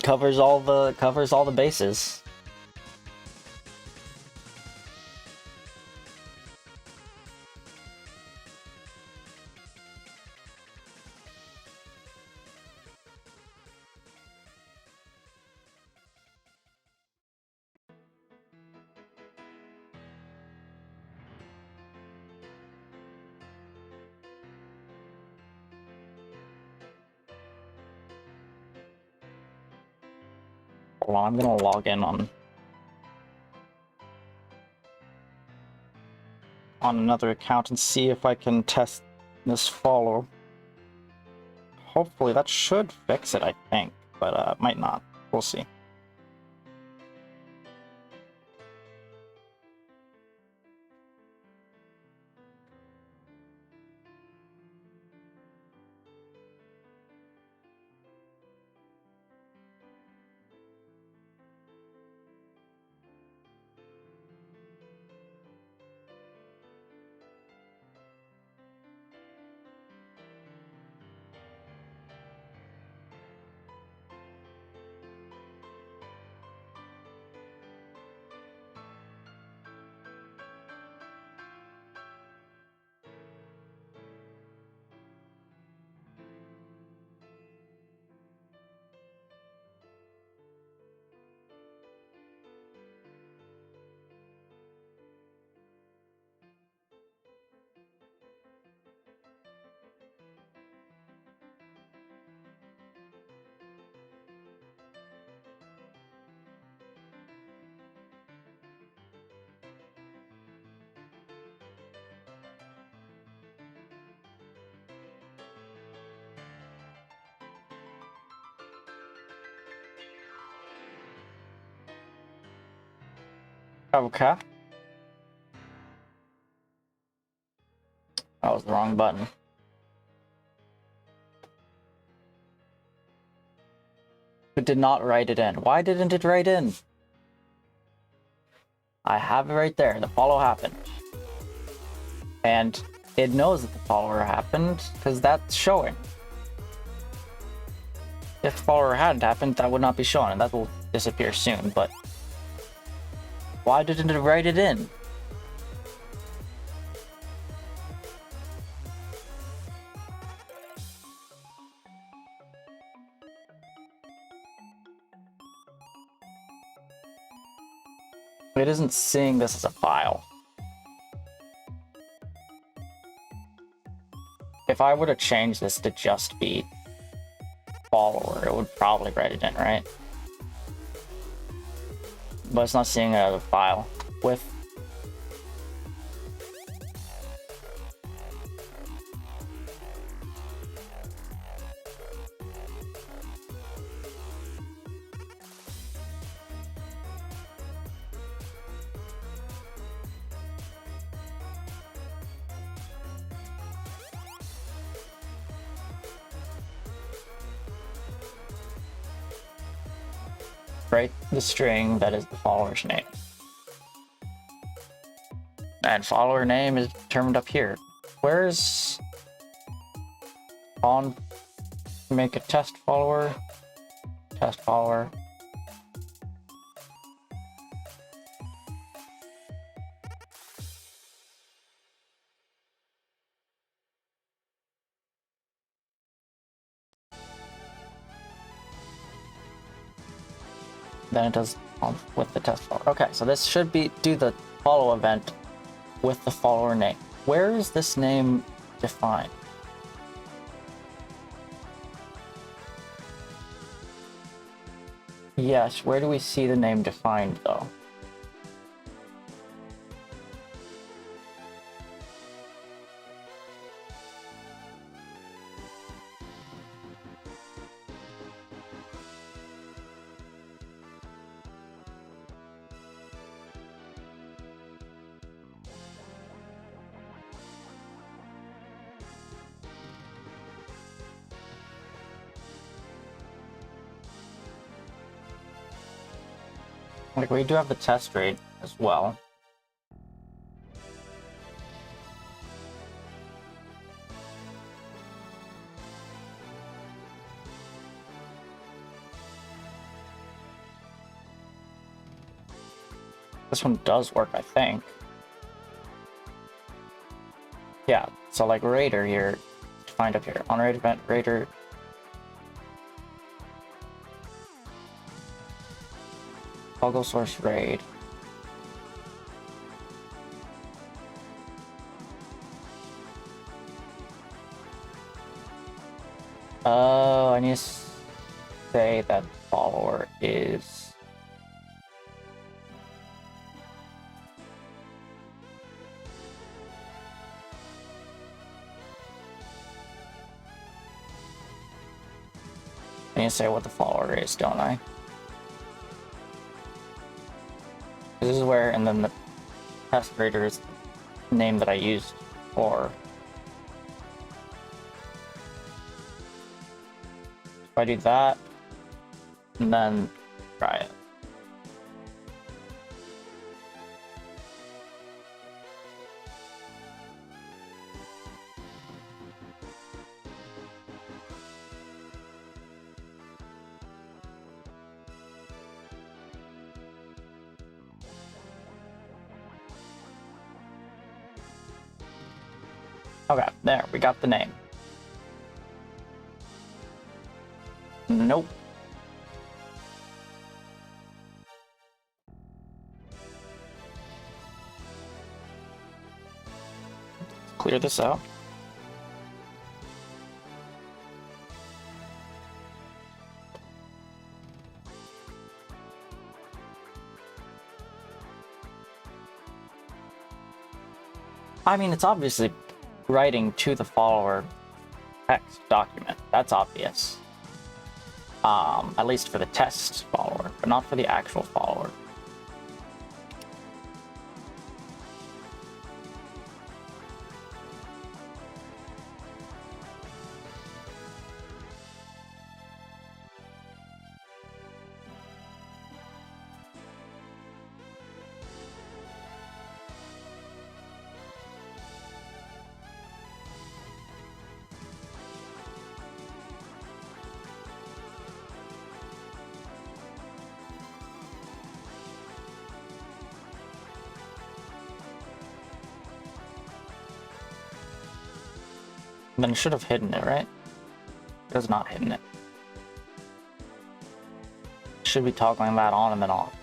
Covers all the bases. Hold on, I'm gonna log in on another account and see if I can test this follow. Hopefully that should fix it, I think, but might not. We'll see. Okay. That was the wrong button. It did not write it in. Why didn't it write in? I have it right there. The follow happened. And it knows that the follower happened because that's showing. If the follower hadn't happened, that would not be shown, and that will disappear soon, but why didn't it write it in? It isn't seeing this as a file. If I were to change this to just be follower, it would probably write it in, right? But it's not seeing it as a file. With write the string that is the follower's name. And follower name is determined up here. Where's on make a test follower? Test follower. Then it does with the test follower. Okay, so this should be do the follow event with the follower name. Where is this name defined? Yes, where do we see the name defined though? Like, we do have the test rate as well. This one does work, I think. Yeah, so like Raider here, find up here, on raid event, Raider. Toggle source raid. Oh, I need to say that follower is I need to say what the follower is, don't I? This is where, and then the test grader is the name that I used for. If I do that, and then try it. Okay, there, we got the name. Nope. Clear this out. I mean, it's obviously writing to the follower text document. That's obvious. At least for the test follower, but not for the actual follower. Then it should have hidden it, right? It has not hidden it. Should be toggling that on and then off.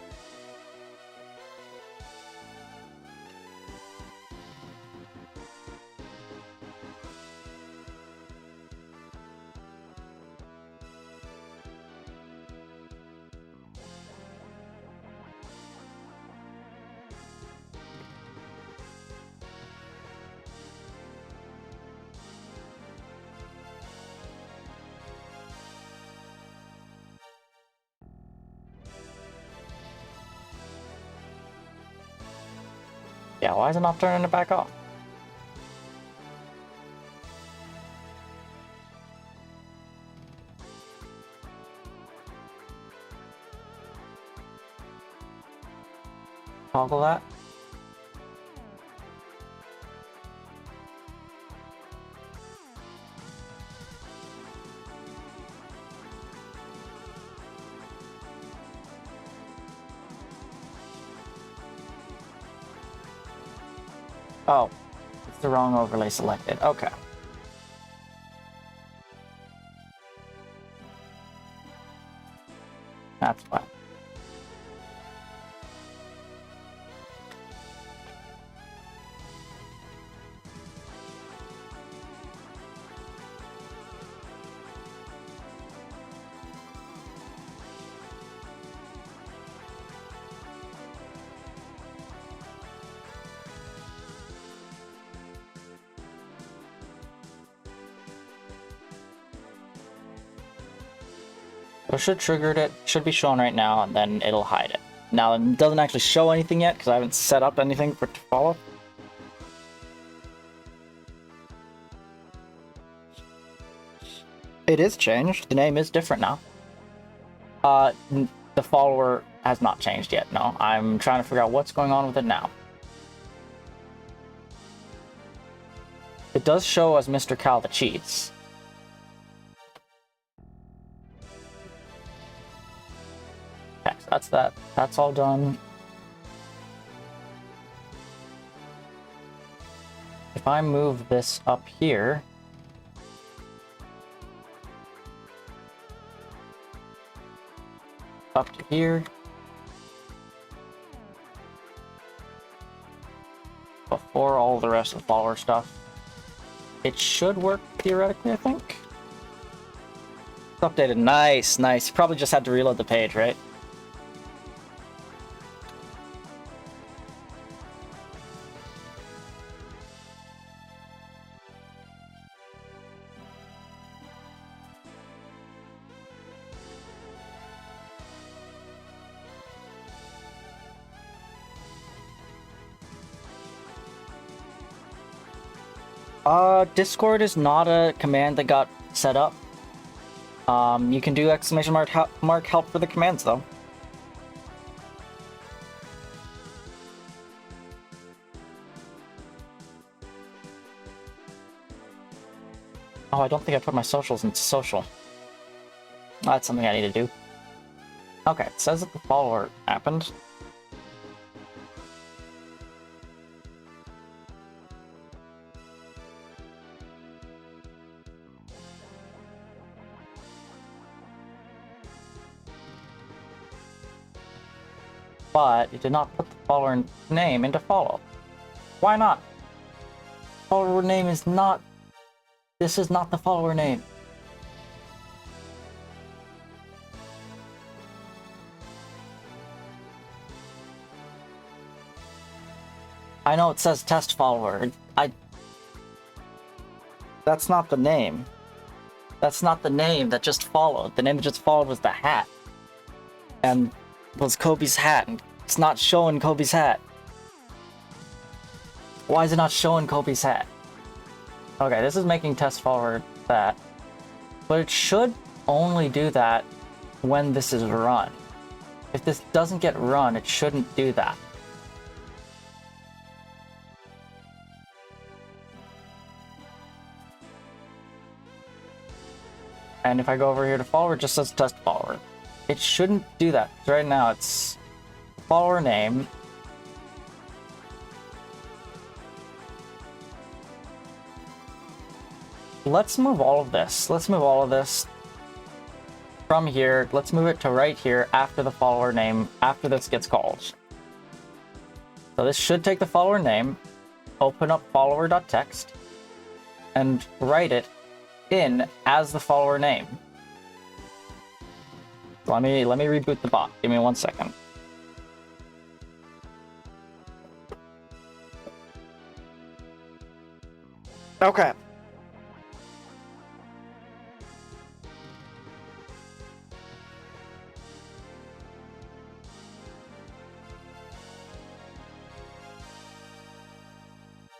Yeah, why is it not turning it back off? Toggle that. Oh, it's the wrong overlay selected. Okay. That's fine. So it should triggered it, should be shown right now, and then it'll hide it. Now it doesn't actually show anything yet because I haven't set up anything for it to follow. It is changed. The name is different now. The follower has not changed yet, no. I'm trying to figure out what's going on with it now. It does show as Mr. Cal the Cheats. Okay, so that's that. That's all done. If I move this up here, up to here, before all the rest of the follower stuff, it should work theoretically, I think. It's updated. Nice, nice. You probably just had to reload the page, right? Discord is not a command that got set up. You can do exclamation mark help for the commands though. Oh, I don't think I put my socials into social. That's something I need to do. Okay, it says that the follower happened. But it did not put the follower name into follow. Why not? Follower name is not... This is not the follower name. I know it says test follower. That's not the name. That's not the name that just followed. The name that just followed was the hat. And was Kobe's hat. And it's not showing Kobe's hat. Why is it not showing Kobe's hat? Okay, this is making test follower that. But it should only do that when this is run. If this doesn't get run, it shouldn't do that. And if I go over here to follower, it just says test follower. It shouldn't do that. Right now it's follower name. Let's move all of this. Let's move all of this from here. Let's move it to right here after the follower name, after this gets called. So this should take the follower name, open up follower.txt, and write it in as the follower name. Let me reboot the bot. Give me 1 second. Okay.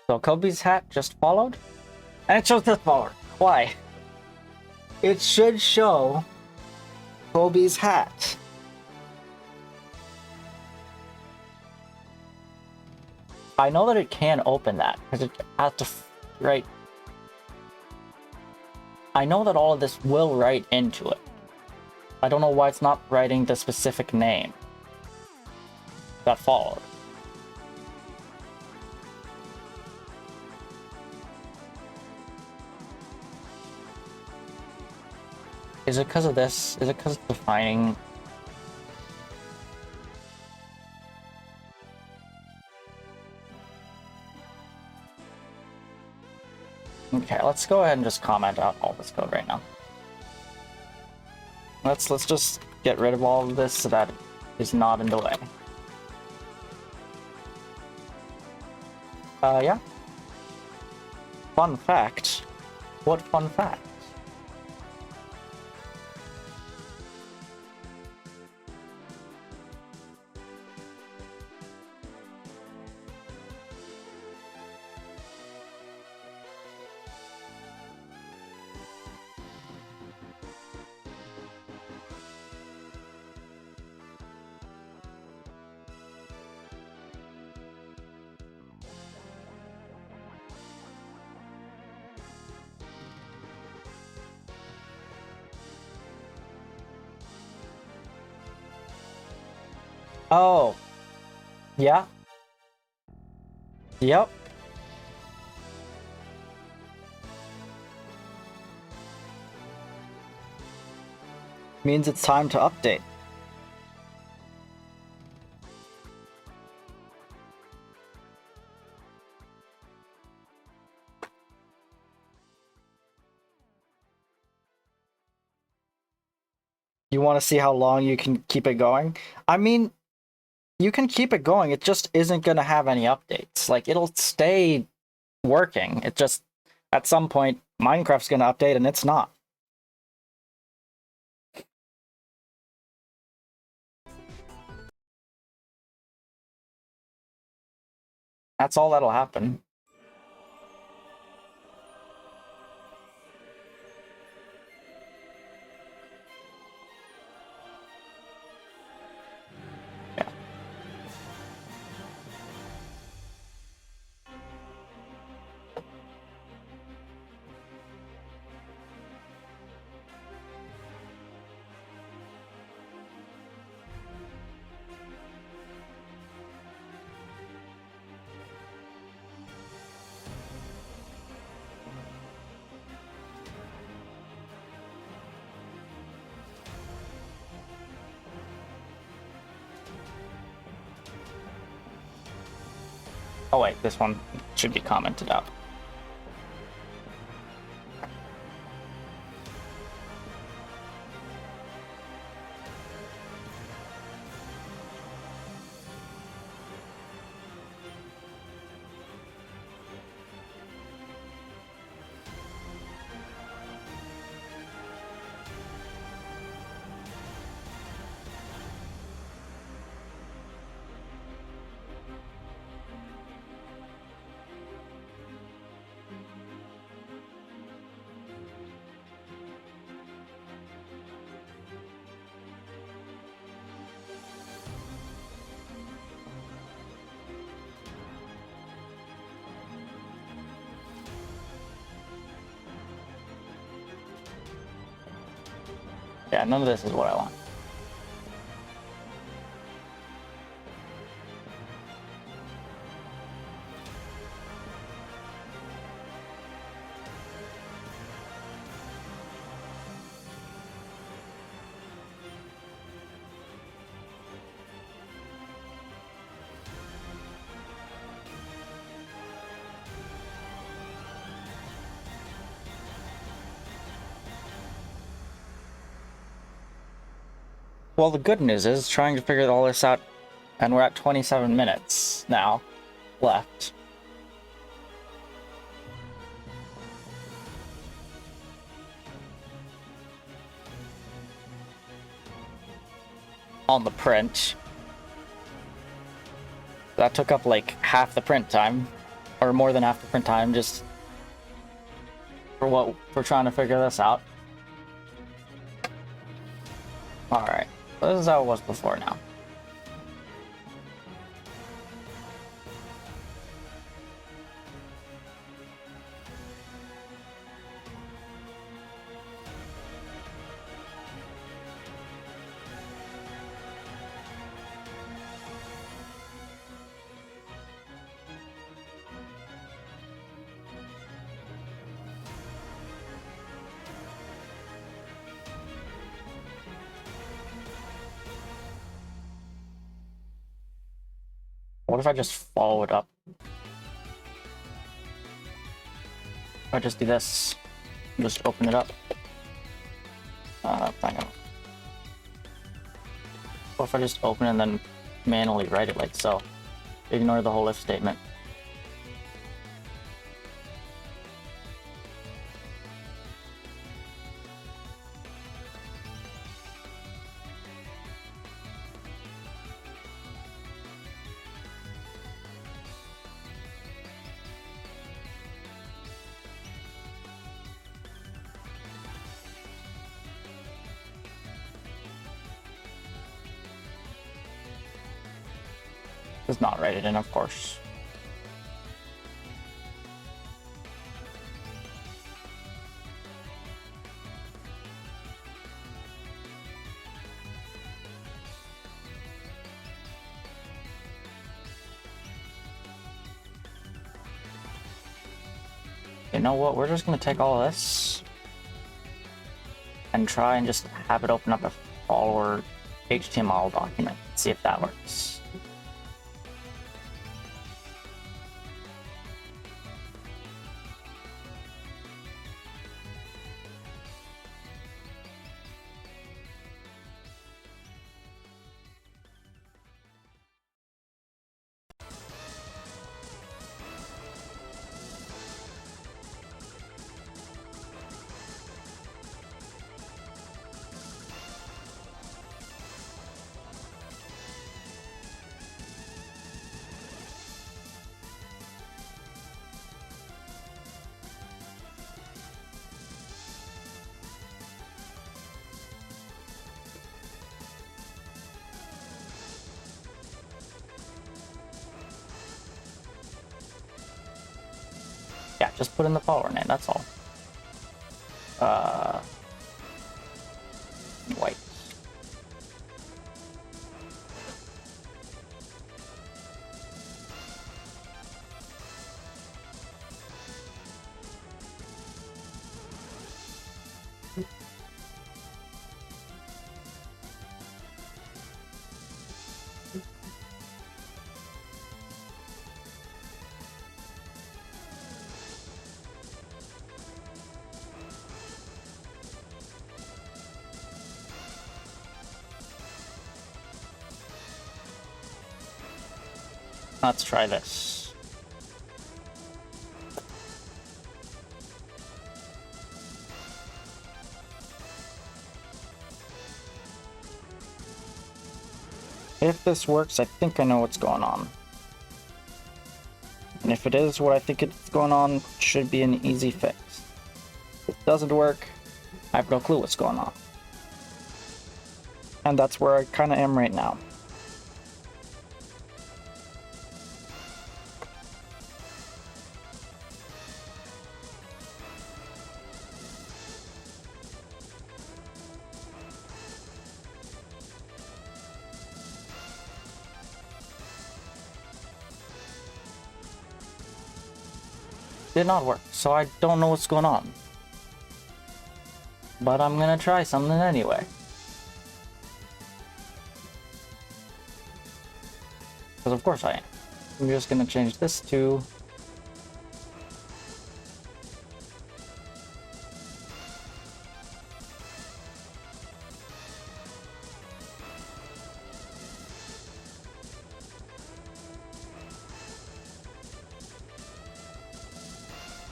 So Kobe's hat just followed, and it shows this follower. Why? It should show Kobe's hat. I know that it can open that because it has to write. I know that all of this will write into it. I don't know why it's not writing the specific name that followed. Is it because of this? Is it because it's defining? Okay, let's go ahead and just comment out all this code right now. Let's just get rid of all of this so that it is not in the way. Yeah. Fun fact. What fun fact? Oh. Yeah. Yep. Means it's time to update. You want to see how long you can keep it going? I mean, you can keep it going. It just isn't going to have any updates. Like, it'll stay working. It just, at some point, Minecraft's going to update and it's not. That's all that'll happen. Oh wait, this one should be commented out. Yeah, none of this is what I want. Well, the good news is trying to figure all this out, and we're at 27 minutes now left. On the print. That took up like half the print time, or more than half the print time, just for what we're trying to figure this out. Alright, this is how it was before now. What if I just follow it up? If I just do this, just open it up. Hang on. What if I just open and then manually write it like so? Ignore the whole if statement. Does not write it in, of course. You know what? We're just gonna take all of this and try and just have it open up a follower HTML document. See if that works. Yeah, just put in the follower name, that's all. White. Let's try this. If this works, I think I know what's going on. And if it is what I think it's going on, it should be an easy fix. If it doesn't work, I have no clue what's going on. And that's where I kind of am right now. Did not work, so I don't know what's going on. But I'm gonna try something anyway. Because of course I am. I'm just gonna change this to...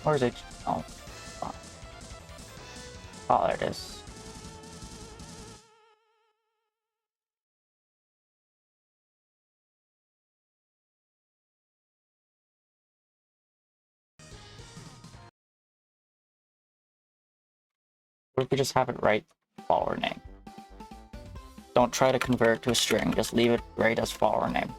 Where's it? Oh. Oh, there it is. What if we just have it right follower name? Don't try to convert it to a string, just leave it right as follower name.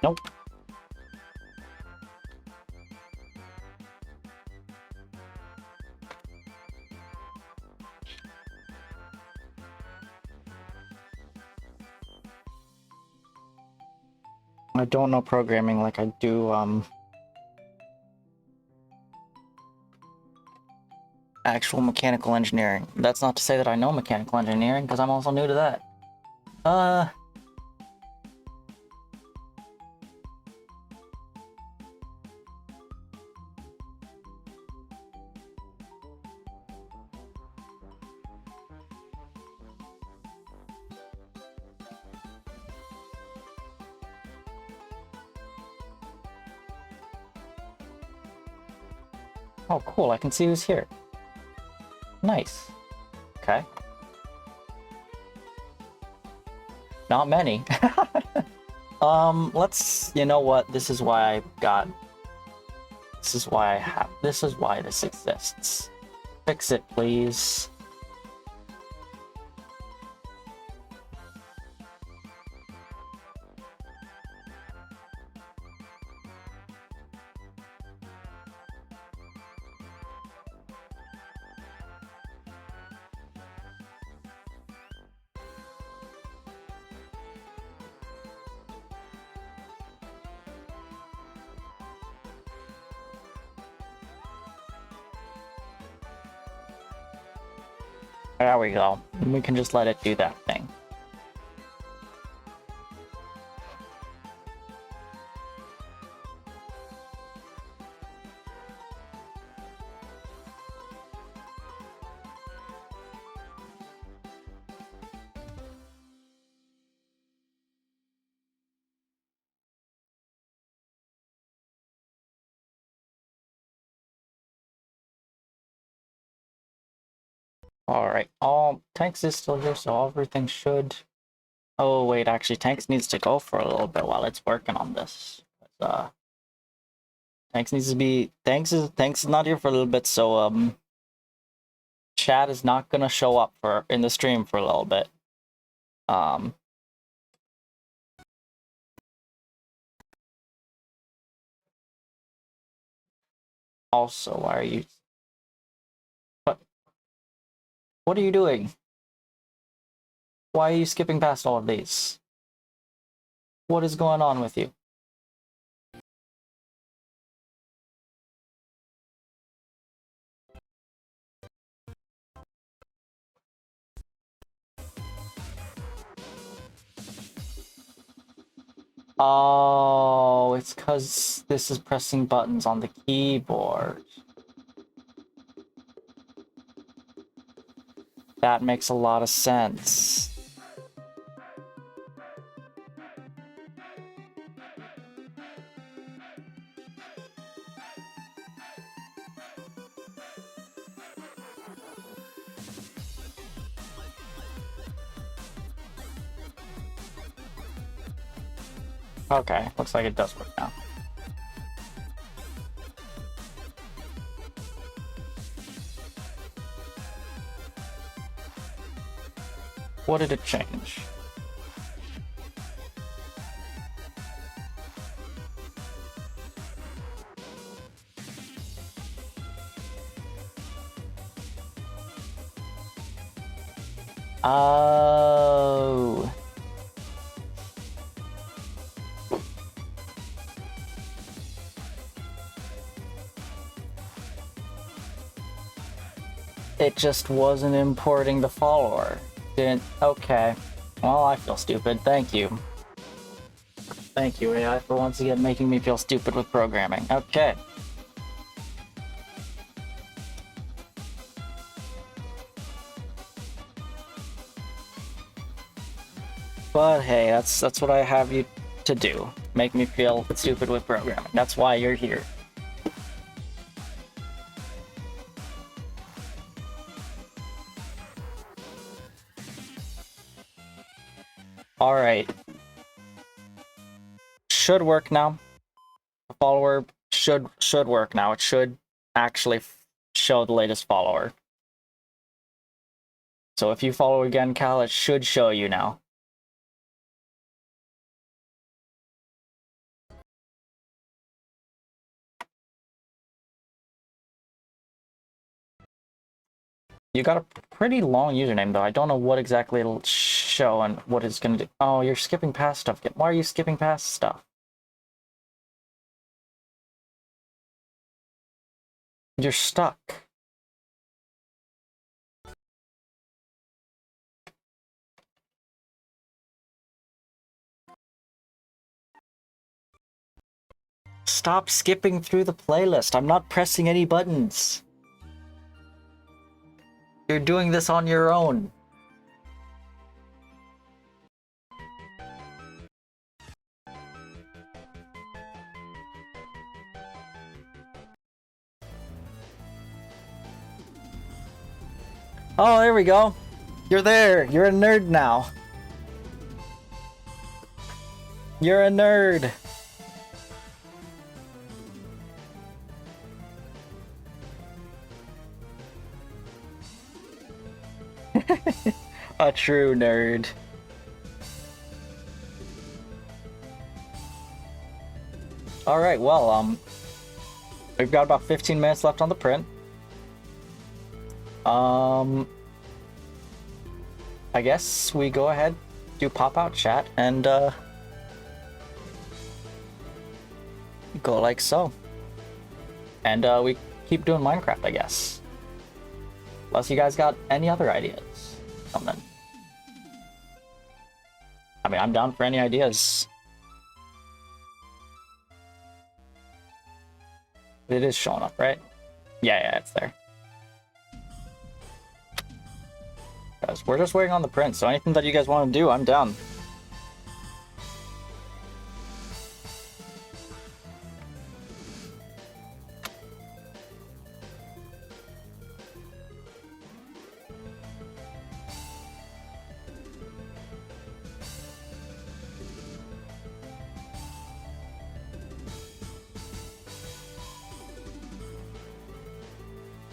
Nope. I don't know programming like I do, actual mechanical engineering. That's not to say that I know mechanical engineering, because I'm also new to that. Oh, cool, I can see who's here. Nice. Okay. Not many. Let's... You know what? This is why I got... This is why I have... This is why this exists. Fix it, please. There we go. We can just let it do that thing. Alright, all Tanks is still here, so everything should... Oh wait, actually Tanks needs to go for a little bit while it's working on this. Tanks needs to be... Tanks is not here for a little bit, so chat is not gonna show up in the stream for a little bit. Also, why are you... What are you doing? Why are you skipping past all of these? What is going on with you? Oh, it's because this is pressing buttons on the keyboard. That makes a lot of sense. Okay, looks like it does work now. What did it change? Oh. It just wasn't importing the follower. Didn't... Okay. Well, I feel stupid. Thank you. Thank you, AI, for once again making me feel stupid with programming. Okay. But hey, that's what I have you to do. Make me feel stupid with programming. That's why you're here. Alright. Should work now. The follower should work now. It should actually show the latest follower. So if you follow again, Cal, it should show you now. You got a pretty long username, though. I don't know what exactly it'll show and what it's gonna do. Oh, you're skipping past stuff. Why are you skipping past stuff? You're stuck. Stop skipping through the playlist. I'm not pressing any buttons. You're doing this on your own. Oh, there we go. You're there. You're a nerd now. You're a nerd. A true nerd. Alright, well, we've got about 15 minutes left on the print. I guess we go ahead, do pop-out chat, and, go like so. And, we keep doing Minecraft, I guess. Unless you guys got any other ideas. Something. I mean, I'm down for any ideas. It is showing up, right? Yeah, it's there. Guys, we're just waiting on the print, so anything that you guys want to do, I'm down.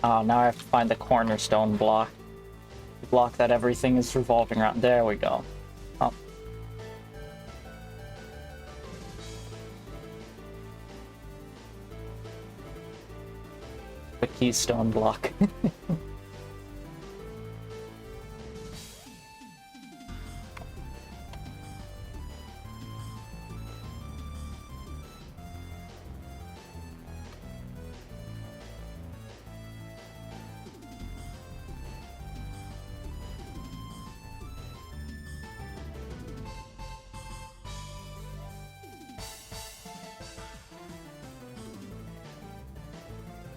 Oh, now I have to find the cornerstone block. The block that everything is revolving around. There we go. Oh. The keystone block.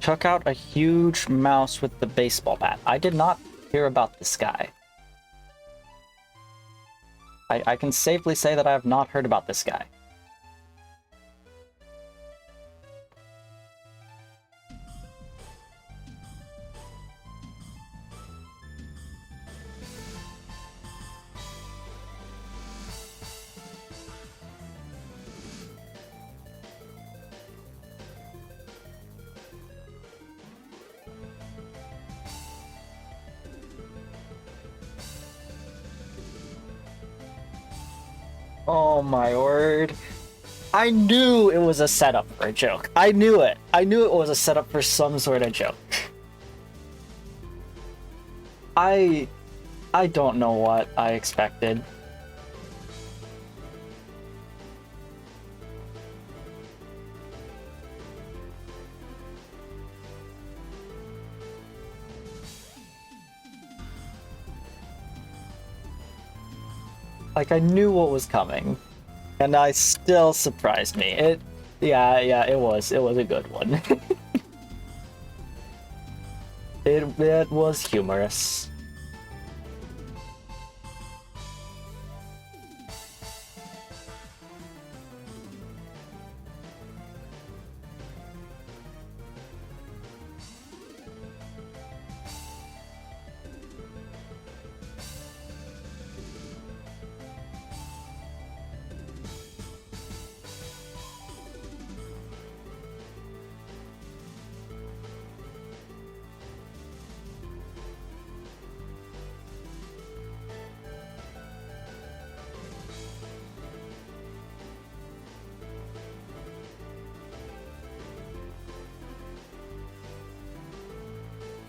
Chuck out a huge mouse with the baseball bat. I did not hear about this guy. I can safely say that I have not heard about this guy. Oh my word. I knew it was a setup for a joke. I knew it. I knew it was a setup for some sort of joke. I don't know what I expected. Like, I knew what was coming, and I still surprised me. Yeah, it was a good one. It was humorous.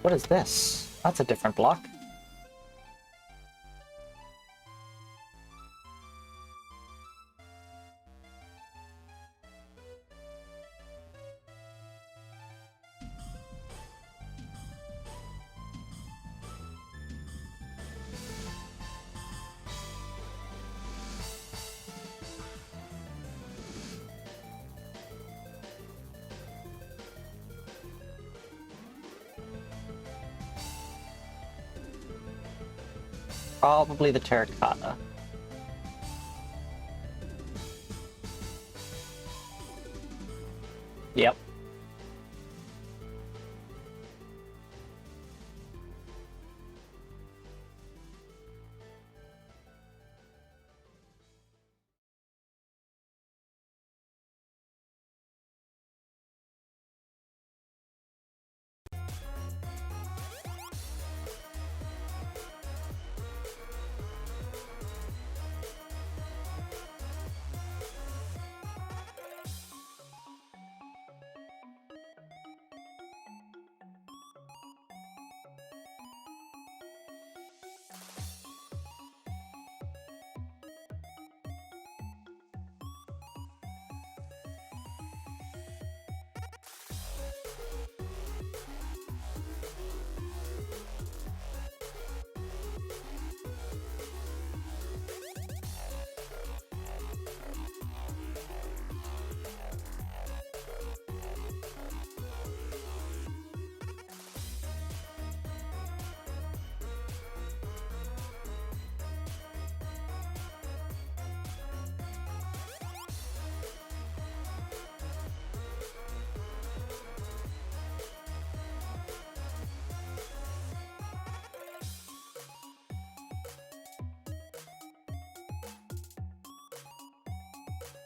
What is this? That's a different block. Probably the terracotta. Yep.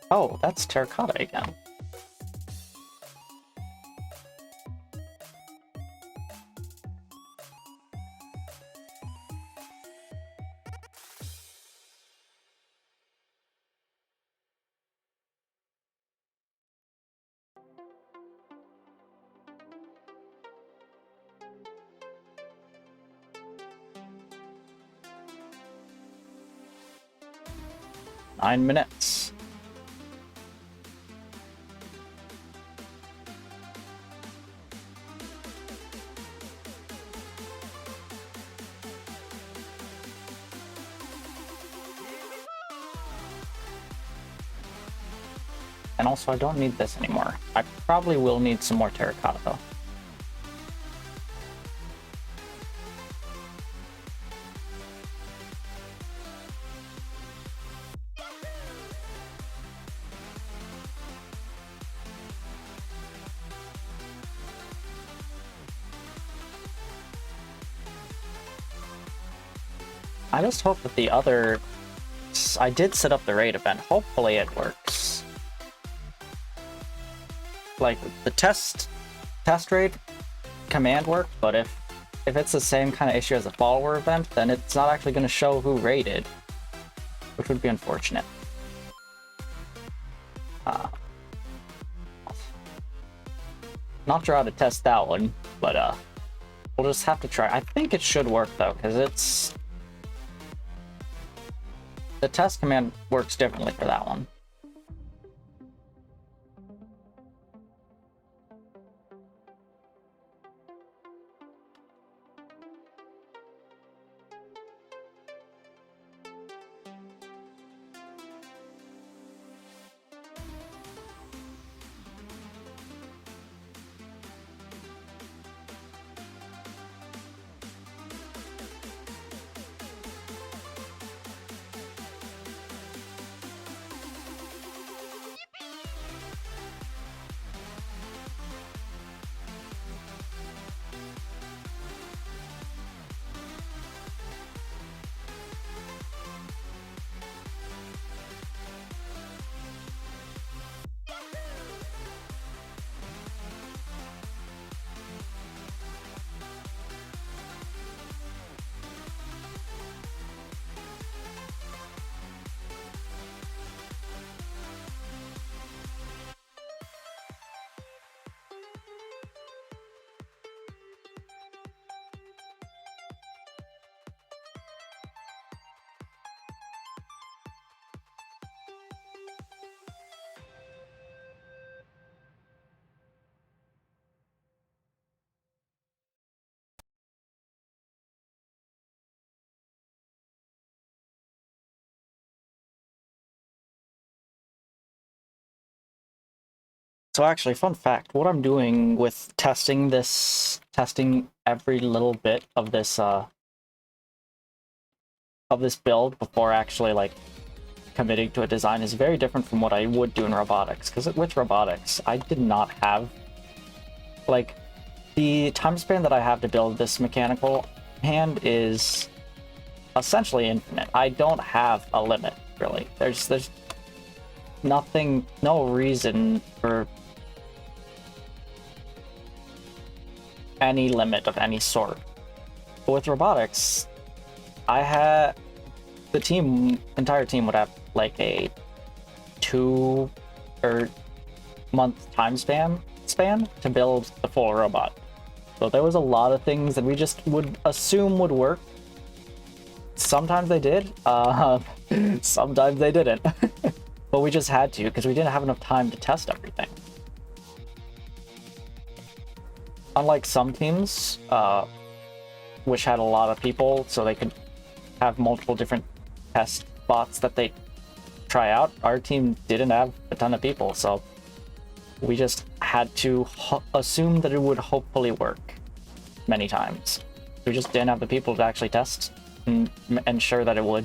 Oh, that's terracotta again. 9 minutes. And also, I don't need this anymore. I probably will need some more terracotta, though. I just hope that the other... I did set up the raid event. Hopefully it works. Like, the test raid command worked, but if it's the same kind of issue as a follower event, then it's not actually going to show who raided, which would be unfortunate. Not sure how to test that one, but we'll just have to try. I think it should work though, because it's... The test command works differently for that one. So actually, fun fact, what I'm doing with testing every little bit of this build before actually like committing to a design is very different from what I would do in robotics. Because with robotics, I did not have like the time span that I have to build this mechanical hand is essentially infinite. I don't have a limit really. There's nothing, no reason for any limit of any sort. But with robotics, I had the entire team would have like a 2 or month time span to build the full robot. So there was a lot of things that we just would assume would work. Sometimes they did, sometimes they didn't. But we just had to, because we didn't have enough time to test everything. Unlike some teams, which had a lot of people, so they could have multiple different test spots that they try out, our team didn't have a ton of people, so we just had to assume that it would hopefully work many times. We just didn't have the people to actually test and ensure that it would.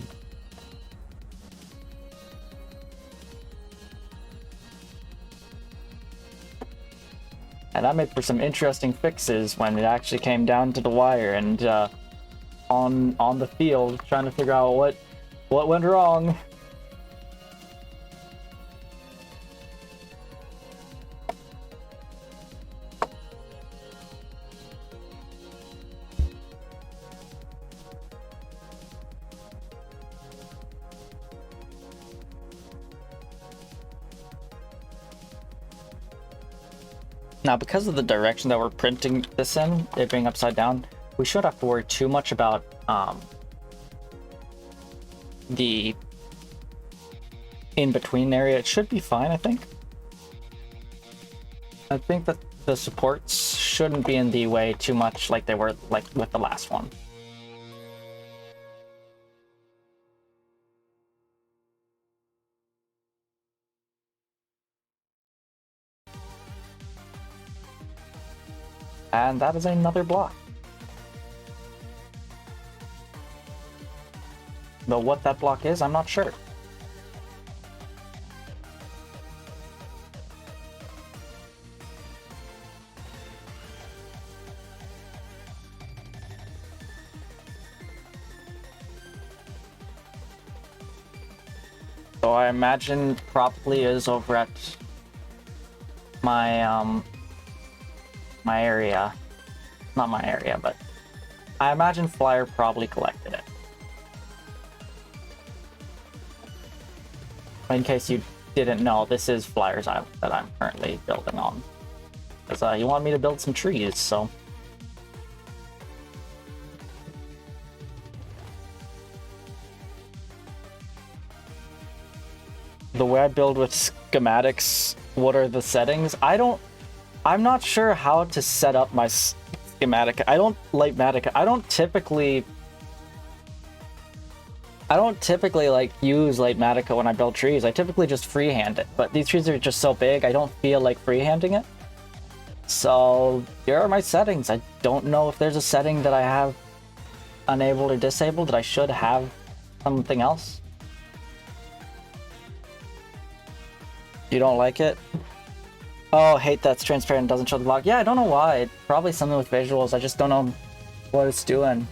And that made for some interesting fixes when it actually came down to the wire and on the field, trying to figure out what went wrong. Now, because of the direction that we're printing this in, it being upside down, we shouldn't have to worry too much about the in-between area, it should be fine, I think. I think that the supports shouldn't be in the way too much like they were like with the last one. And that is another block. Though what that block is, I'm not sure. So I imagine probably is over at my my area. Not my area, but I imagine Flyer probably collected it. In case you didn't know, this is Flyer's Island that I'm currently building on. Because he wanted me to build some trees, so. The way I build with schematics, what are the settings? I'm not sure how to set up my schematic. I don't typically like use Lightmatica when I build trees. I typically just freehand it, but these trees are just so big, I don't feel like freehanding it. So here are my settings. I don't know if there's a setting that I have enabled or disabled that I should have something else. You don't like it? Oh, hate that's transparent, doesn't show the block. Yeah, I don't know why. It's probably something with visuals. I just don't know what it's doing.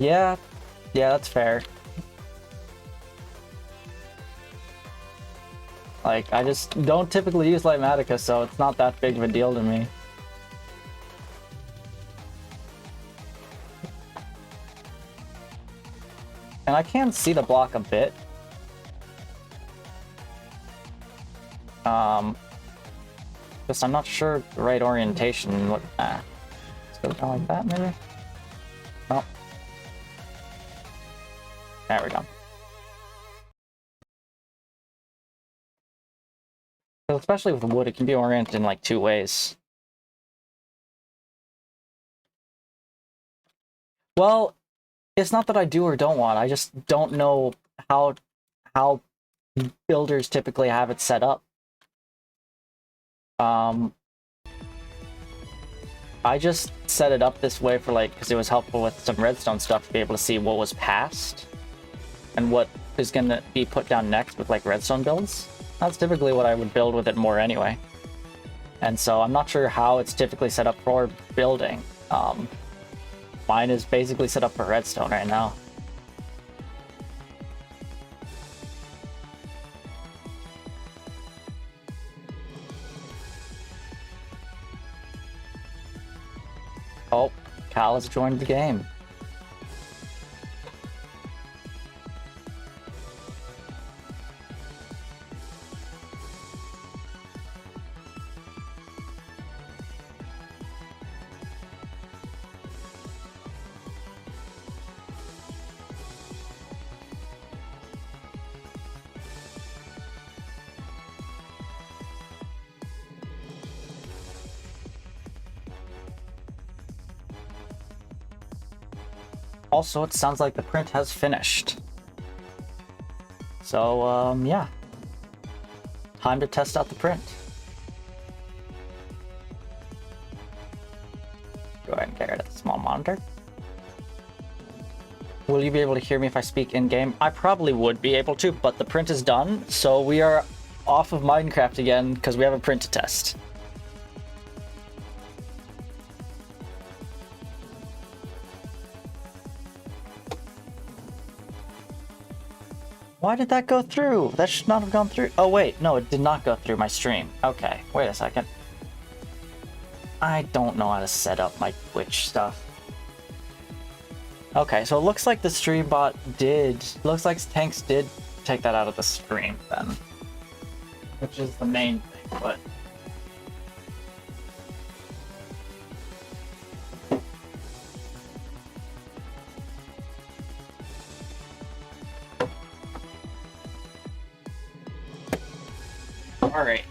Yeah, that's fair. Like, I just don't typically use Lightmatica, so it's not that big of a deal to me. And I can see the block a bit. Just I'm not sure the right orientation. What? Let's go down like that, maybe. Oh, there we go. So especially with wood, it can be oriented in like two ways. Well, it's not that I do or don't want. I just don't know how builders typically have it set up. I just set it up this way for like because it was helpful with some redstone stuff to be able to see what was passed and what is gonna be put down next with like redstone builds. That's typically what I would build with it more anyway. And so I'm not sure how it's typically set up for building. Mine is basically set up for redstone right now. Oh, Cal has joined the game. Also, it sounds like the print has finished. So, yeah. Time to test out the print. Go ahead and get rid of the small monitor. Will you be able to hear me if I speak in-game? I probably would be able to, but the print is done, so we are off of Minecraft again because we have a print to test. Why did that go through? That should not have gone through. Oh wait, no, it did not go through my stream. Okay, wait a second. I don't know how to set up my Twitch stuff. Okay, so it looks like the stream bot did. Looks like Tanks did take that out of the stream then, which is the main thing. But All right.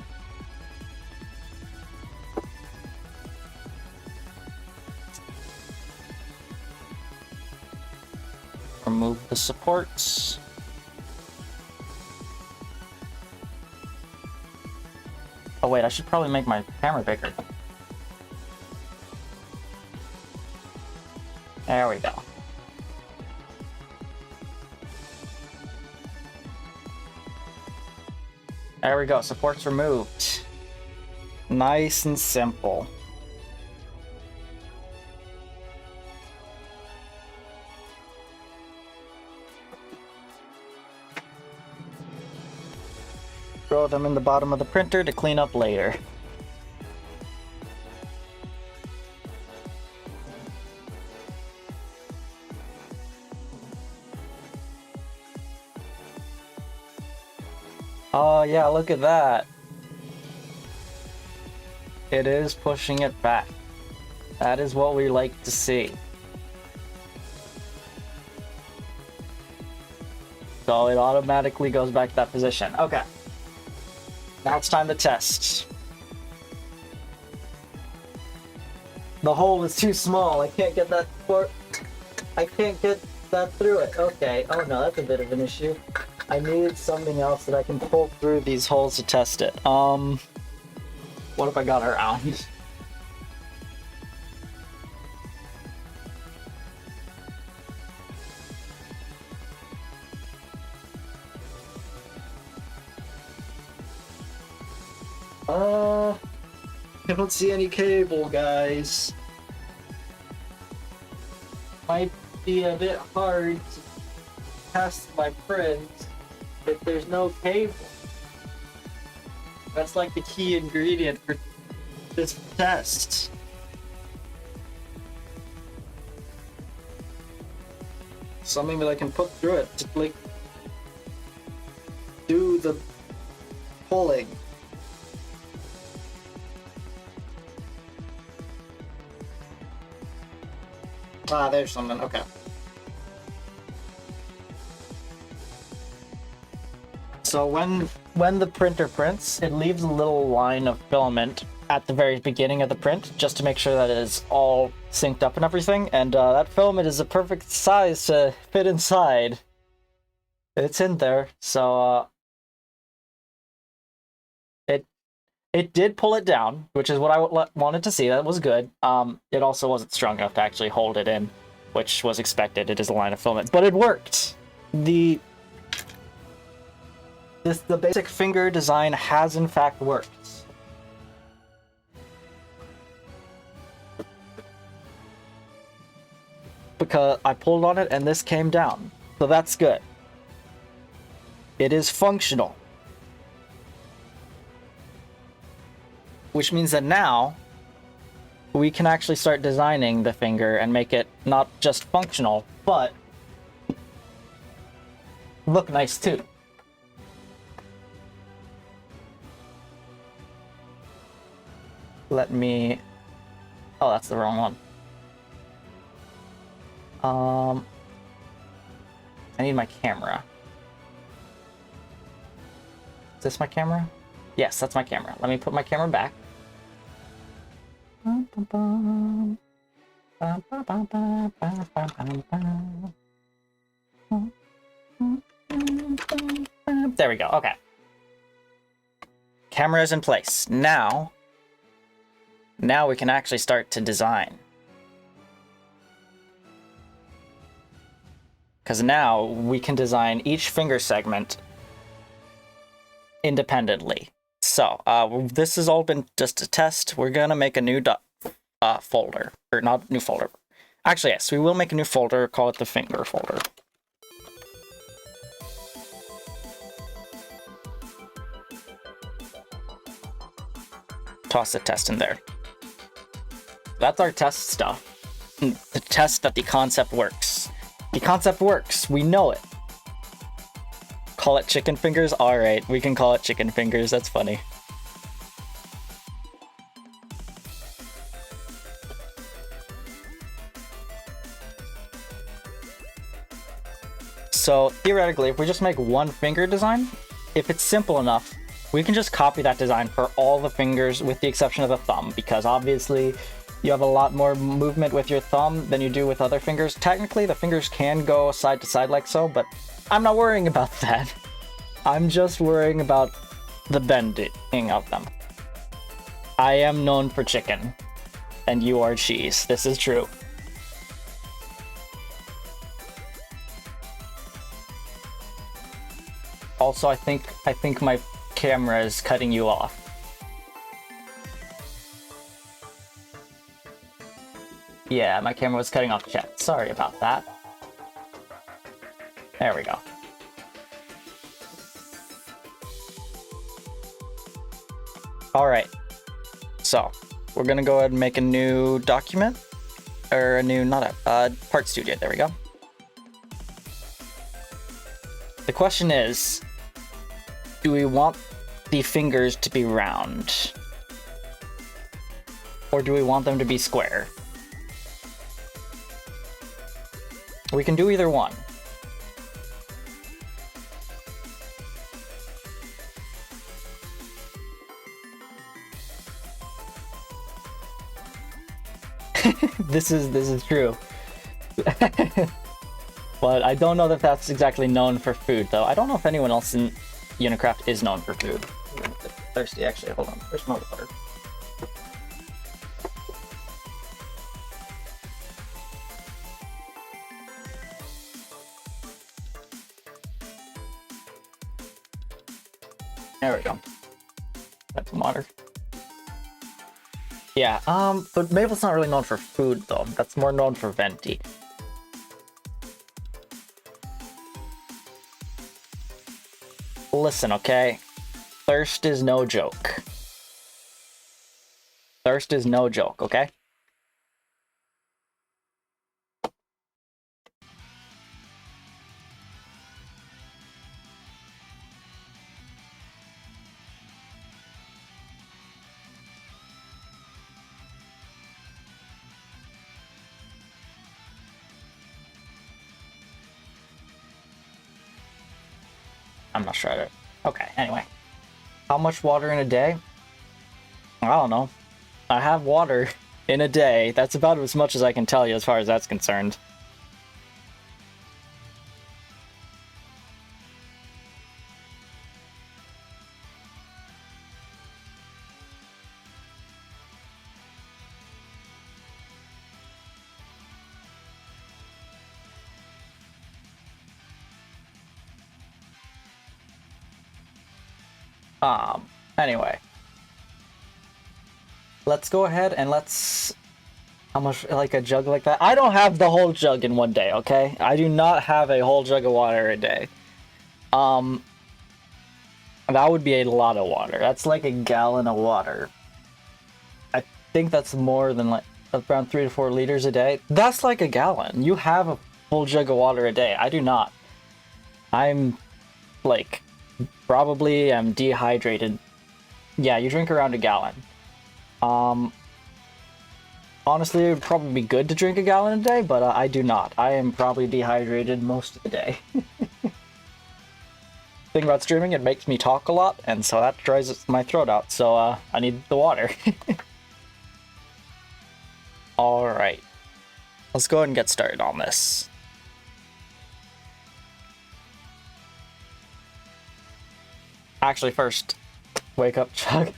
Remove the supports. Oh wait, I should probably make my camera bigger. There we go. There we go, supports removed. Nice and simple. Throw them in the bottom of the printer to clean up later. Oh yeah, look at that. It is pushing it back. That is what we like to see. So it automatically goes back to that position. Okay. Now it's time to test. The hole is too small. I can't get that I can't get that through it. Okay. Oh no, that's a bit of an issue. I need something else that I can pull through these holes to test it. What if I got around? I don't see any cable, guys. Might be a bit hard to test my print if there's no cable. That's like the key ingredient for this test. Something that I can put through it to like do the pulling. Ah, there's something. Okay. So when the printer prints, it leaves a little line of filament at the very beginning of the print, just to make sure that it is all synced up and everything. And that filament is a perfect size to fit inside. It's in there, so it did pull it down, which is what I wanted to see. That was good. It also wasn't strong enough to actually hold it in, which was expected. It is a line of filament, but it worked. The basic finger design has in fact worked. Because I pulled on it and this came down. So that's good. It is functional. Which means that now we can actually start designing the finger and make it not just functional, but look nice too. Let me... Oh, that's the wrong one. I need my camera. Is this my camera? Yes, that's my camera. Let me put my camera back. There we go. Okay. Camera is in place. Now we can actually start to design. Because now we can design each finger segment independently. So, this has all been just a test. We're gonna make a new folder. Or not new folder. Actually, yes, we will make a new folder, call it the finger folder. Toss the test in there. That's our test stuff. The test that the concept works. The concept works. We know it. Call it chicken fingers? Alright, we can call it chicken fingers. That's funny. So, theoretically, if we just make one finger design, if it's simple enough, we can just copy that design for all the fingers with the exception of the thumb, because obviously you have a lot more movement with your thumb than you do with other fingers. Technically, the fingers can go side to side like so, but I'm not worrying about that. I'm just worrying about the bending of them. I am known for chicken, and you are cheese. This is true. Also, I think my camera is cutting you off. Yeah, my camera was cutting off chat. Sorry about that. There we go. Alright. So, we're gonna go ahead and make a new document. Or a new, not a, part studio. There we go. The question is, do we want the fingers to be round? Or do we want them to be square? We can do either one. This is true. But I don't know that that's exactly known for food, though. I don't know if anyone else in Unicraft is known for food. I'm thirsty, actually. Hold on. Where's my water? There we go. Got some water. Yeah, but Mabel's not really known for food, though. That's more known for Venti. Listen, okay? Thirst is no joke. Thirst is no joke, okay? I'm not sure. Okay, anyway. How much water in a day? I don't know. I have water in a day. That's about as much as I can tell you as far as that's concerned. Anyway. Let's go ahead and let's... How much, like a jug like that? I don't have the whole jug in one day, okay? I do not have a whole jug of water a day. That would be a lot of water. That's like a gallon of water. I think that's more than like around 3 to 4 liters a day. That's like a gallon. You have a full jug of water a day. I do not. I'm like... Probably am dehydrated. Yeah, you drink around a gallon. Honestly, it would probably be good to drink a gallon a day, but I do not. I am probably dehydrated most of the day. Thing about streaming, it makes me talk a lot, and so that dries my throat out, so I need the water. Alright. Let's go ahead and get started on this. Actually, first, wake up, chug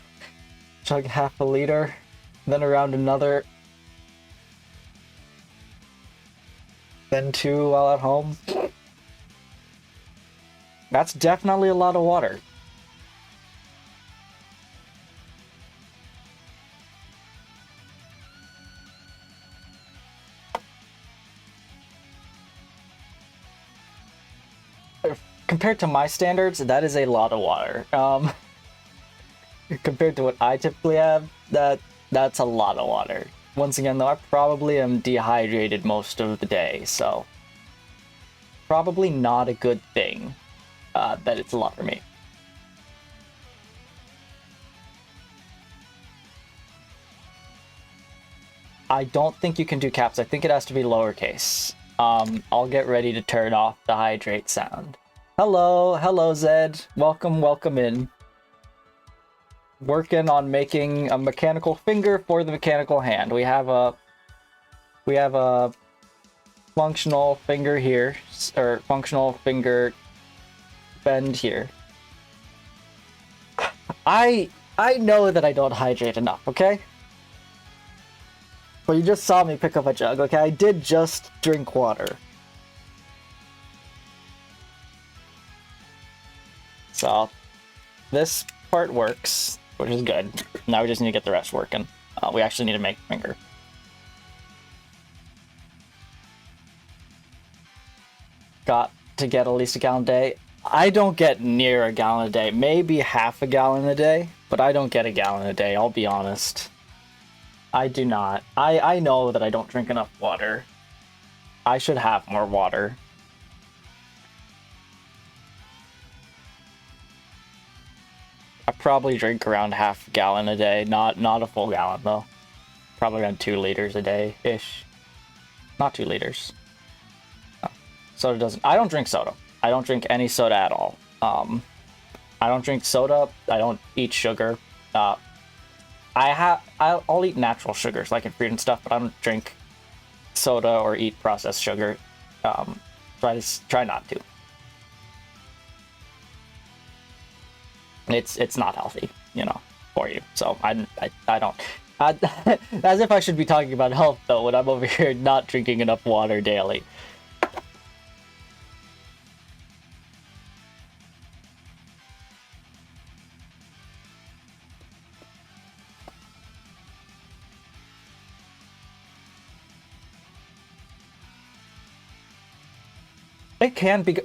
half a liter, then around another, then 2 while at home. That's definitely a lot of water. Compared to my standards, that is a lot of water. Compared to what I typically have, that's a lot of water. Once again, though, I probably am dehydrated most of the day, so probably not a good thing that it's a lot for me. I don't think you can do caps. I think it has to be lowercase. I'll get ready to turn off the hydrate sound. Hello, Zed. Welcome in. working on making a mechanical finger for the mechanical hand. We have a functional finger here, or functional finger bend here. I know that I don't hydrate enough, okay? But you just saw me pick up a jug, okay? I did just drink water. So, this part works, which is good. Now we just need to get the rest working. We actually need to make a finger. Got to get at least a gallon a day. I don't get near a gallon a day. Maybe half a gallon a day, but I don't get a gallon a day, I'll be honest. I do not. I know that I don't drink enough water. I should have more water. I probably drink around half a gallon a day. Not a full gallon, though. Probably around 2 liters a day-ish. Not 2 liters. No. Soda doesn't... I don't drink soda. I don't drink any soda at all. I don't drink soda. I don't eat sugar. I'll eat natural sugars like in fruit and stuff, but I don't drink soda or eat processed sugar. Try not to. It's not healthy, you know, for you. So I don't. As if I should be talking about health though, when I'm over here not drinking enough water daily. It can be.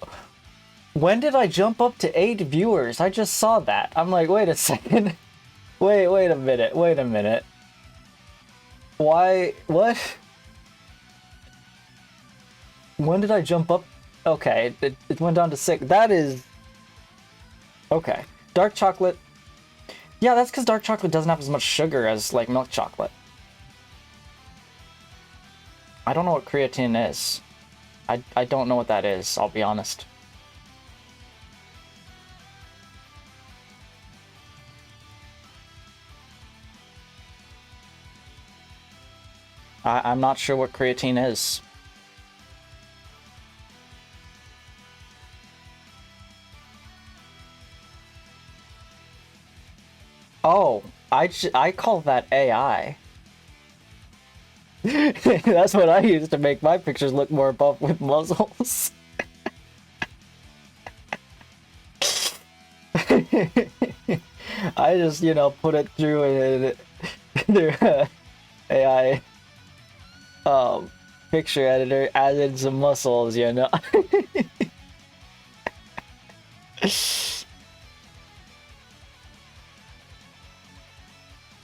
When did I jump up to 8 viewers? I just saw that. I'm like, wait a second. Wait a minute. Wait a minute. Why? What? When did I jump up? Okay, it went down to 6. That is... Okay. Dark chocolate. Yeah, that's because dark chocolate doesn't have as much sugar as, like, milk chocolate. I don't know what creatine is. I don't know what that is, I'll be honest. I'm not sure what creatine is. Oh, I call that AI. That's what I use to make my pictures look more buff with muscles. I just, you know, put it through AI picture editor, added some muscles, you know.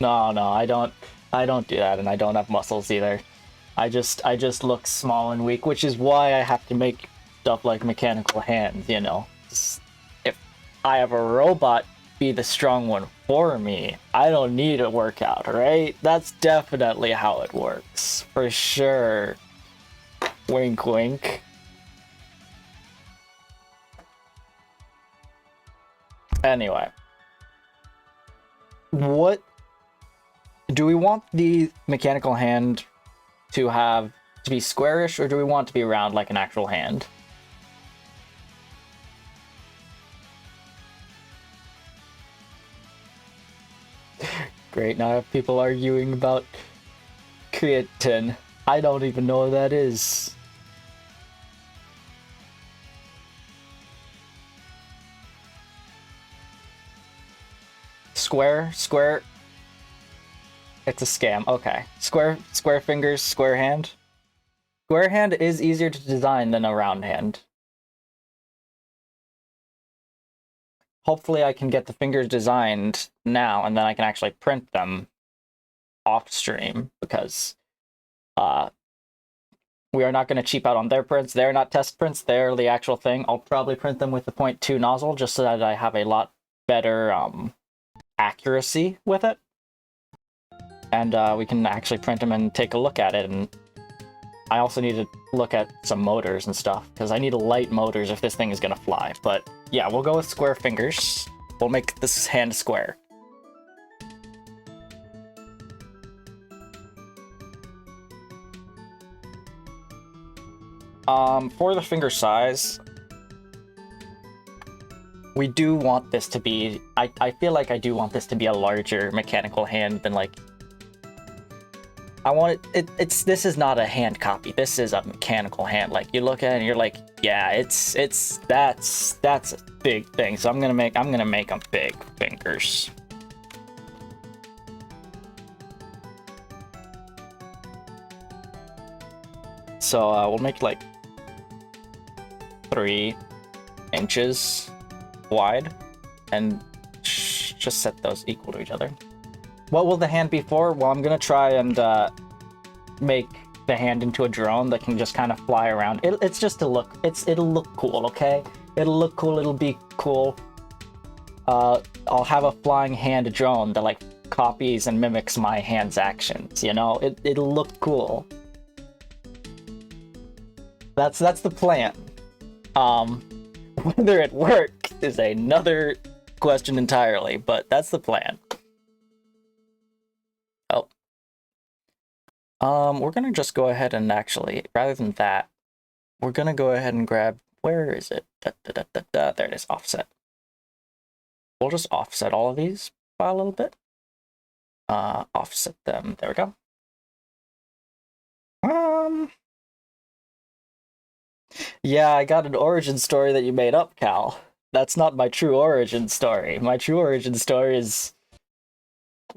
No, I don't do that, and I don't have muscles either. I just look small and weak, which is why I have to make stuff like mechanical hands, you know. If I have a robot be the strong one for me, I don't need a workout, right? That's definitely how it works, for sure. Wink, wink. Anyway. What... Do we want the mechanical hand to be squarish, or do we want it to be round like an actual hand? Great, now I have people arguing about creatine. I don't even know what that is. Square? It's a scam. Okay. Square fingers, square hand. Square hand is easier to design than a round hand. Hopefully I can get the fingers designed now, and then I can actually print them off stream, because we are not going to cheap out on their prints. They're not test prints, they're the actual thing. I'll probably print them with the 0.2 nozzle just so that I have a lot better accuracy with it. And we can actually print them and take a look at it. And I also need to look at some motors and stuff, because I need light motors if this thing is going to fly. But yeah, we'll go with square fingers. We'll make this hand square. For the finger size, we do want this to be, I feel like I do want this to be a larger mechanical hand than like, I want this is not a hand copy. This is a mechanical hand. Like you look at it and you're like, yeah, that's a big thing. So I'm gonna make them big fingers. So we'll make like 3 inches wide and just set those equal to each other. What will the hand be for? Well, I'm gonna try and make the hand into a drone that can just kind of fly around. It's just to look. It'll look cool, okay? It'll look cool. It'll be cool. I'll have a flying hand drone that like copies and mimics my hand's actions. You know, it'll look cool. That's the plan. Whether it works is another question entirely, but that's the plan. Oh. We're gonna just go ahead and actually, rather than that, we're gonna go ahead and grab, where is it? There it is, offset. We'll just offset all of these by a little bit. Offset them, there we go. Yeah, I got an origin story that you made up, Cal. That's not my true origin story. My true origin story is...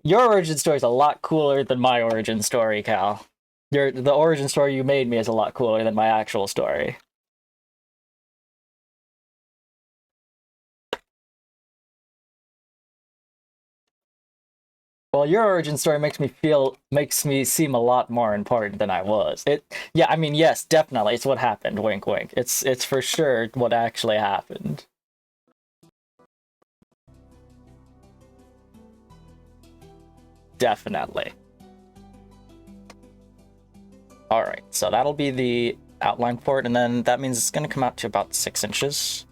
Your origin story is a lot cooler than my origin story, Cal. The origin story you made me is a lot cooler than my actual story. Well, your origin story makes me seem a lot more important than I was. Yeah, I mean, yes, definitely, it's what happened. Wink, wink. It's for sure what actually happened. Definitely. All right, so that'll be the outline for it, and then that means it's gonna come out to about 6 inches.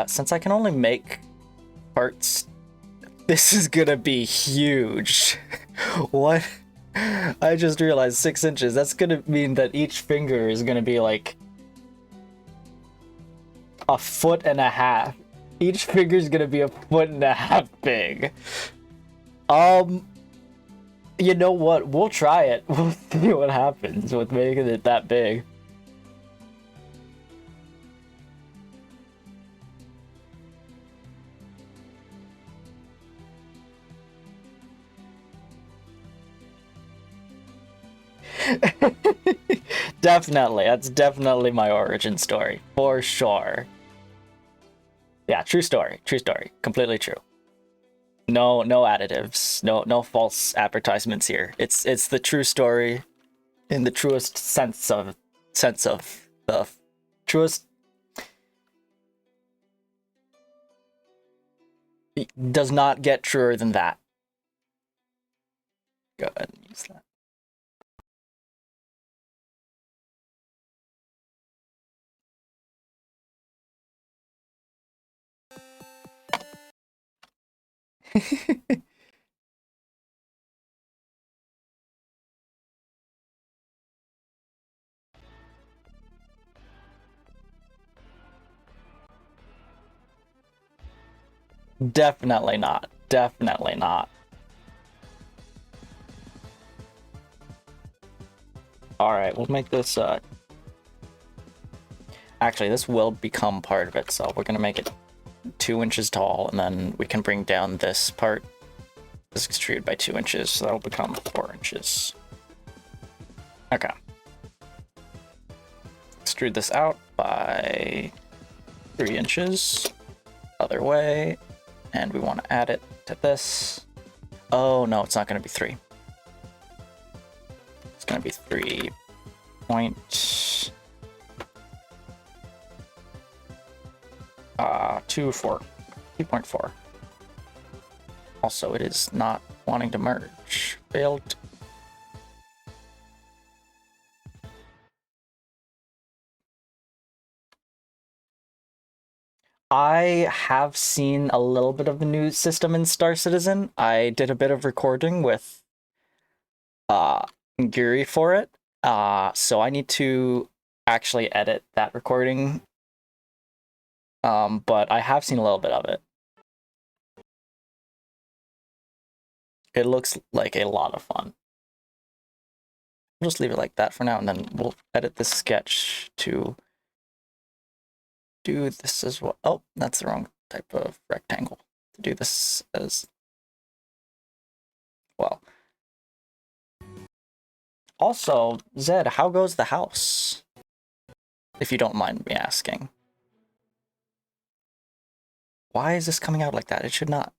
Since I can only make parts, this is gonna be huge. What? I just realized 6 inches. That's gonna mean that each finger is gonna be like 1.5 feet. Each finger is gonna be 1.5 feet big. You know what? We'll try it. We'll see what happens with making it that big. Definitely. That's definitely my origin story. For sure. Yeah, true story. True story. Completely true. No additives. No false advertisements here. It's the true story in the truest sense of the truest. It does not get truer than that. Go ahead and use that. Definitely not. Definitely not. Alright, we'll make this, actually, this will become part of it, so we're gonna make it 2 inches tall, and then we can bring down this part. This extrude by 2 inches, so that'll become 4 inches. Okay. Extrude this out by 3 inches. Other way. And we want to add it to this. Oh, no, it's not going to be 3. It's going to be 3.4. Also, it is not wanting to merge. Failed. I have seen a little bit of the new system in Star Citizen. I did a bit of recording with Guri for it, So I need to actually edit that recording. But I have seen a little bit of it. It looks like a lot of fun. We'll just leave it like that for now, and then we'll edit this sketch to do this as well. Oh, that's the wrong type of rectangle. To do this as well. Also, Zed, how goes the house? If you don't mind me asking. Why is this coming out like that? It should not.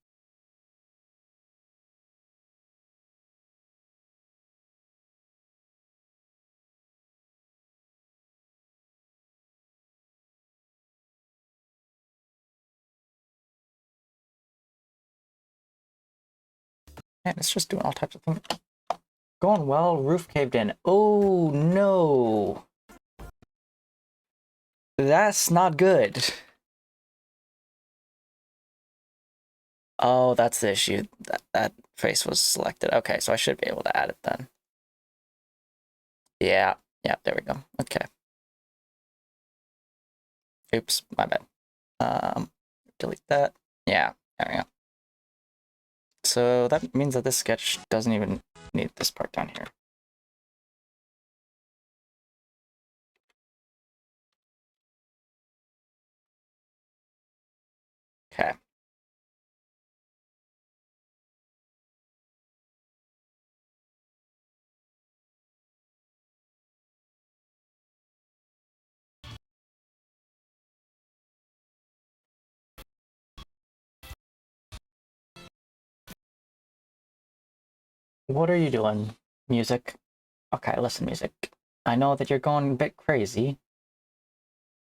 Man, it's just doing all types of things. Going well, roof caved in. Oh, no. That's not good. Oh, that's the issue. That face was selected. Okay, so I should be able to add it then. Yeah, there we go. Okay. Oops, my bad. Delete that. Yeah, there we go. So that means that this sketch doesn't even need this part down here. Okay. What are you doing, music? Okay, listen, music. I know that you're going a bit crazy.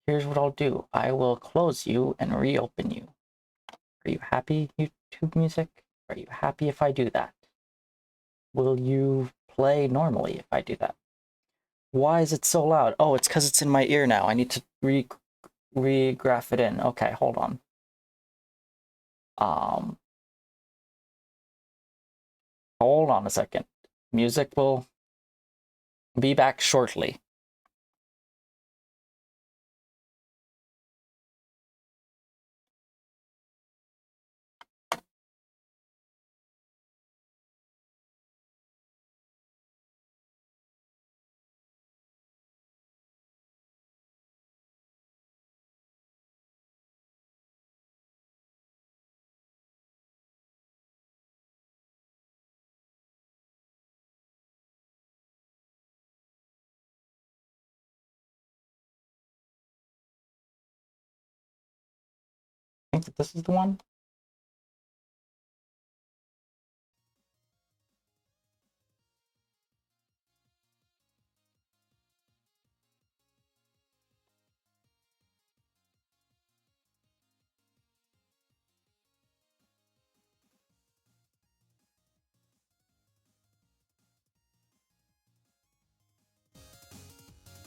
Here's what I'll do. I will close you and reopen you. Are you happy, YouTube music? Are you happy if I do that? Will you play normally if I do that? Why is it so loud? Oh, it's because it's in my ear now. I need to re-graph it in. Okay, hold on. Hold on a second. Music will be back shortly. I think that this is the one.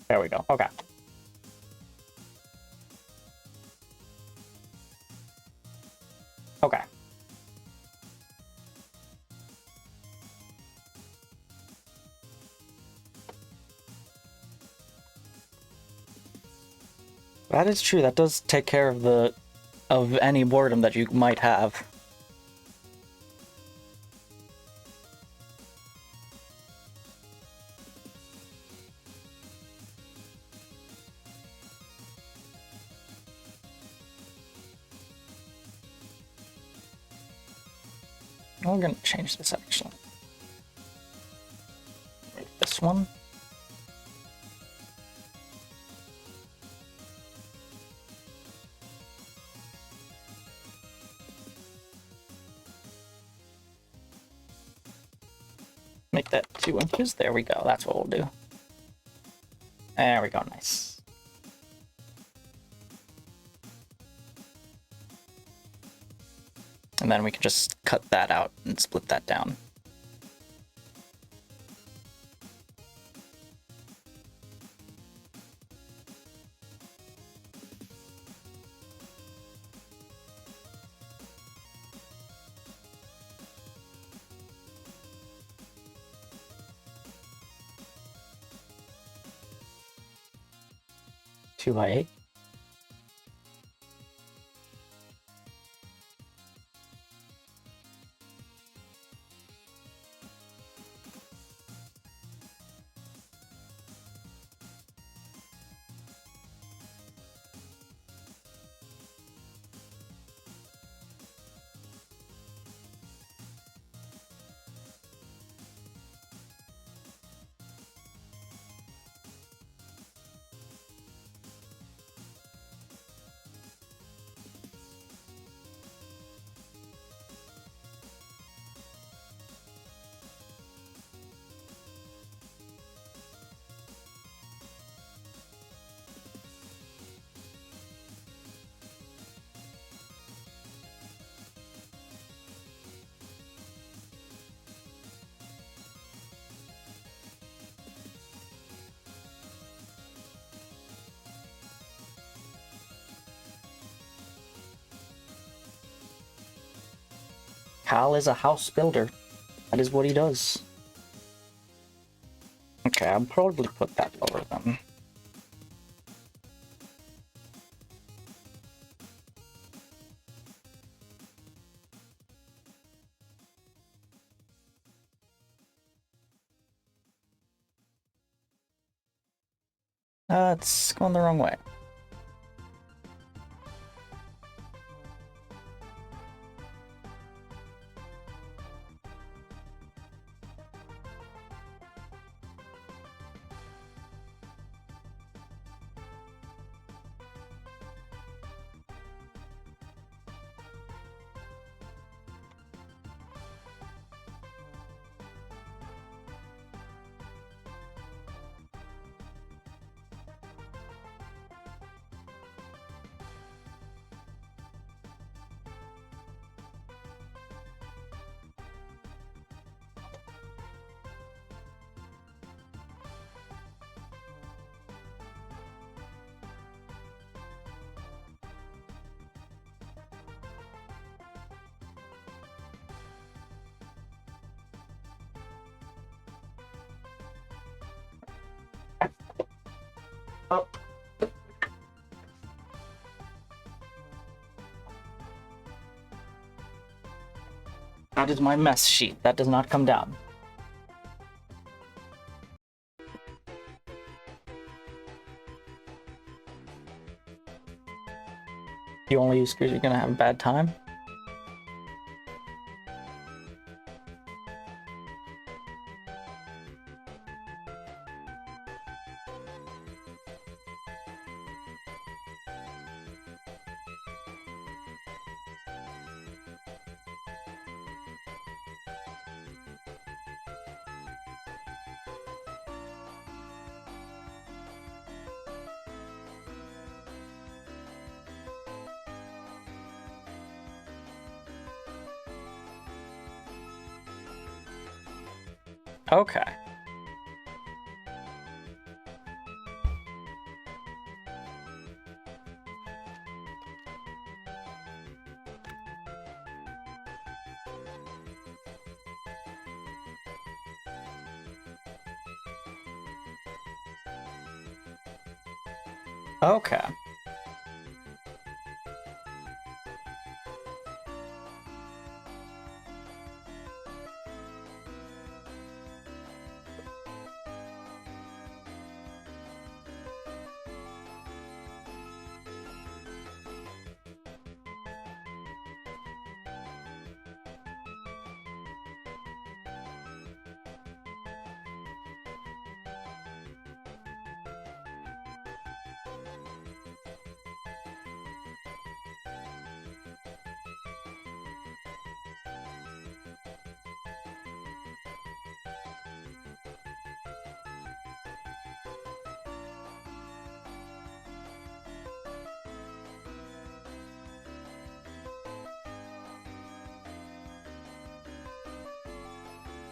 There we go. Okay. Okay. That is true. That does take care of any boredom that you might have. We're gonna change this actually. This one. Make that 2 inches. There we go. That's what we'll do. There we go. Nice. And then we can just cut that out and split that down. 2x8. Cal is a house builder. That is what he does. Okay, I'll probably put that lower then. It's going the wrong way. Oh. That is my mess sheet. That does not come down. You only use screws, you're gonna have a bad time? Okay. Okay.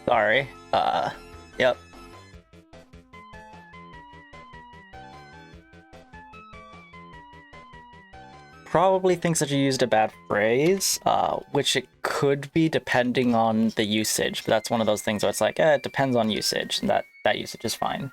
Sorry. Yep. Probably thinks that you used a bad phrase, which it could be depending on the usage, but that's one of those things where it's like, it depends on usage, and that usage is fine.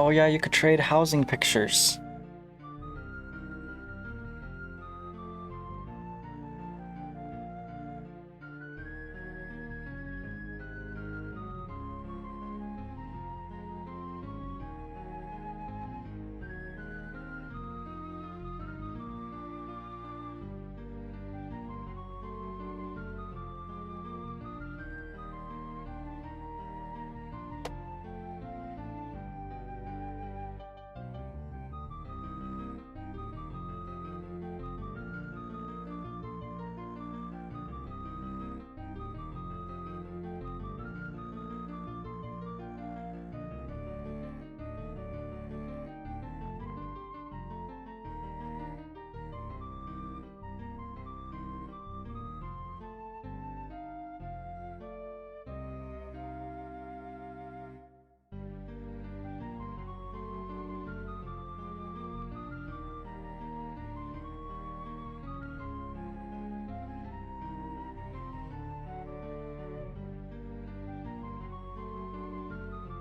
Oh yeah, you could trade housing pictures.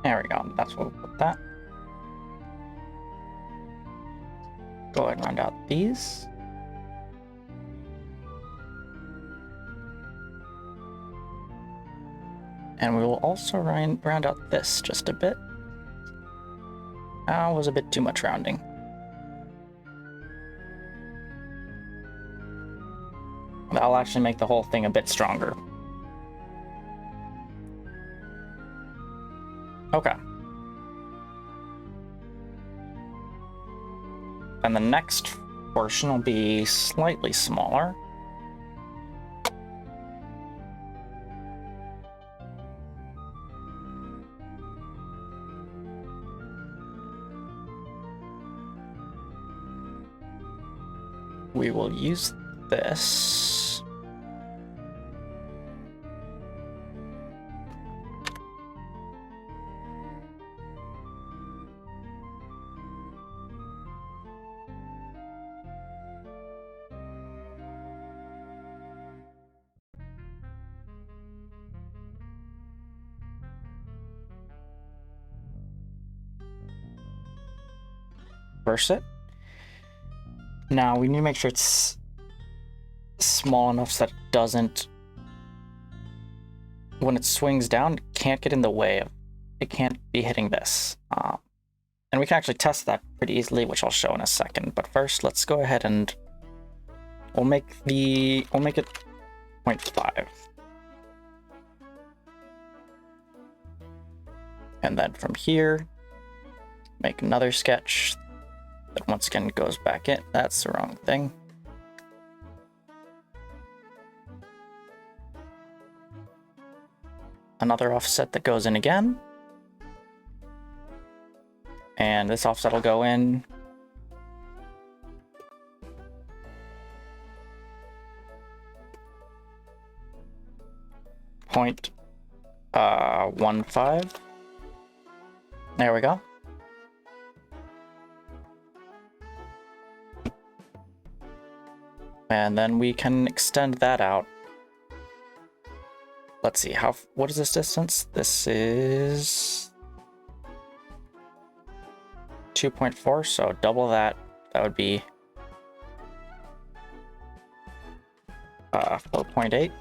There we go, that's what we'll put that. Go ahead and round out these. And we will also round out this just a bit. That was a bit too much rounding. That'll actually make the whole thing a bit stronger. Okay. And the next portion will be slightly smaller. We will use this. Reverse it. Now we need to make sure it's small enough so that it doesn't, when it swings down, it can't get in the way of, it can't be hitting this. And we can actually test that pretty easily, which I'll show in a second. But first, let's go ahead and we'll make it 0.5. And then from here, make another sketch that once again goes back in. That's the wrong thing. Another offset that goes in again. And this offset will go in. Point 1.5. There we go. And then we can extend that out. Let's see, what is this distance? This is 2.4, so double that. That would be 4.8.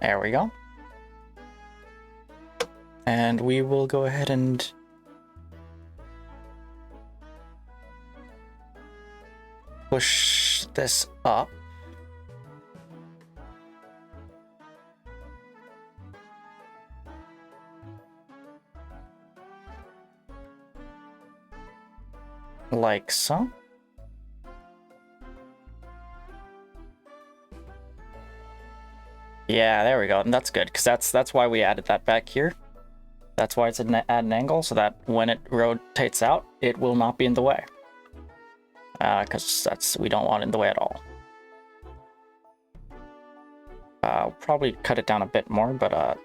There we go. And we will go ahead and push this up. Like so. Yeah, there we go. And that's good, because that's why we added that back here. That's why it's at an angle, so that when it rotates out, it will not be in the way. Because we don't want it in the way at all. I'll probably cut it down a bit more, but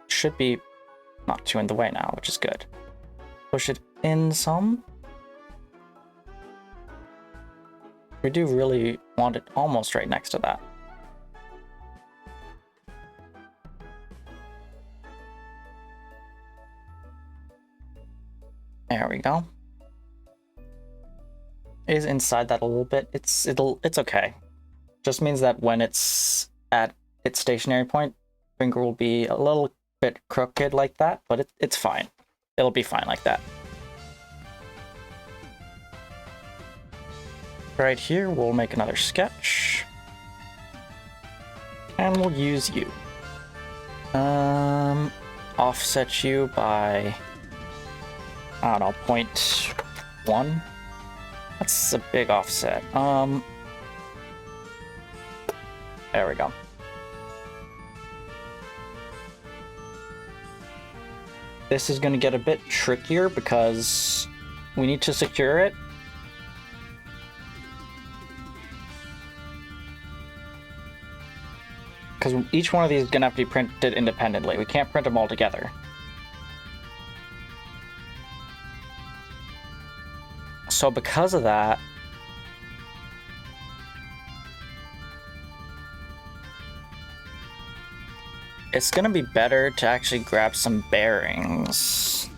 should be not too in the way now, which is good. Push it in some. We do really want it almost right next to that. There we go. It is inside that a little bit. It's okay. Just means that when it's at its stationary point, finger will be a little bit crooked like that, but it's fine. It'll be fine like that. Right here, we'll make another sketch. And we'll use you. Offset you by, I don't know, 0.1. That's a big offset. There we go. This is going to get a bit trickier because we need to secure it. Because each one of these is going to have to be printed independently. We can't print them all together. So because of that, it's going to be better to actually grab some bearings.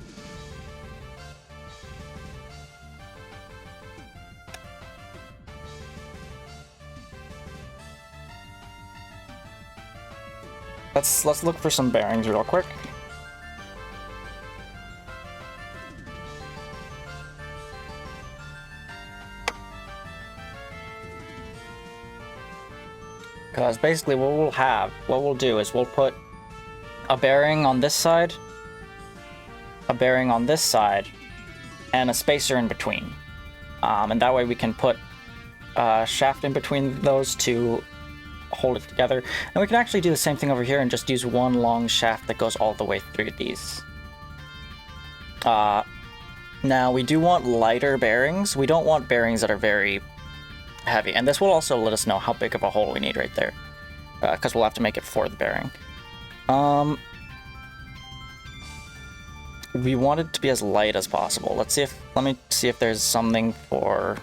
Let's look for some bearings real quick. Because basically what we'll do is we'll put a bearing on this side, a bearing on this side, and a spacer in between. And that way we can put a shaft in between those to hold it together. And we can actually do the same thing over here and just use one long shaft that goes all the way through these. Now we do want lighter bearings. We don't want bearings that are very heavy. And this will also let us know how big of a hole we need right there, because we'll have to make it for the bearing. We want it to be as light as possible. Let me see if there's something for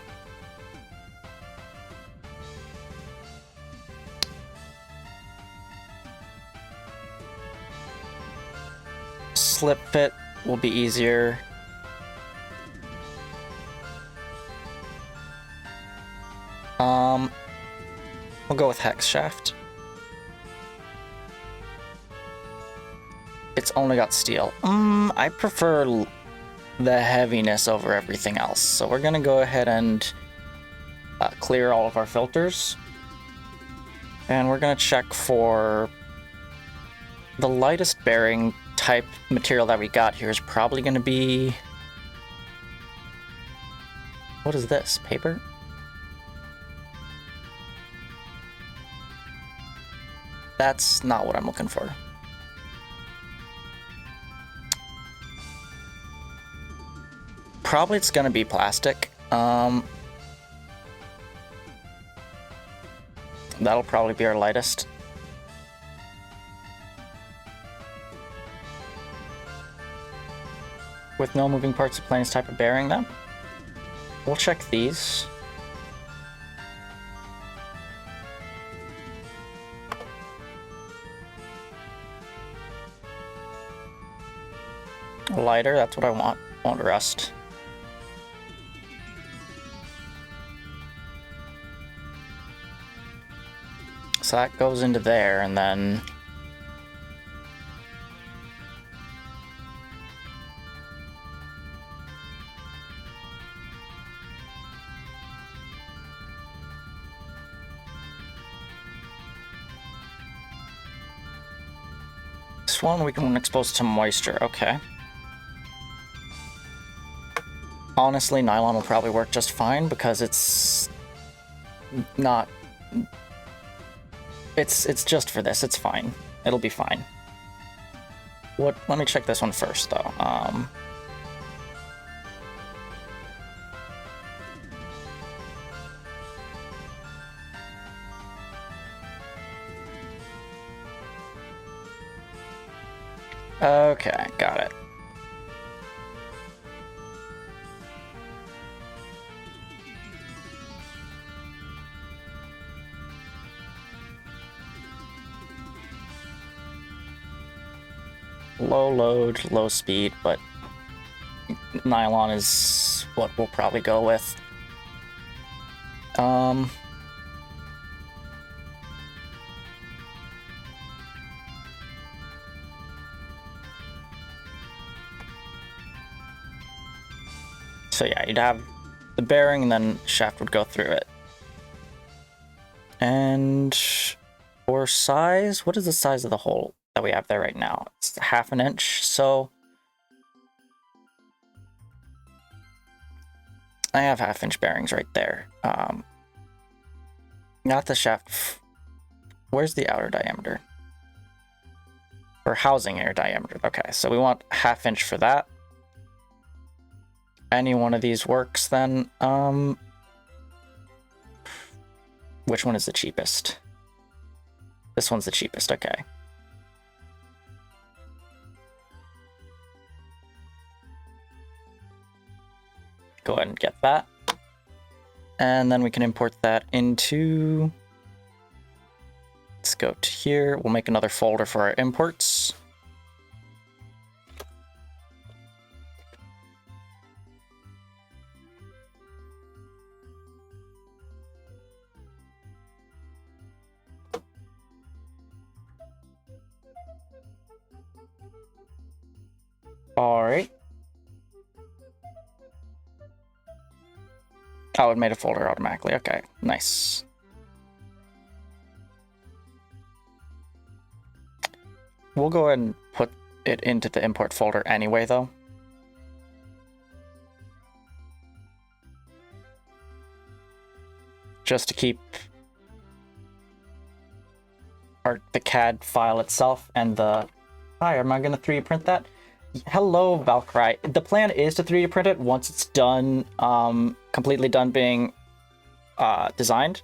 slip fit will be easier. We'll go with hex shaft. It's only got steel. I prefer the heaviness over everything else. So we're gonna go ahead and clear all of our filters. And we're gonna check for the lightest bearing type material that we got here is probably gonna be, what is this, paper? That's not what I'm looking for. Probably it's gonna be plastic. That'll probably be our lightest. With no moving parts, the plainest type of bearing then. We'll check these. Lighter, that's what I want. I want rust. So that goes into there, and then this one we can expose to moisture. Okay. Honestly, nylon will probably work just fine because it's not... It's just for this. It's fine. It'll be fine. Let me check this one first, though. Okay, got it. Low load, low speed, but nylon is what we'll probably go with. So yeah, you'd have the bearing and then shaft would go through it. And for size, what is the size of the hole that we have there right now? It's 1/2 inch, so I have 1/2 inch bearings right there. Not the shaft. Where's the outer diameter? Or housing air diameter. Okay, so we want 1/2 inch for that. Any one of these works then. Which one is the cheapest? This one's the cheapest, okay. Go ahead and get that. And then we can import that into... Let's go to here. We'll make another folder for our imports. All right. Oh, it made a folder automatically. Okay, nice. We'll go ahead and put it into the import folder anyway, though. Just to keep the CAD file itself and the... Hi, am I going to 3D print that? Hello, Valkyrie. The plan is to 3D print it once it's done, completely done being designed.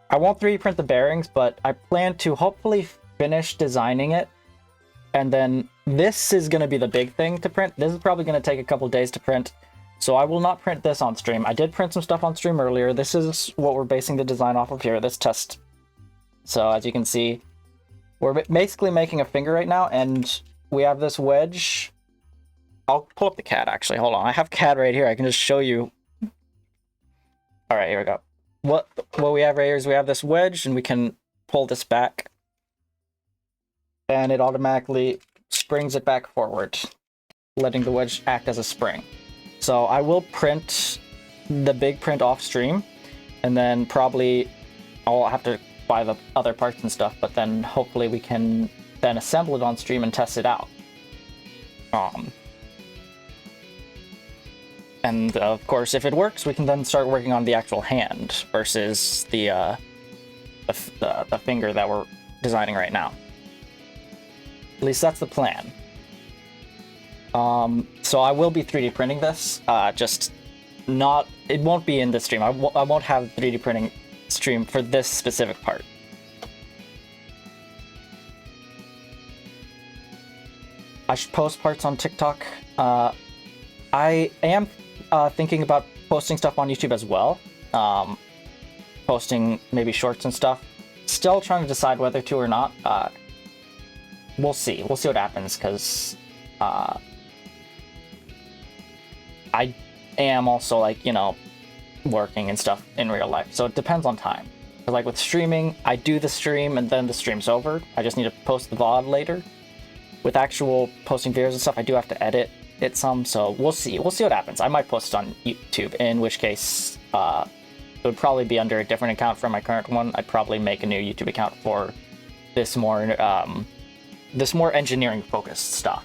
I won't 3D print the bearings, but I plan to hopefully finish designing it. And then this is going to be the big thing to print. This is probably going to take a couple days to print. So I will not print this on stream. I did print some stuff on stream earlier. This is what we're basing the design off of here, this test. So as you can see, we're basically making a finger right now, and we have this wedge. I'll pull up the CAD, actually. Hold on. I have CAD right here. I can just show you. All right, here we go. What we have right here is we have this wedge, and we can pull this back. And it automatically springs it back forward, letting the wedge act as a spring. So I will print the big print off stream, and then probably I'll have to buy the other parts and stuff, but then hopefully we can then assemble it on stream and test it out. And of course, if it works, we can then start working on the actual hand versus the finger that we're designing right now. At least that's the plan. So I will be 3D printing this, just not, it won't be in this stream. I won't have 3D printing stream for this specific part. I should post parts on TikTok. I am thinking about posting stuff on YouTube as well. Posting maybe shorts and stuff. Still trying to decide whether to or not. We'll see. We'll see what happens, because I am also, like, you know, working and stuff in real life. So it depends on time. Like with streaming, I do the stream and then the stream's over. I just need to post the VOD later. With actual posting videos and stuff, I do have to edit it some, so we'll see. We'll see what happens. I might post it on YouTube, in which case it would probably be under a different account from my current one. I'd probably make a new YouTube account for this more engineering-focused stuff.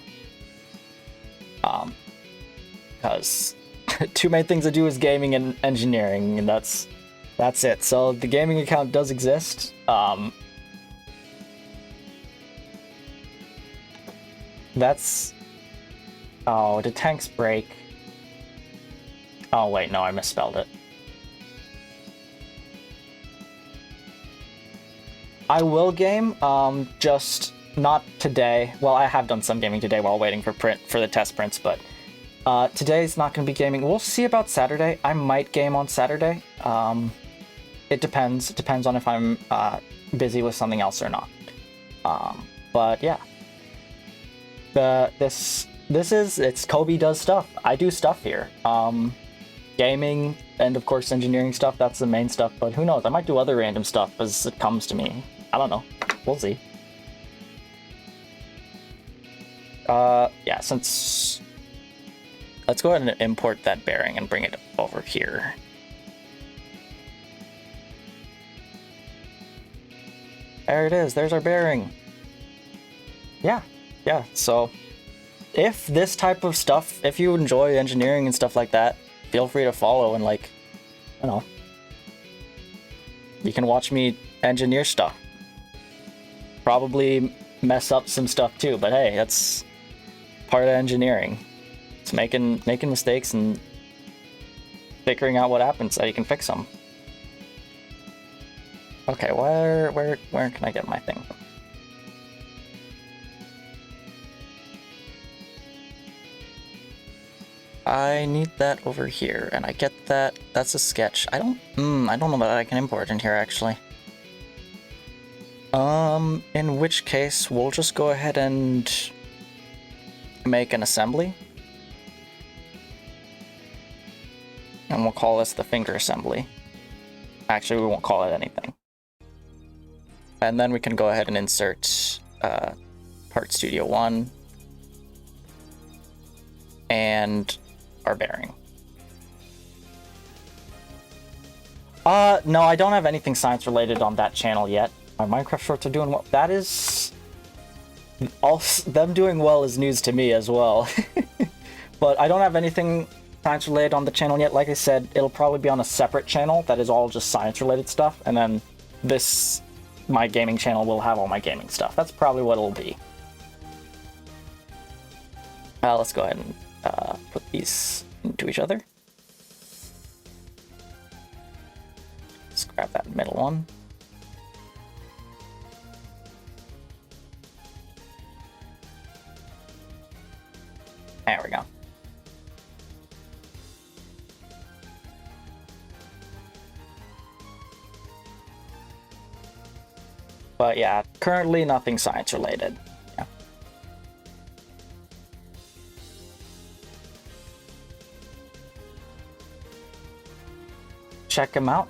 Because two main things I do is gaming and engineering, and that's it. So the gaming account does exist. That's... Oh, did tanks break? Oh, wait, no, I misspelled it. I will game, just not today. Well, I have done some gaming today while waiting for the test prints, but today's not going to be gaming. We'll see about Saturday. I might game on Saturday. It depends. It depends on if I'm busy with something else or not. But yeah. This it's Kobe does stuff. I do stuff here. Gaming and of course engineering stuff, that's the main stuff, but who knows, I might do other random stuff as it comes to me. I don't know. We'll see. Yeah, since... Let's go ahead and import that bearing and bring it over here. There it is, there's our bearing. Yeah, so if this type of stuff, if you enjoy engineering and stuff like that, feel free to follow and like, you know, you can watch me engineer stuff. Probably mess up some stuff too, but hey, that's part of engineering. It's making mistakes and figuring out what happens so you can fix them. Okay, where can I get my thing? I need that over here, and I get that. That's a sketch. I don't know that I can import in here actually. In which case we'll just go ahead and make an assembly. And we'll call this the finger assembly. Actually, we won't call it anything. And then we can go ahead and insert Part Studio 1 and our bearing. No, I don't have anything science related on that channel yet. My Minecraft shorts are doing well. That is... them doing well is news to me as well. But I don't have anything science related on the channel yet. Like I said, it'll probably be on a separate channel that is all just science related stuff, and then this, my gaming channel, will have all my gaming stuff. That's probably what it'll be. Let's go ahead and put these into each other. Let's grab that middle one. There we go. But yeah, currently nothing science related. Yeah. Check them out.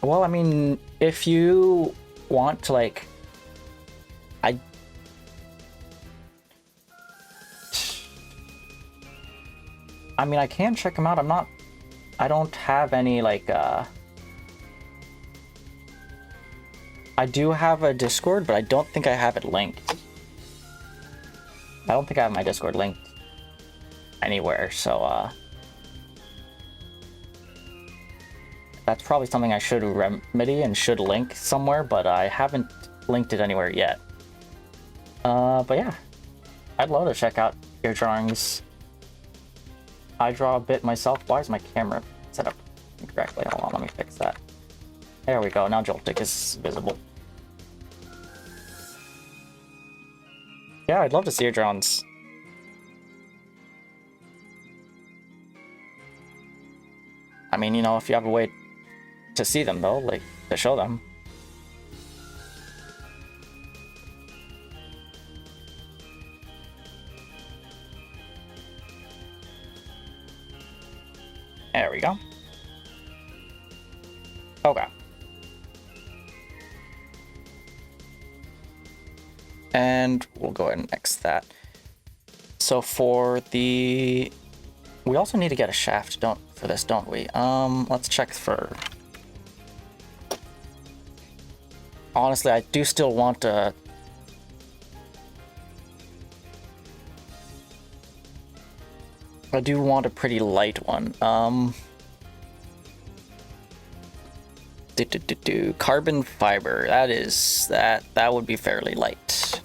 Well, I mean, if you want to, like, I mean, I can check them out. I don't have any, like, I do have a Discord, but I don't think I have it linked. I don't think I have my Discord linked anywhere, so, that's probably something I should remedy and should link somewhere, but I haven't linked it anywhere yet. But yeah, I'd love to check out your drawings. I draw a bit myself. Why is my camera set up incorrectly? Hold on, let me fix that. There we go, now Joltik is visible. Yeah, I'd love to see your drawings. I mean, you know, if you have a way to see them, though, like, to show them. There we go. Okay. And we'll go ahead and X that. So for the... We also need to get a shaft for this, don't we? Let's check for... Honestly, I do still want to... I do want a pretty light one. Carbon fiber. That would be fairly light.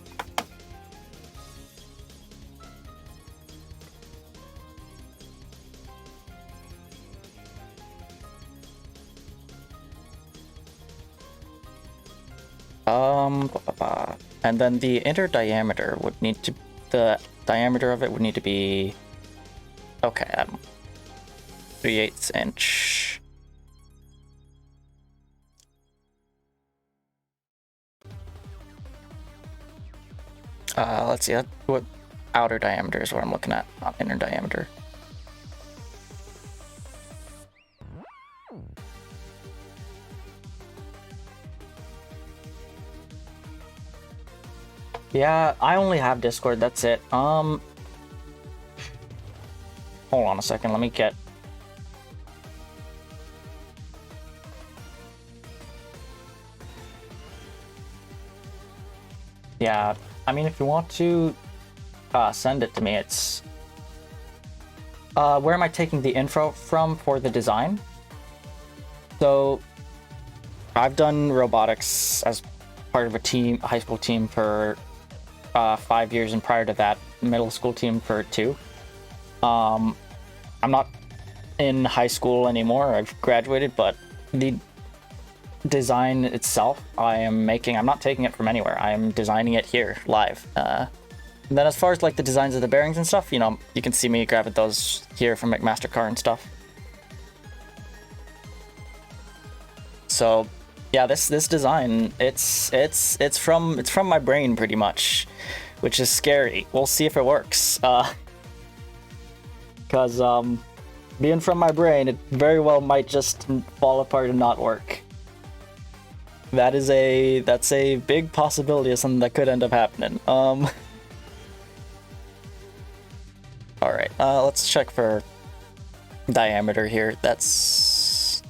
And then the inner diameter would need to... The diameter of it would need to be... Okay, 3/8 inch. Let's see, what outer diameter is what I'm looking at, not inner diameter. Yeah, I only have Discord, that's it. Hold on a second, let me get... Yeah, I mean, if you want to send it to me, it's... where am I taking the info from for the design? So, I've done robotics as part of a team, a high school team for 5 years, and prior to that, middle school team for 2. I'm not in high school anymore, I've graduated, but the design itself I'm not taking it from anywhere, I am designing it here, live. And then as far as like the designs of the bearings and stuff, you know, you can see me grabbing those here from McMaster-Carr and stuff. So yeah, this design, it's from my brain pretty much, which is scary. We'll see if it works. Because being from my brain, it very well might just fall apart and not work. That's a big possibility of something that could end up happening. All right, let's check for diameter here. That's...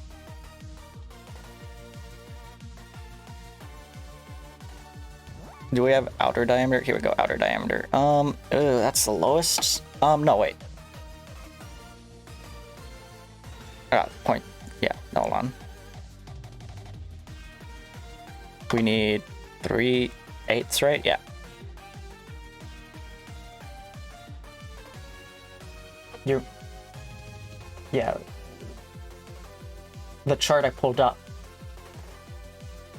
Do we have outer diameter? Here we go, outer diameter. That's the lowest. No, wait. Point. Yeah, hold on. We need 3/8, right? Yeah. Yeah. The chart I pulled up.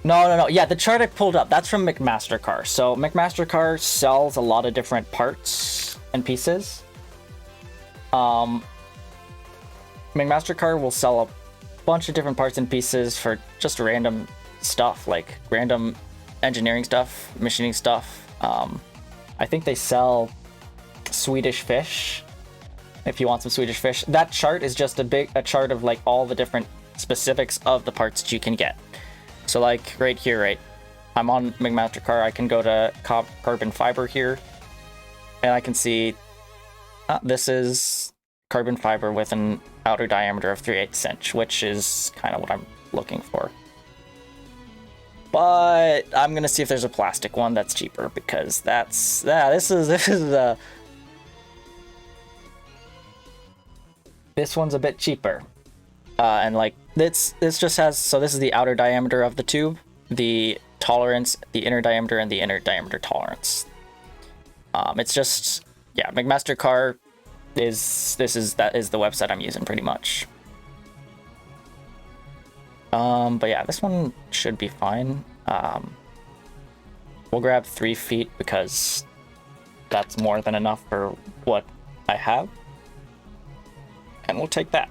No. Yeah, the chart I pulled up, that's from McMaster-Carr. So McMaster-Carr sells a lot of different parts and pieces. McMaster-Carr will sell a bunch of different parts and pieces for just random stuff, like random engineering stuff, machining stuff. I think they sell Swedish fish, if you want some Swedish fish. That chart is just a chart of like all the different specifics of the parts that you can get. So like right here, right, I'm on McMaster-Carr, I can go to carbon fiber here, and I can see this is carbon fiber with an outer diameter of 3/8 inch, which is kind of what I'm looking for. But I'm gonna see if there's a plastic one that's cheaper, because this one's a bit cheaper. And like this just has, so this is the outer diameter of the tube, the tolerance, the inner diameter, and the inner diameter tolerance. It's just, yeah, McMaster-Carr is the website I'm using pretty much. But yeah, this one should be fine. We'll grab 3 feet because that's more than enough for what I have. And we'll take that.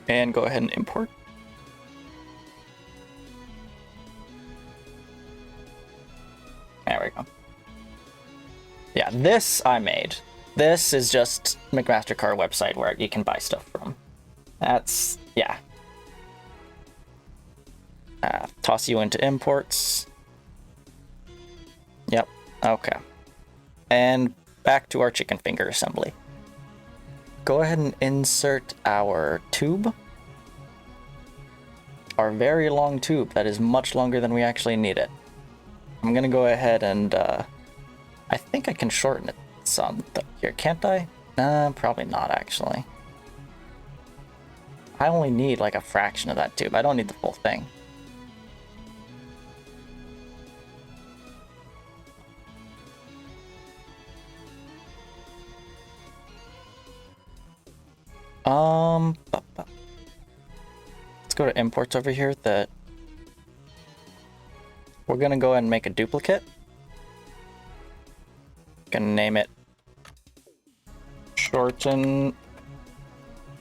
And go ahead and import. There we go. Yeah, this I made. This is just McMaster-Carr website where you can buy stuff from. That's, yeah. Toss you into imports. Yep, okay. And back to our chicken finger assembly. Go ahead and insert our tube. Our very long tube that is much longer than we actually need it. I'm gonna go ahead and, I think I can shorten it some here, can't I? Probably not actually. I only need like a fraction of that tube. I don't need the full thing. Let's go to imports over here. We're gonna go ahead and make a duplicate. Gonna name it shorten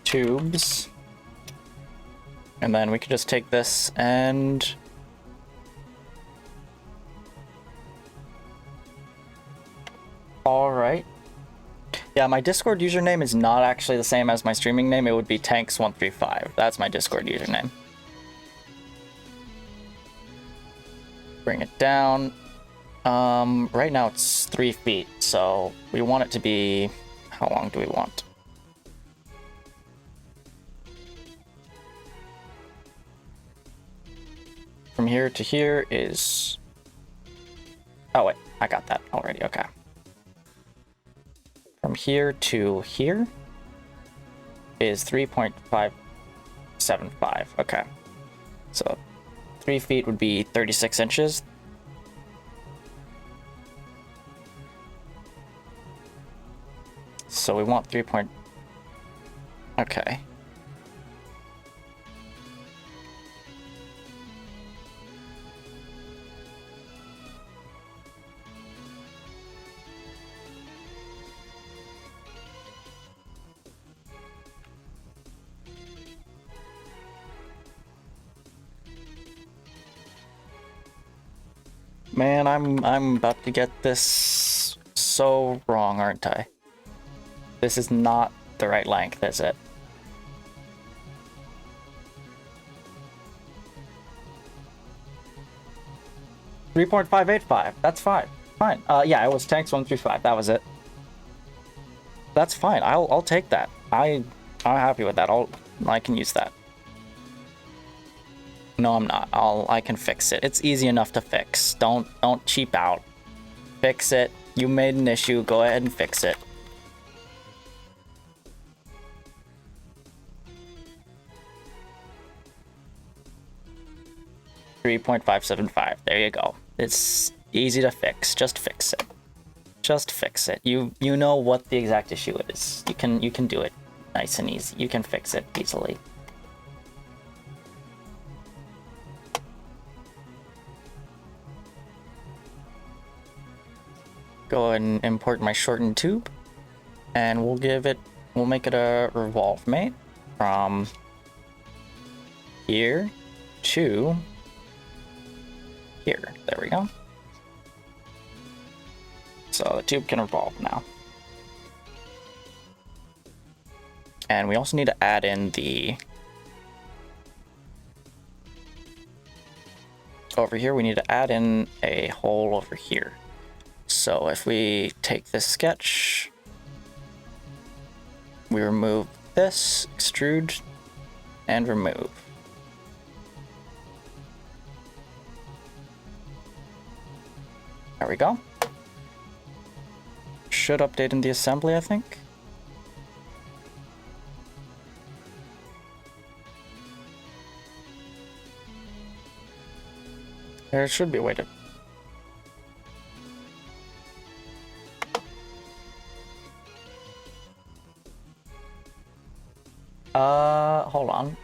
tubes. And then we can just take this and Yeah, my Discord username is not actually the same as my streaming name. It would be Tanks135. That's my Discord username. Bring it down. Right now it's 3 feet, so we want it to be... How long do we want? From here to here is... Oh wait, I got that already, okay. From here to here is 3.575, okay. So 3 feet would be 36 inches. So we want 3 point... Okay. Man, I'm about to get this so wrong, aren't I? This is not the right length, is it? $3.585. That's fine. Fine. Yeah, it was Tanks135. That was it. That's fine. I'll take that. I'm happy with that. I can use that. No, I'm not. I can fix it. It's easy enough to fix. Don't cheap out. Fix it. You made an issue. Go ahead and fix it. $3.575. There you go. It's easy to fix. Just fix it. Just fix it. You know what the exact issue is. You can do it nice and easy. You can fix it easily. Go ahead and import my shortened tube, and we'll make it a revolve mate from here to here. There we go. So the tube can revolve now. And we also need to add in over here, we need to add in a hole over here. So if we take this sketch, we remove this, extrude, and remove. There we go. Should update in the assembly, I think. There should be a way to... hold on.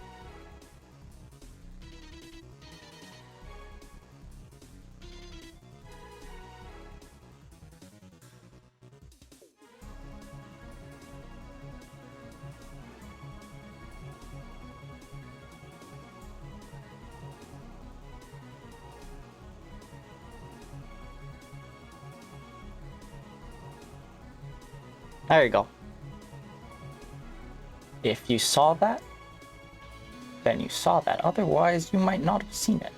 There you go. If you saw that, then you saw that. Otherwise, you might not have seen it.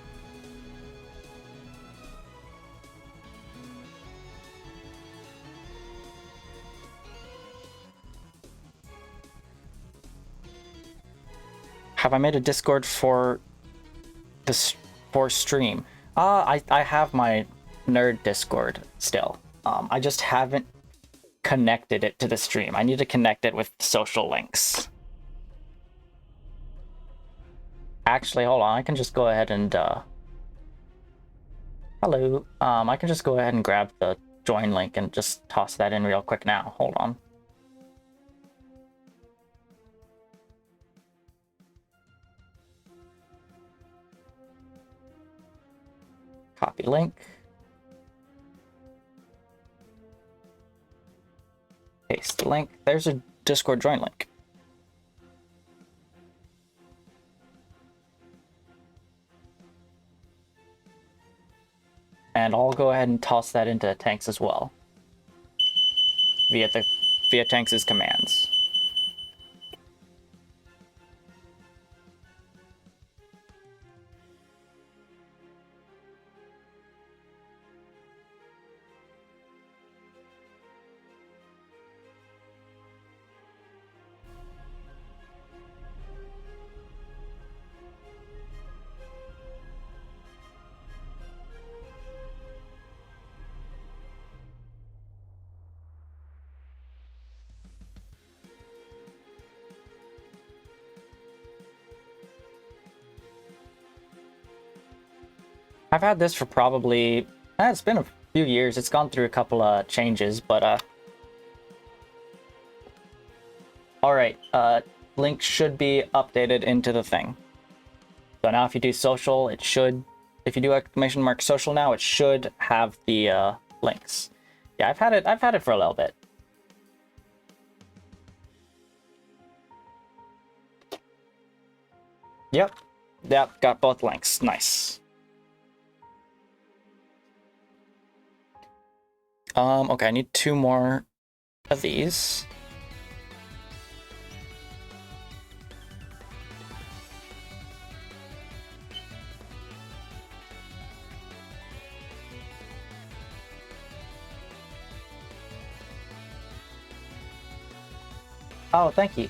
Have I made a Discord for this for stream? I have my nerd Discord still. I just haven't connected it to the stream. I need to connect it with social links. Actually, hold on. I can just go ahead and hello. I can just go ahead and grab the join link and just toss that in real quick now. Hold on. Copy link. Paste the link. There's a Discord join link. And I'll go ahead and toss that into tanks as well. Via the via Tanks' commands. I've had this for probably, it's been a few years. It's gone through a couple of changes, but all right, link should be updated into the thing. So now if you do social, it should, if you do exclamation mark social now, it should have the links. Yeah, I've had it for a little bit. Yep, got both links. Nice. Okay, I need 2 more of these. Oh, thank you.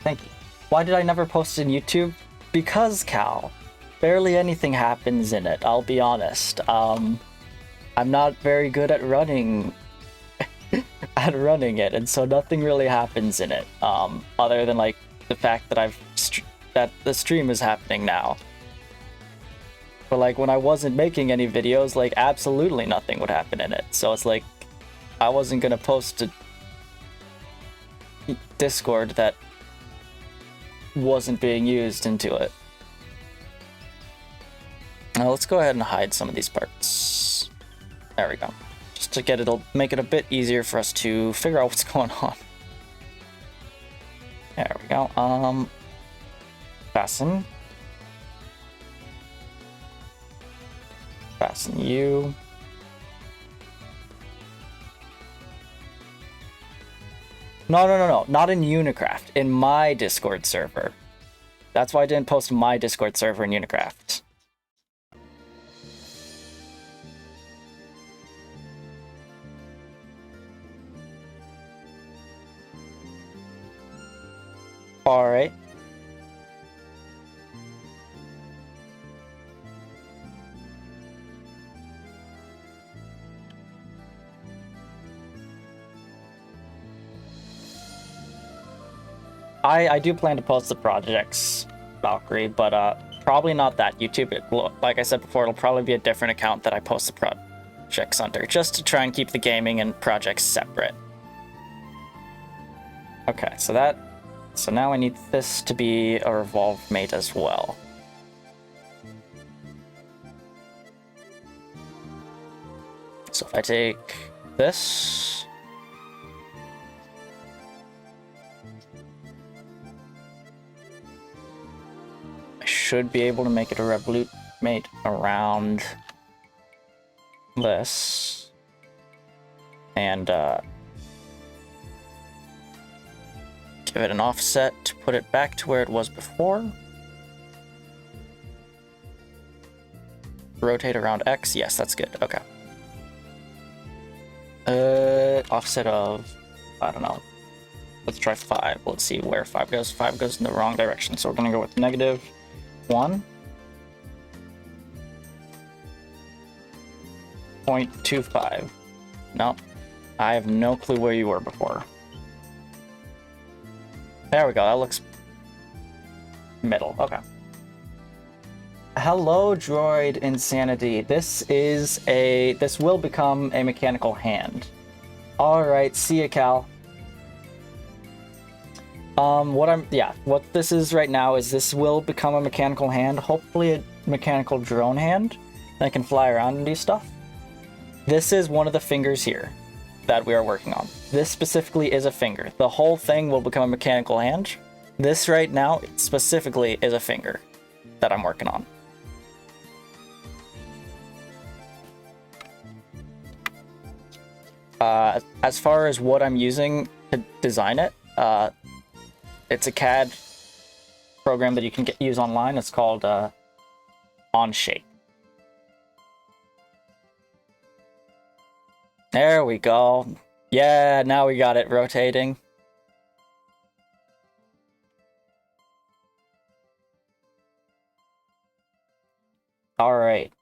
Why did I never post in YouTube? Because, Cal, barely anything happens in it, I'll be honest. I'm not very good at running it, and so nothing really happens in it, other than like the fact that that the stream is happening now. But like when I wasn't making any videos, like absolutely nothing would happen in it. So it's like I wasn't gonna post to Discord that wasn't being used into it. Now let's go ahead and hide some of these parts. There we go. Just to get it'll make it a bit easier for us to figure out what's going on. There we go. Fasten. Fasten you. No. Not in Unicraft. In my Discord server. That's why I didn't post my Discord server in Unicraft. Alright. I do plan to post the projects, Valkyrie, but probably not that YouTube. Like I said before, it'll probably be a different account that I post the projects under, just to try and keep the gaming and projects separate. Okay, so now I need this to be a revolve mate as well. So if I take this, I should be able to make it a revolute mate around this, and give it an offset to put it back to where it was before. Rotate around X. Yes, that's good. Okay. Offset of, I don't know. Let's try 5. Let's see where 5 goes. 5 goes in the wrong direction, so we're gonna go with -1.25. No, I have no clue where you were before. There we go, that looks middle. Okay. Hello, Droid Insanity. This will become a mechanical hand. Alright, see ya, Cal. What this is right now is this will become a mechanical hand, hopefully a mechanical drone hand that can fly around and do stuff. This is one of the fingers here that we are working on. This specifically is a finger. The whole thing will become a mechanical hand. This right now specifically is a finger that I'm working on. As far as what I'm using to design it. It's a CAD program that you can use online. It's called Onshape. There we go. Yeah, now we got it rotating. All right.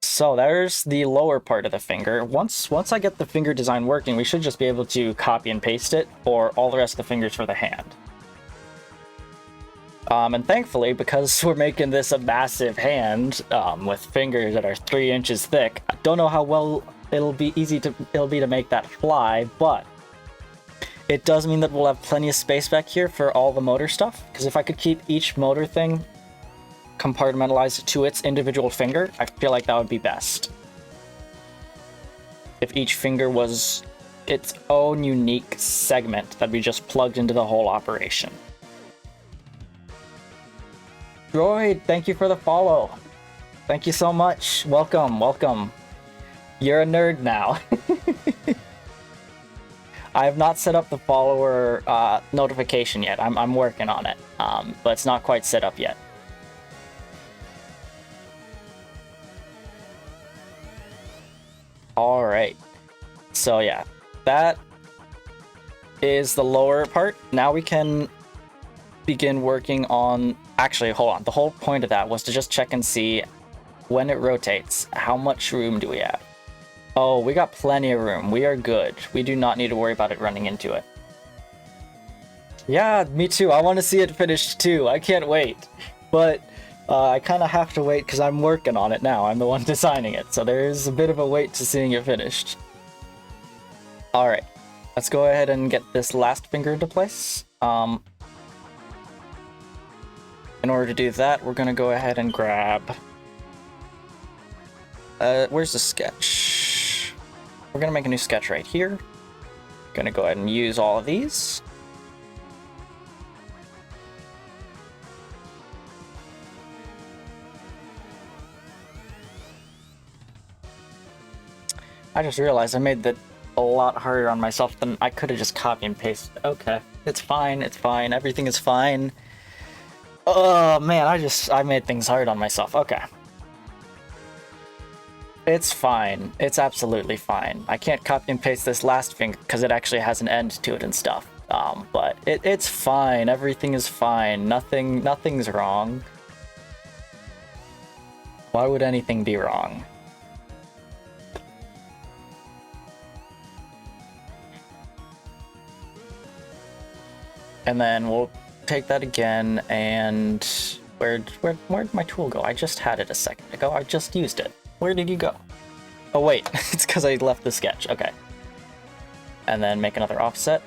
So there's the lower part of the finger. Once I get the finger design working, we should just be able to copy and paste it for all the rest of the fingers for the hand. And thankfully, because we're making this a massive hand with fingers that are 3 inches thick, I don't know how well it'll be to make that fly, but it does mean that we'll have plenty of space back here for all the motor stuff. Because if I could keep each motor thing compartmentalized to its individual finger, I feel like that would be best. If each finger was its own unique segment that we just plugged into the whole operation. Droid, thank you for the follow. Thank you so much. Welcome, welcome. You're a nerd now. I have not set up the follower notification yet. I'm working on it, but it's not quite set up yet. All right. So yeah, that is the lower part. Now we can begin working on... Actually, hold on. The whole point of that was to just check and see when it rotates, how much room do we have? Oh, we got plenty of room. We are good. We do not need to worry about it running into it. Yeah, me too. I want to see it finished too. I can't wait. But I kind of have to wait because I'm working on it now. I'm the one designing it. So there's a bit of a wait to seeing it finished. All right. Let's go ahead and get this last finger into place. In order to do that, we're going to go ahead and grab... where's the sketch? We're going to make a new sketch right here. Going to go ahead and use all of these. I just realized I made that a lot harder on myself than I could have just copy and pasted. Okay, it's fine, it's fine, everything is fine. Oh man, I made things hard on myself. Okay. It's fine. It's absolutely fine. I can't copy and paste this last finger because it actually has an end to it and stuff. But it's fine. Everything is fine. Nothing's wrong. Why would anything be wrong? And then we'll take that again, and where'd my tool go? I just had it a second ago. I just used it. Where did you go? Oh wait, it's because I left the sketch. Okay. And then make another offset.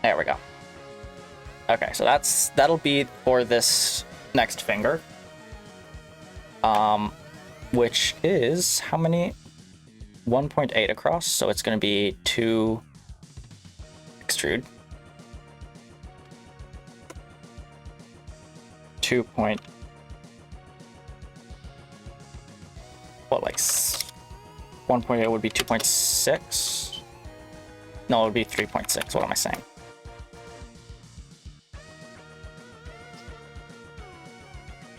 There we go. Okay, so that'll be for this next finger. Which is how many? 1.8 across, so it's going to be 2 extrude. 1.8 would be 2.6? No, it would be 3.6. What am I saying?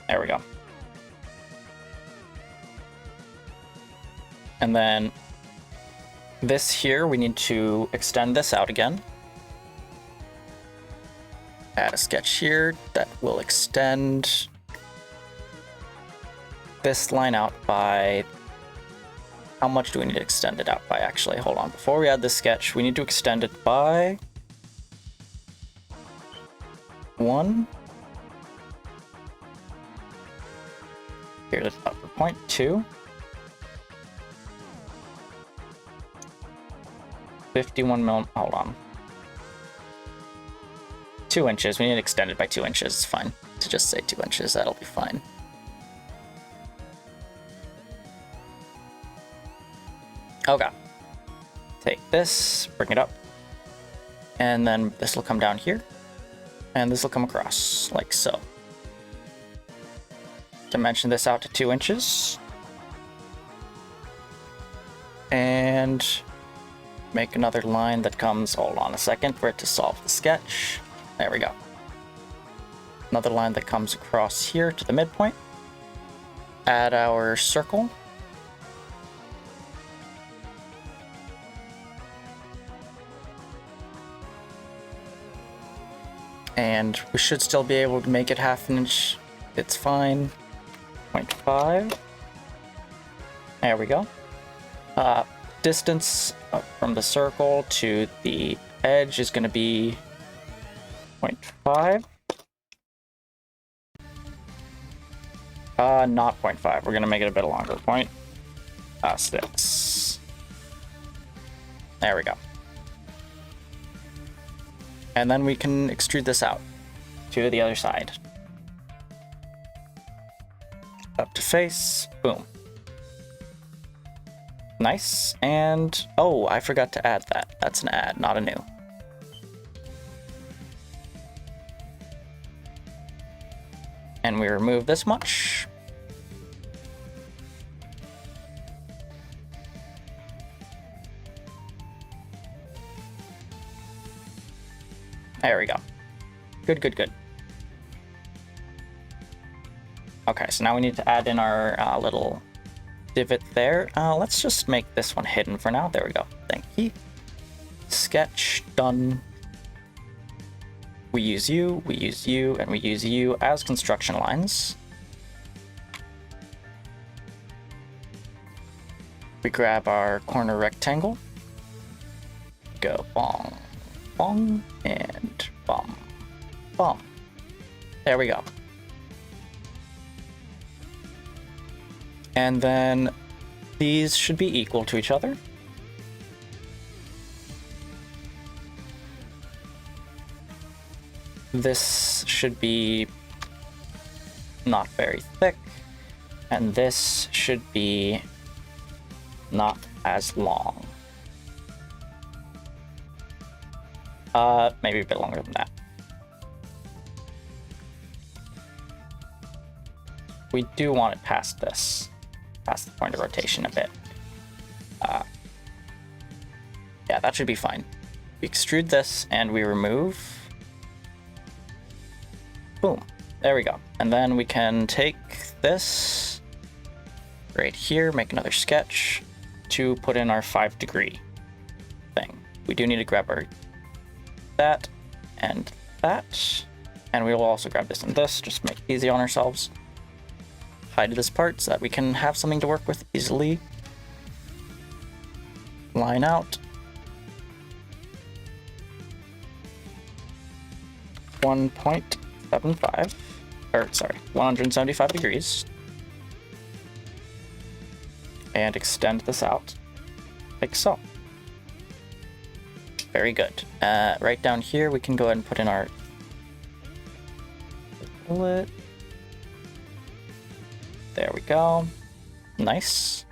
There we go. And then this here, we need to extend this out again. Add a sketch here that will extend this line out by... How much do we need to extend it out by, actually? Hold on. Before we add this sketch, we need to extend it by... 1. Here's up to 0.2. 51 mil, hold on. 2 inches, we need to extend it by 2 inches, it's fine. To just say 2 inches, that'll be fine. Okay. Take this, bring it up. And then this will come down here. And this will come across, like so. dimension this out to 2 inches. And make another line that comes, hold on a second for it to solve the sketch. There we go. Another line that comes across here to the midpoint. Add our circle. And we should still be able to make it 1/2 inch. It's fine. 0.5. There we go. Distance from the circle to the edge is going to be 0.5. Not 0.5. We're going to make it a bit longer. 0.6. There we go. And then we can extrude this out to the other side. Up to face. Boom. Nice. And oh, I forgot to add that. That's an add, not a new. And we remove this much. There we go. Good, good, good. Okay, so now we need to add in our little divot there. Let's just make this one hidden for now. There we go. Thank you. Sketch done. We use you, and we use you as construction lines. We grab our corner rectangle. Go bong, bong, and bum, bum. There we go. And then these should be equal to each other. This should be not very thick, and this should be not as long. Maybe a bit longer than that. We do want it past this. Past the point of rotation a bit. Yeah, that should be fine. We extrude this and we remove. Boom. There we go. And then we can take this right here, make another sketch to put in our 5-degree thing. We do need to grab our that, and we will also grab this and this, just to make it easy on ourselves. Hide this part so that we can have something to work with easily. Line out. 1.75, or sorry, 175 degrees. And extend this out, like so. Very good. Right down here, we can go ahead and put in our bullet. There we go. Nice.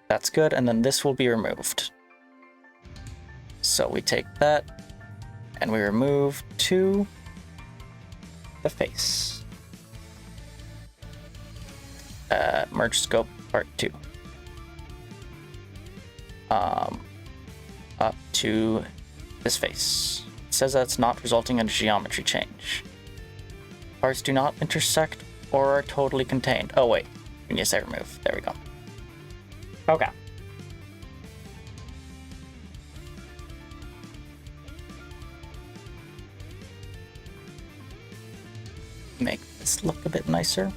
That's good, and then this will be removed. So we take that, and we remove to the face. Merge scope part 2. Up to this face. It says that's not resulting in a geometry change. Parts do not intersect or are totally contained. Oh wait, we need to say remove. There we go. Okay. Make this look a bit nicer.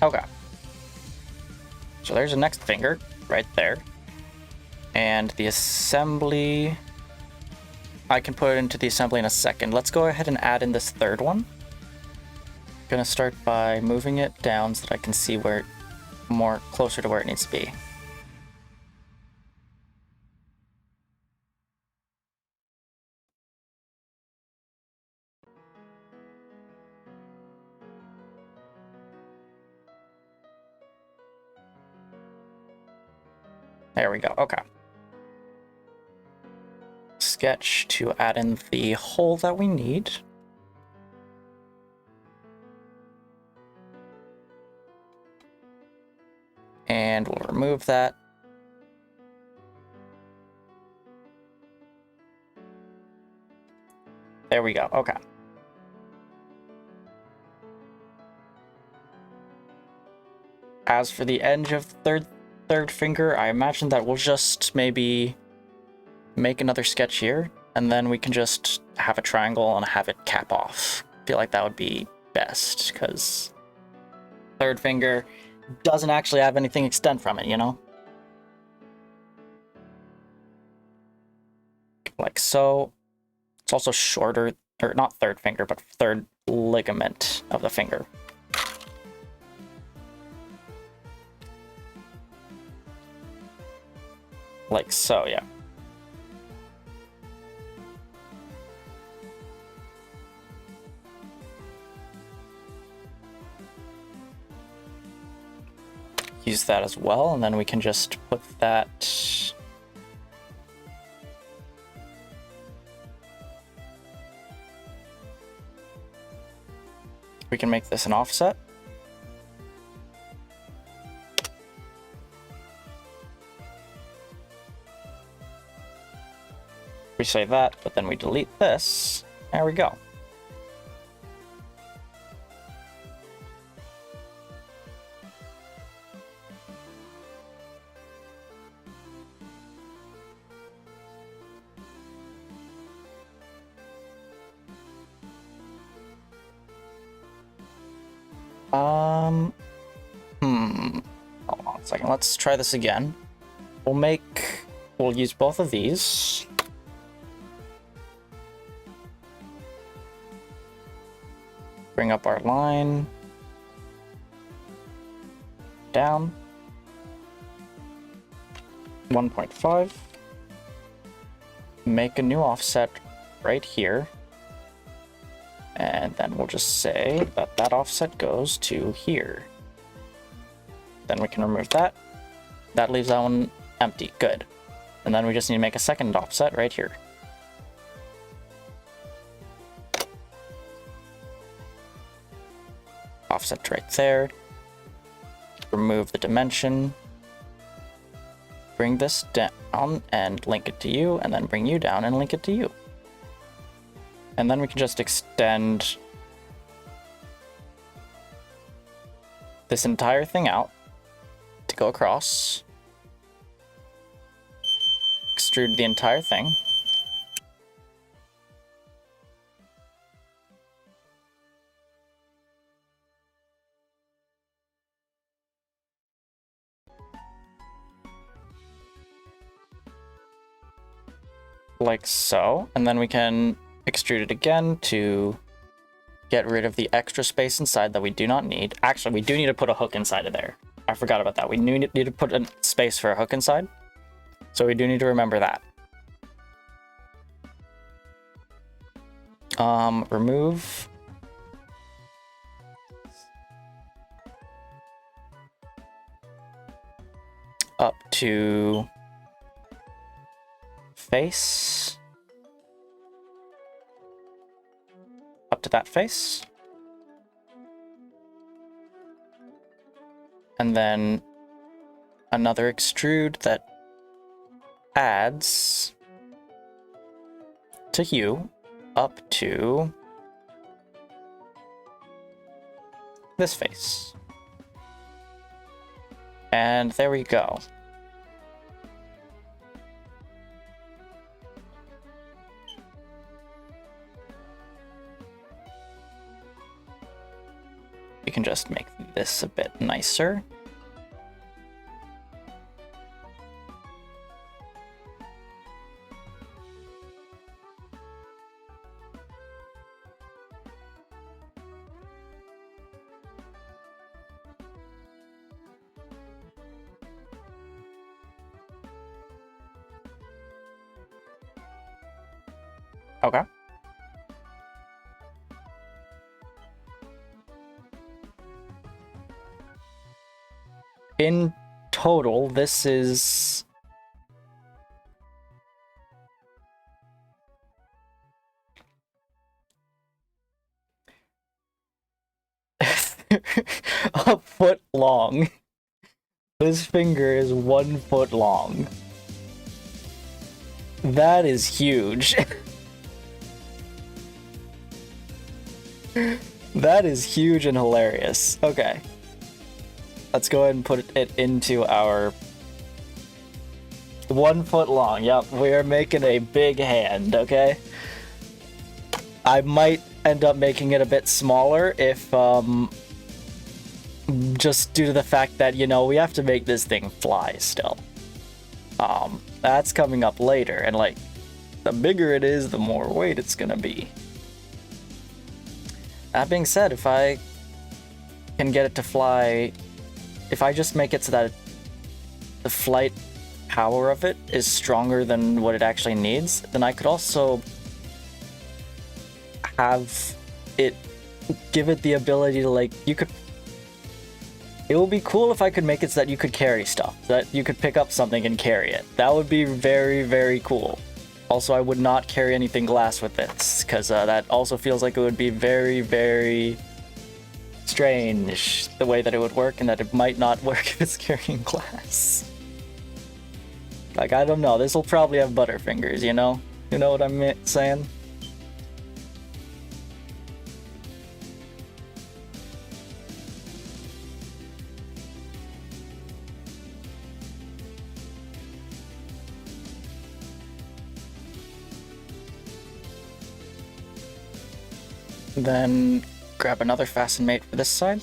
Okay. So there's the next finger right there. And the assembly, I can put it into the assembly in a second. Let's go ahead and add in this third one. Gonna start by moving it down so that I can see where it more closer to where it needs to be. There we go. Okay. Sketch to add in the hole that we need. And we'll remove that. There we go. Okay. As for the edge of third finger, I imagine that we'll just maybe make another sketch here, and then we can just have a triangle and have it cap off. I feel like that would be best, because third finger doesn't actually have anything extend from it, you know? Like so. It's also shorter, or not third finger, but third ligament of the finger. Like so, yeah. Use that as well, and then we can just put that... We can make this an offset. We say that, but then we delete this. There we go. Hold on a second. Let's try this again. We'll use both of these. Bring up our line. Down. 1.5. Make a new offset right here. And then we'll just say that that offset goes to here. Then we can remove that. That leaves that one empty. Good. And then we just need to make a second offset right here. Offset right there. Remove the dimension. Bring this down and link it to you, and then bring you down and link it to you. And then we can just extend this entire thing out to go across. Extrude the entire thing. Like so. And then we can extrude it again to get rid of the extra space inside that we do not need. Actually, we do need to put a hook inside of there. I forgot about that. We need to put a space for a hook inside. So we do need to remember that. Remove. Up to face. Up to that face. And then another extrude that adds to hue up to this face. And there we go. We can just make this a bit nicer. Okay. In total, this is a foot long. This finger is 1 foot long. That is huge. That is huge and hilarious. Okay. Let's go ahead and put it into our 1 foot long. Yep, we are making a big hand, okay? I might end up making it a bit smaller if, just due to the fact that, you know, we have to make this thing fly still. That's coming up later, and like, the bigger it is, the more weight it's gonna be. That being said, if I can get it to fly, if I just make it so that the flight power of it is stronger than what it actually needs, then I could also have it, give it the ability to, like, you could, it would be cool if I could make it so that you could carry stuff, that you could pick up something and carry it. That would be very, very cool. Also, I would not carry anything glass with this, because that also feels like it would be very, very strange the way that it would work, and that it might not work if it's carrying glass. Like, I don't know, this will probably have butterfingers, you know? You know what I'm saying? Then grab another fasten mate for this side.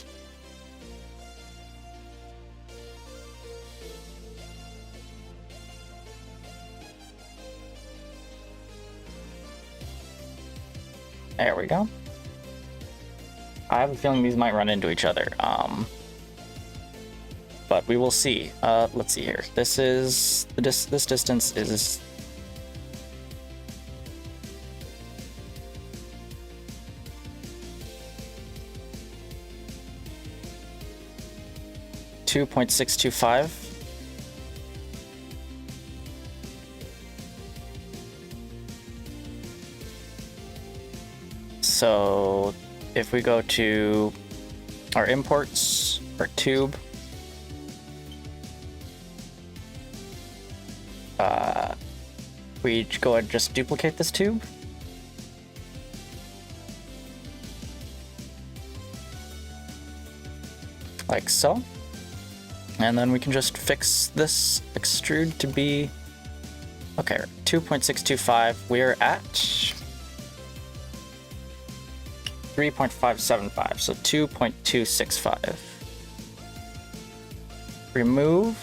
There we go. I have a feeling these might run into each other, but we will see. Let's see here. This is this distance is 2.625. So if we go to our imports, our tube, we go ahead and just duplicate this tube. Like so. And then we can just fix this extrude to be, okay, 2.625. We're at 3.575, so 2.265. Remove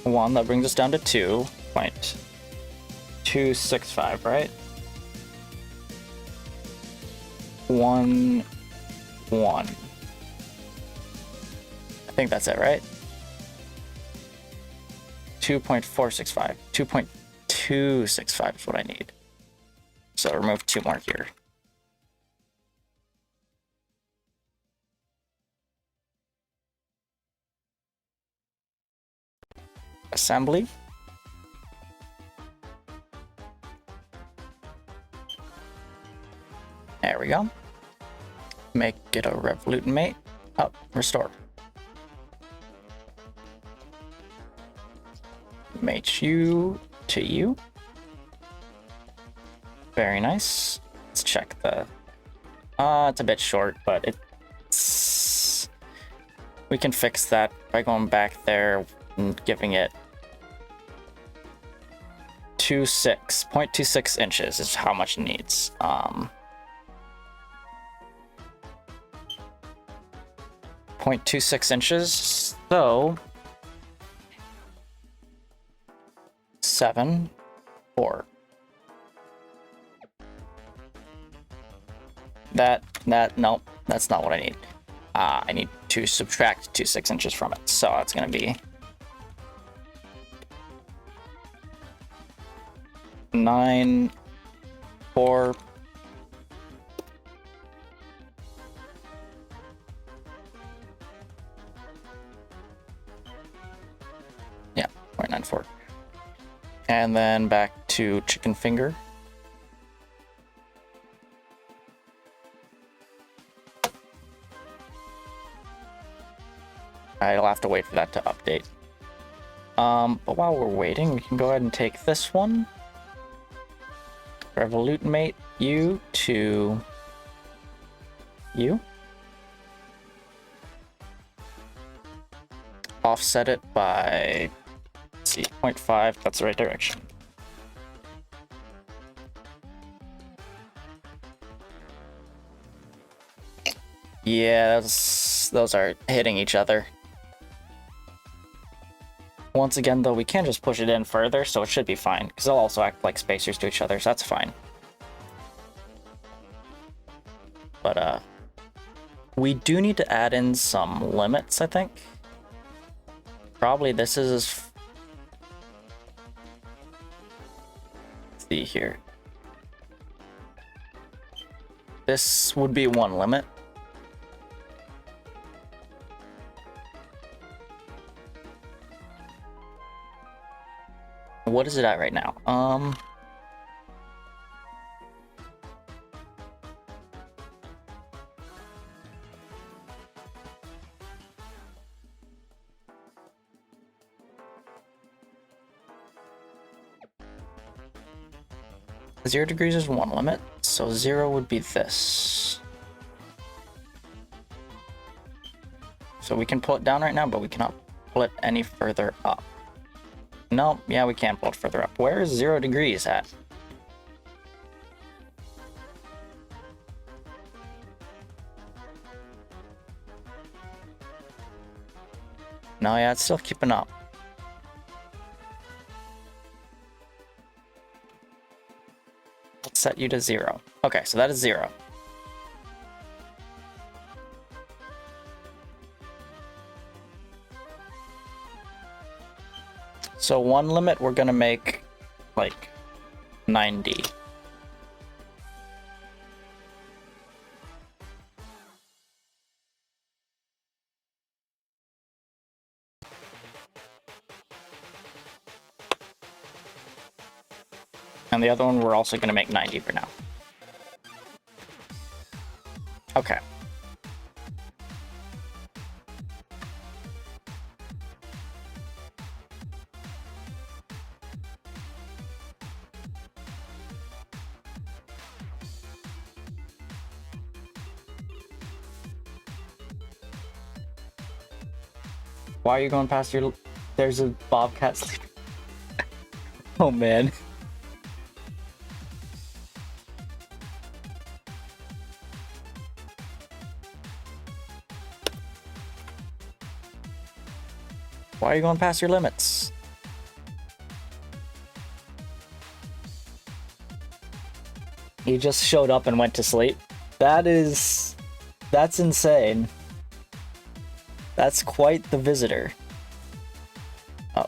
1, that brings us down to 2.265, right? 1, 1. I think that's it, right? 2.465. 2.265 is what I need. So remove 2 more here. Assembly. There we go. Make it a revolute mate. Oh, restore. Mate you to you. Very nice. Let's check the... it's a bit short, but it's... We can fix that by going back there and giving it 0.26 inches is how much it needs. 0.26 inches, so 7, 4. No, that's not what I need. I need to subtract 6 inches from it, so that's gonna be 9, 4. Yeah, 0.94. And then back to chicken finger. I'll have to wait for that to update. But while we're waiting, we can go ahead and take this one. Revolutimate you to you. Offset it by, let's see, 0.5. That's the right direction. Yeah, those are hitting each other. Once again, though, we can just push it in further, so it should be fine, because they'll also act like spacers to each other, so that's fine. But, we do need to add in some limits, I think. Probably this is... Let's see here. This would be one limit. What is it at right now? 0 degrees is one limit, so 0 would be this. So we can pull it down right now, but we cannot pull it any further up. No, yeah, we can pull it further up. Where is 0 degrees at? No, yeah, it's still keeping up. Let's set you to 0. Okay, so that is 0. So one limit we're gonna make like 90. And the other one we're also gonna make 90 for now. Okay. Why are you going past your... There's a bobcat sleeping. Oh, man. Why are you going past your limits? He just showed up and went to sleep. That's insane. That's quite the visitor. Oh.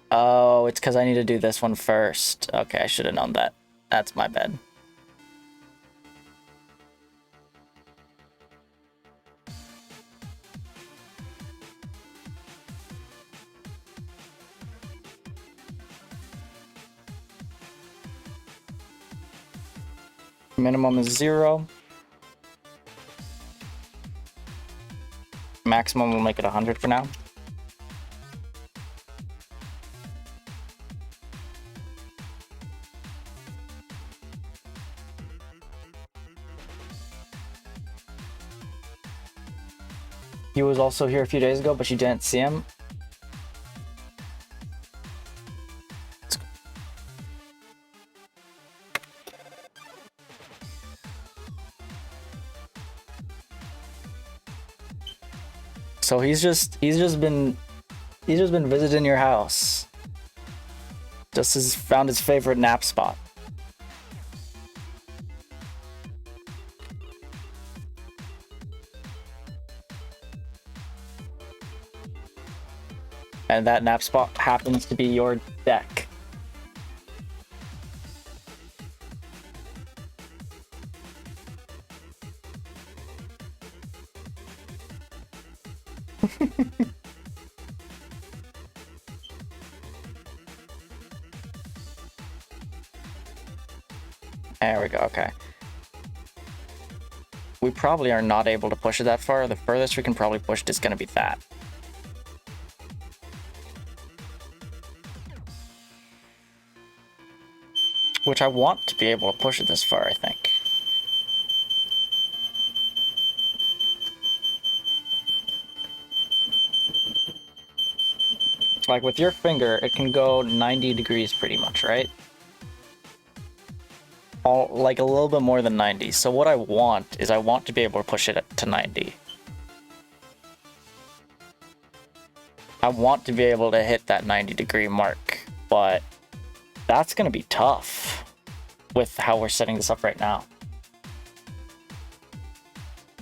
Oh, it's because I need to do this one first. Okay, I should have known that. That's my bad. Minimum is 0. Maximum will make it 100 for now. He was also here a few days ago, but you didn't see him. So he's just been visiting your house. Just found his favorite nap spot. And that nap spot happens to be your deck. There we go, okay. we probably are not able to push it that far. The furthest we can probably push it is going to be that. Which I want to be able to push it this far, I think. Like with your finger, it can go 90 degrees pretty much, right? Like a little bit more than 90. So what I want is I want to be able to push it to 90. I want to be able to hit that 90-degree mark, but that's going to be tough with how we're setting this up right now.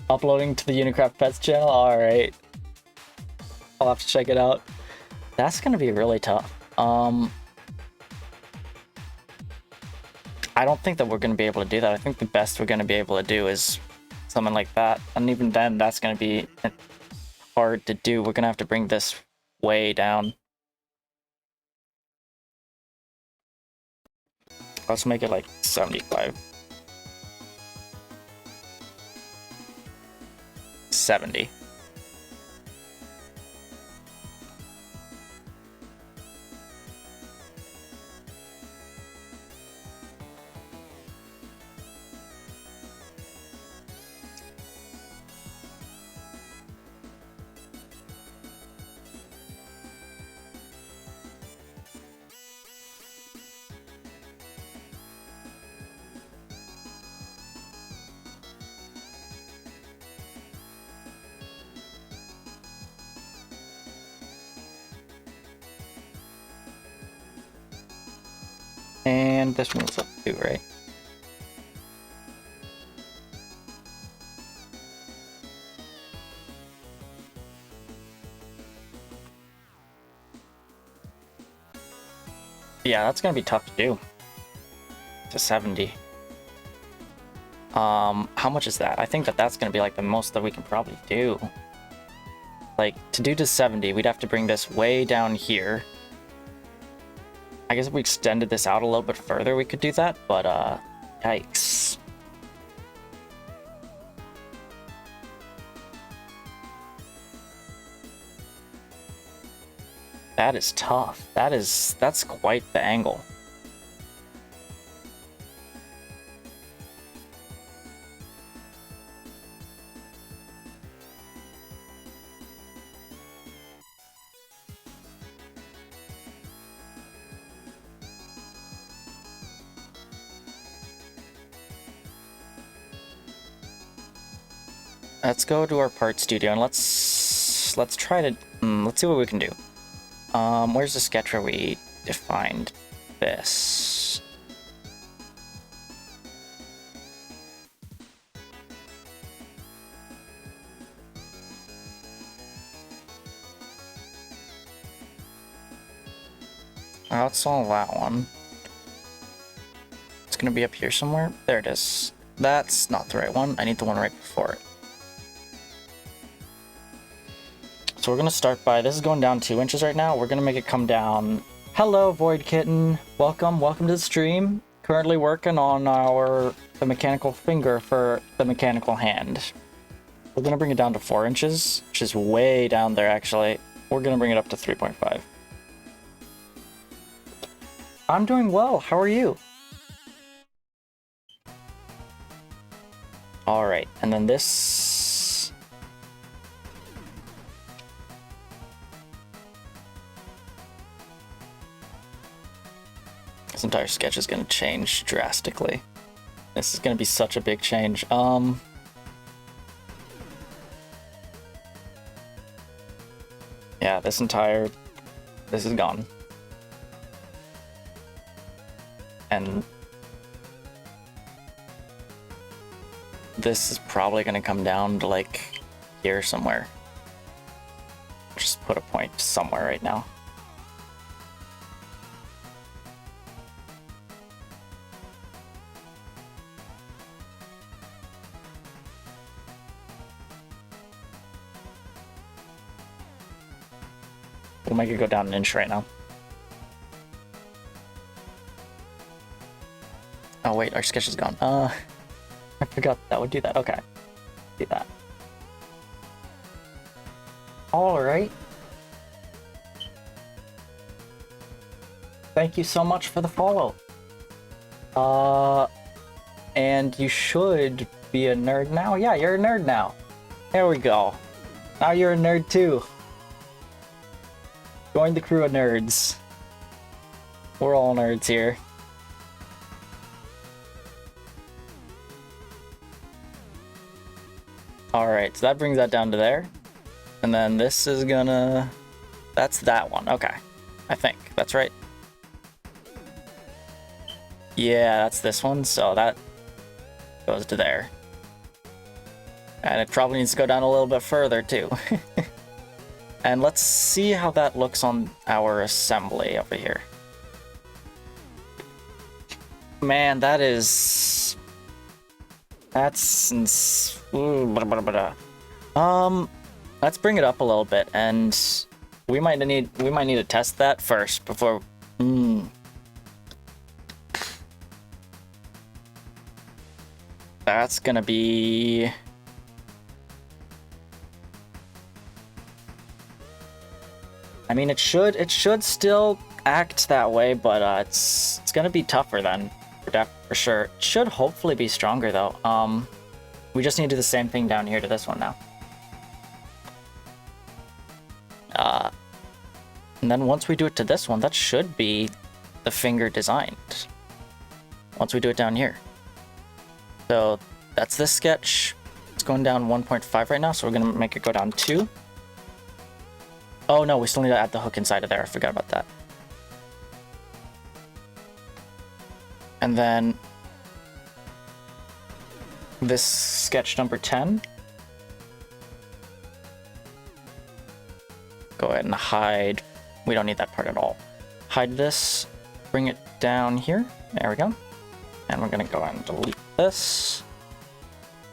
Uploading to the Unicraft Pets channel? Alright. I'll have to check it out. That's going to be really tough. I don't think that we're going to be able to do that. I think the best we're going to be able to do is something like that. And even then, that's going to be hard to do. We're going to have to bring this way down. Let's make it like 75. 70. And this one's up too, right? Yeah, that's gonna be tough to do. To 70. How much is that? I think that that's gonna be like the most that we can probably do. Like, to do to 70, we'd have to bring this way down here. I guess if we extended this out a little bit further, we could do that, but, yikes. That is tough. That's quite the angle. Let's go to our part studio and let's try to let's see what we can do. Where's the sketch where we defined this? Let's solve that one. It's gonna be up here somewhere. There it is. That's not the right one. I need the one right before it. So we're gonna start by, this is going down 2 inches right now. We're gonna make it come down. Hello, Void Kitten. Welcome to the stream. Currently working on the mechanical finger for the mechanical hand. We're gonna bring it down to 4 inches, which is way down there actually. We're gonna bring it up to 3.5. I'm doing well, how are you? Alright, and then this entire sketch is going to change drastically. This is going to be such a big change. Yeah, this is gone. And this is probably going to come down to like here somewhere. Just put a point somewhere right now. We'll make it go down 1 inch right now. Oh wait, our sketch is gone. I forgot that would do that. Okay. do that. All right. Thank you so much for the follow. And you should be a nerd now. Yeah, you're a nerd now. There we go. Now you're a nerd too. Join the crew of nerds. We're all nerds here. Alright, so that brings that down to there. And then this is gonna... That's that one. Okay. I think. That's right. Yeah, that's this one. So that goes to there. And it probably needs to go down a little bit further too. And let's see how that looks on our assembly over here. Man, that is... That's... Let's bring it up a little bit, and we might need to test that first before... That's gonna be... I mean, it should still act that way, but it's gonna be tougher then, for sure. It should hopefully be stronger though. We just need to do the same thing down here to this one now. And then once we do it to this one, that should be the finger designed. Once we do it down here. So that's this sketch. It's going down 1.5 right now, so we're gonna make it go down 2. Oh no, we still need to add the hook inside of there. I forgot about that. And then this sketch number 10. Go ahead and hide. We don't need that part at all. Hide this, bring it down here. There we go. And we're gonna go ahead and delete this.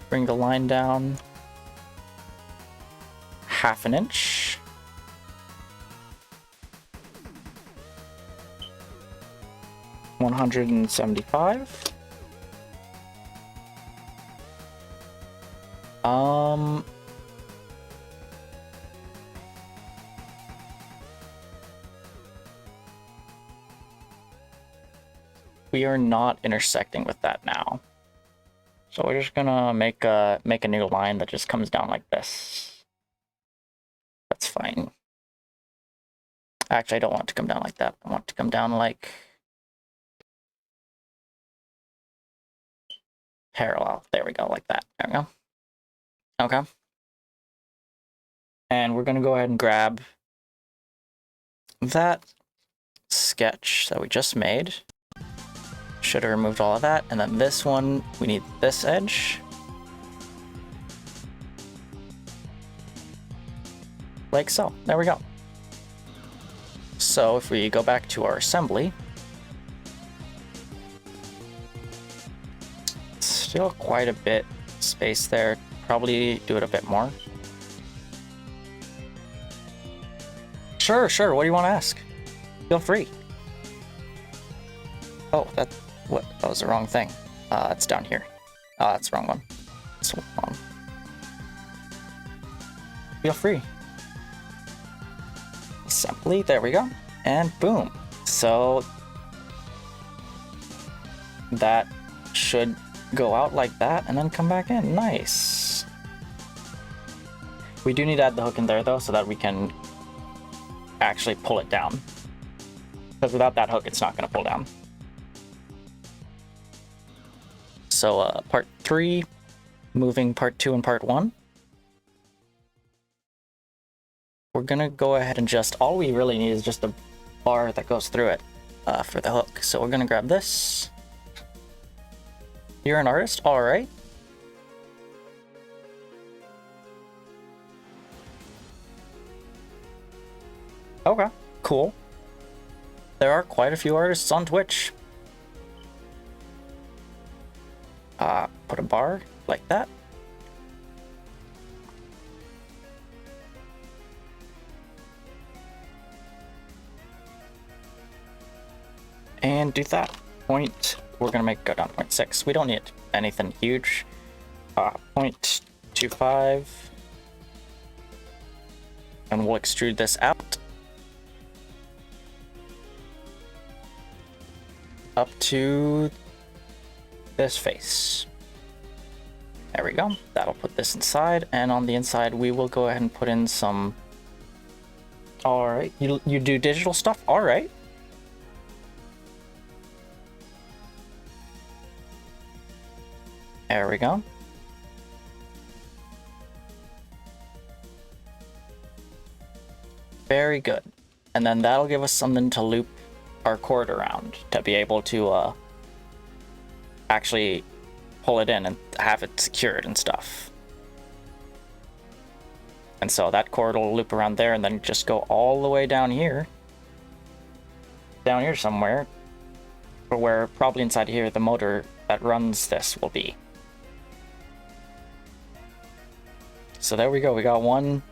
Bring the line down 1/2 inch. $175. We are not intersecting with that now. So we're just gonna make a new line that just comes down like this. That's fine. Actually, I don't want it to come down like that. I want it to come down like parallel. There we go, like that. There we go. Okay. And we're gonna go ahead and grab that sketch that we just made. Should have removed all of that. And then this one, we need this edge. Like so. There we go. So if we go back to our assembly, still quite a bit space there. Probably do it a bit more. Sure. What do you want to ask? Feel free. Oh, that was the wrong thing. It's down here. That's the wrong one. This one. Feel free. Assembly, there we go. And boom. So that should go out like that and then come back in. Nice. We do need to add the hook in there though, so that we can actually pull it down. Because without that hook, it's not going to pull down. So part 3, moving part 2 and part 1. We're gonna go ahead and just, all we really need is just a bar that goes through it for the hook. So we're gonna grab this. You're an artist? All right. Okay, cool. There are quite a few artists on Twitch. Put a bar like that. And do that. Point, we're gonna make it go down 0.6. We don't need anything huge. 0.2 0.25. And we'll extrude this out. Up to this face. There we go. That'll put this inside, and on the inside we will go ahead and put in some... Alright, you do digital stuff? Alright. There we go. Very good. And then that'll give us something to loop our cord around to be able to actually pull it in and have it secured and stuff. And so that cord will loop around there and then just go all the way down here. Down here somewhere. Where probably inside here the motor that runs this will be. So there we go. We got one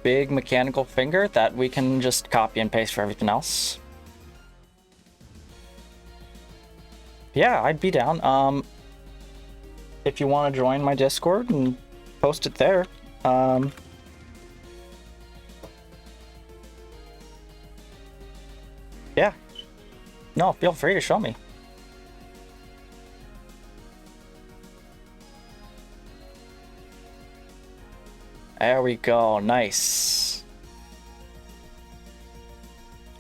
big mechanical finger that we can just copy and paste for everything else. Yeah, I'd be down. If you want to join my Discord and post it there. Yeah. No, feel free to show me. There we go, nice.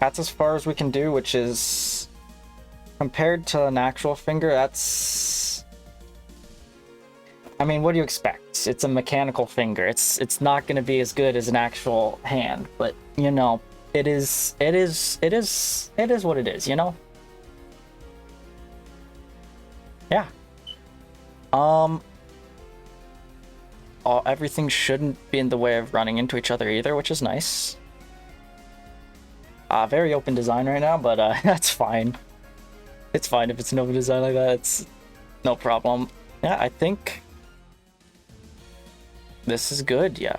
That's as far as we can do, which is... Compared to an actual finger, that's... I mean, what do you expect? It's a mechanical finger. It's not going to be as good as an actual hand, but, you know, it is what it is, you know? Yeah. Everything shouldn't be in the way of running into each other either, which is nice. Very open design right now, but that's fine. It's fine if it's an open design like that. It's no problem. Yeah, I think this is good. Yeah,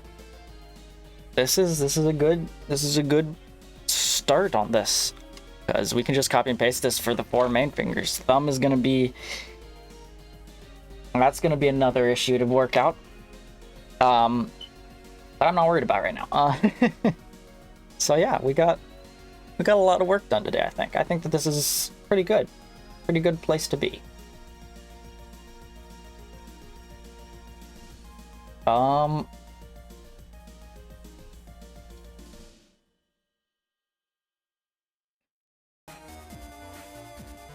this is a good start on this, because we can just copy and paste this for the 4 main fingers. Thumb is gonna be another issue to work out. But I'm not worried about right now. So yeah, we got a lot of work done today. I think that this is pretty good place to be.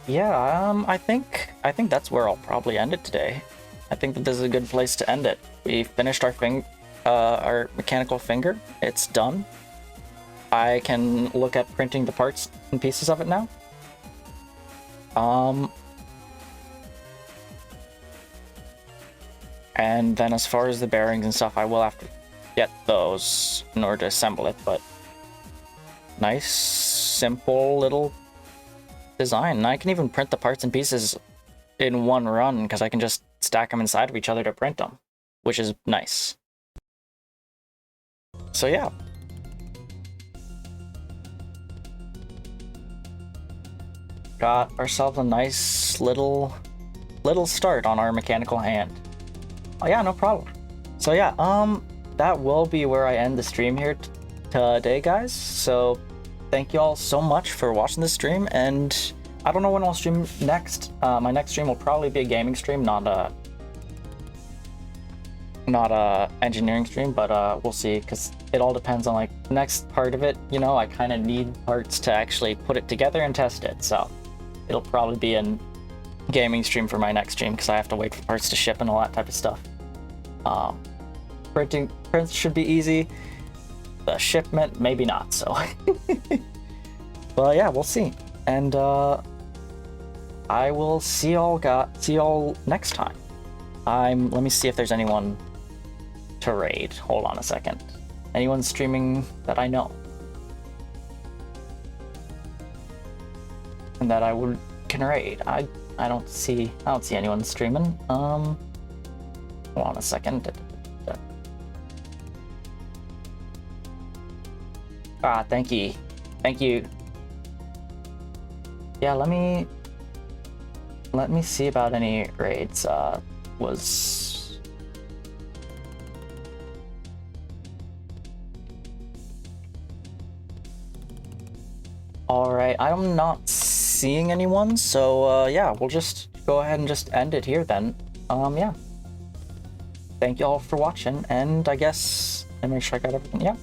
Yeah, I think that's where I'll probably end it today. I think that this is a good place to end it. We finished our mechanical finger. It's done. I can look at printing the parts and pieces of it now. And then as far as the bearings and stuff, I will have to get those in order to assemble it, but nice, simple little design. And I can even print the parts and pieces in one run, because I can just stack them inside of each other to print them, which is nice. So yeah. Got ourselves a nice little start on our mechanical hand. Oh yeah, no problem. So yeah, that will be where I end the stream here today, guys. So thank you all so much for watching this stream, and I don't know when I'll stream next. My next stream will probably be a gaming stream, not a engineering stream, but we'll see, because it all depends on like the next part of it. You know, I kind of need parts to actually put it together and test it, so it'll probably be a gaming stream for my next stream, because I have to wait for parts to ship and all that type of stuff. Prints should be easy. The shipment, maybe not, so. But yeah, we'll see. And I will see y'all next time. Let me see if there's anyone to raid. Hold on a second. Anyone streaming that I know and that I can raid? I don't see anyone streaming. Hold on a second. Thank you. Yeah, let me see about any raids. Alright, I'm not seeing anyone, so yeah, we'll just go ahead and just end it here then. Yeah. Thank you all for watching, and I guess, let me make sure I got everything. Yeah.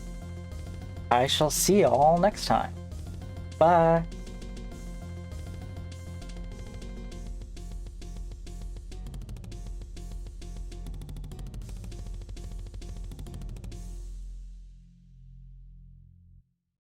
I shall see you all next time. Bye.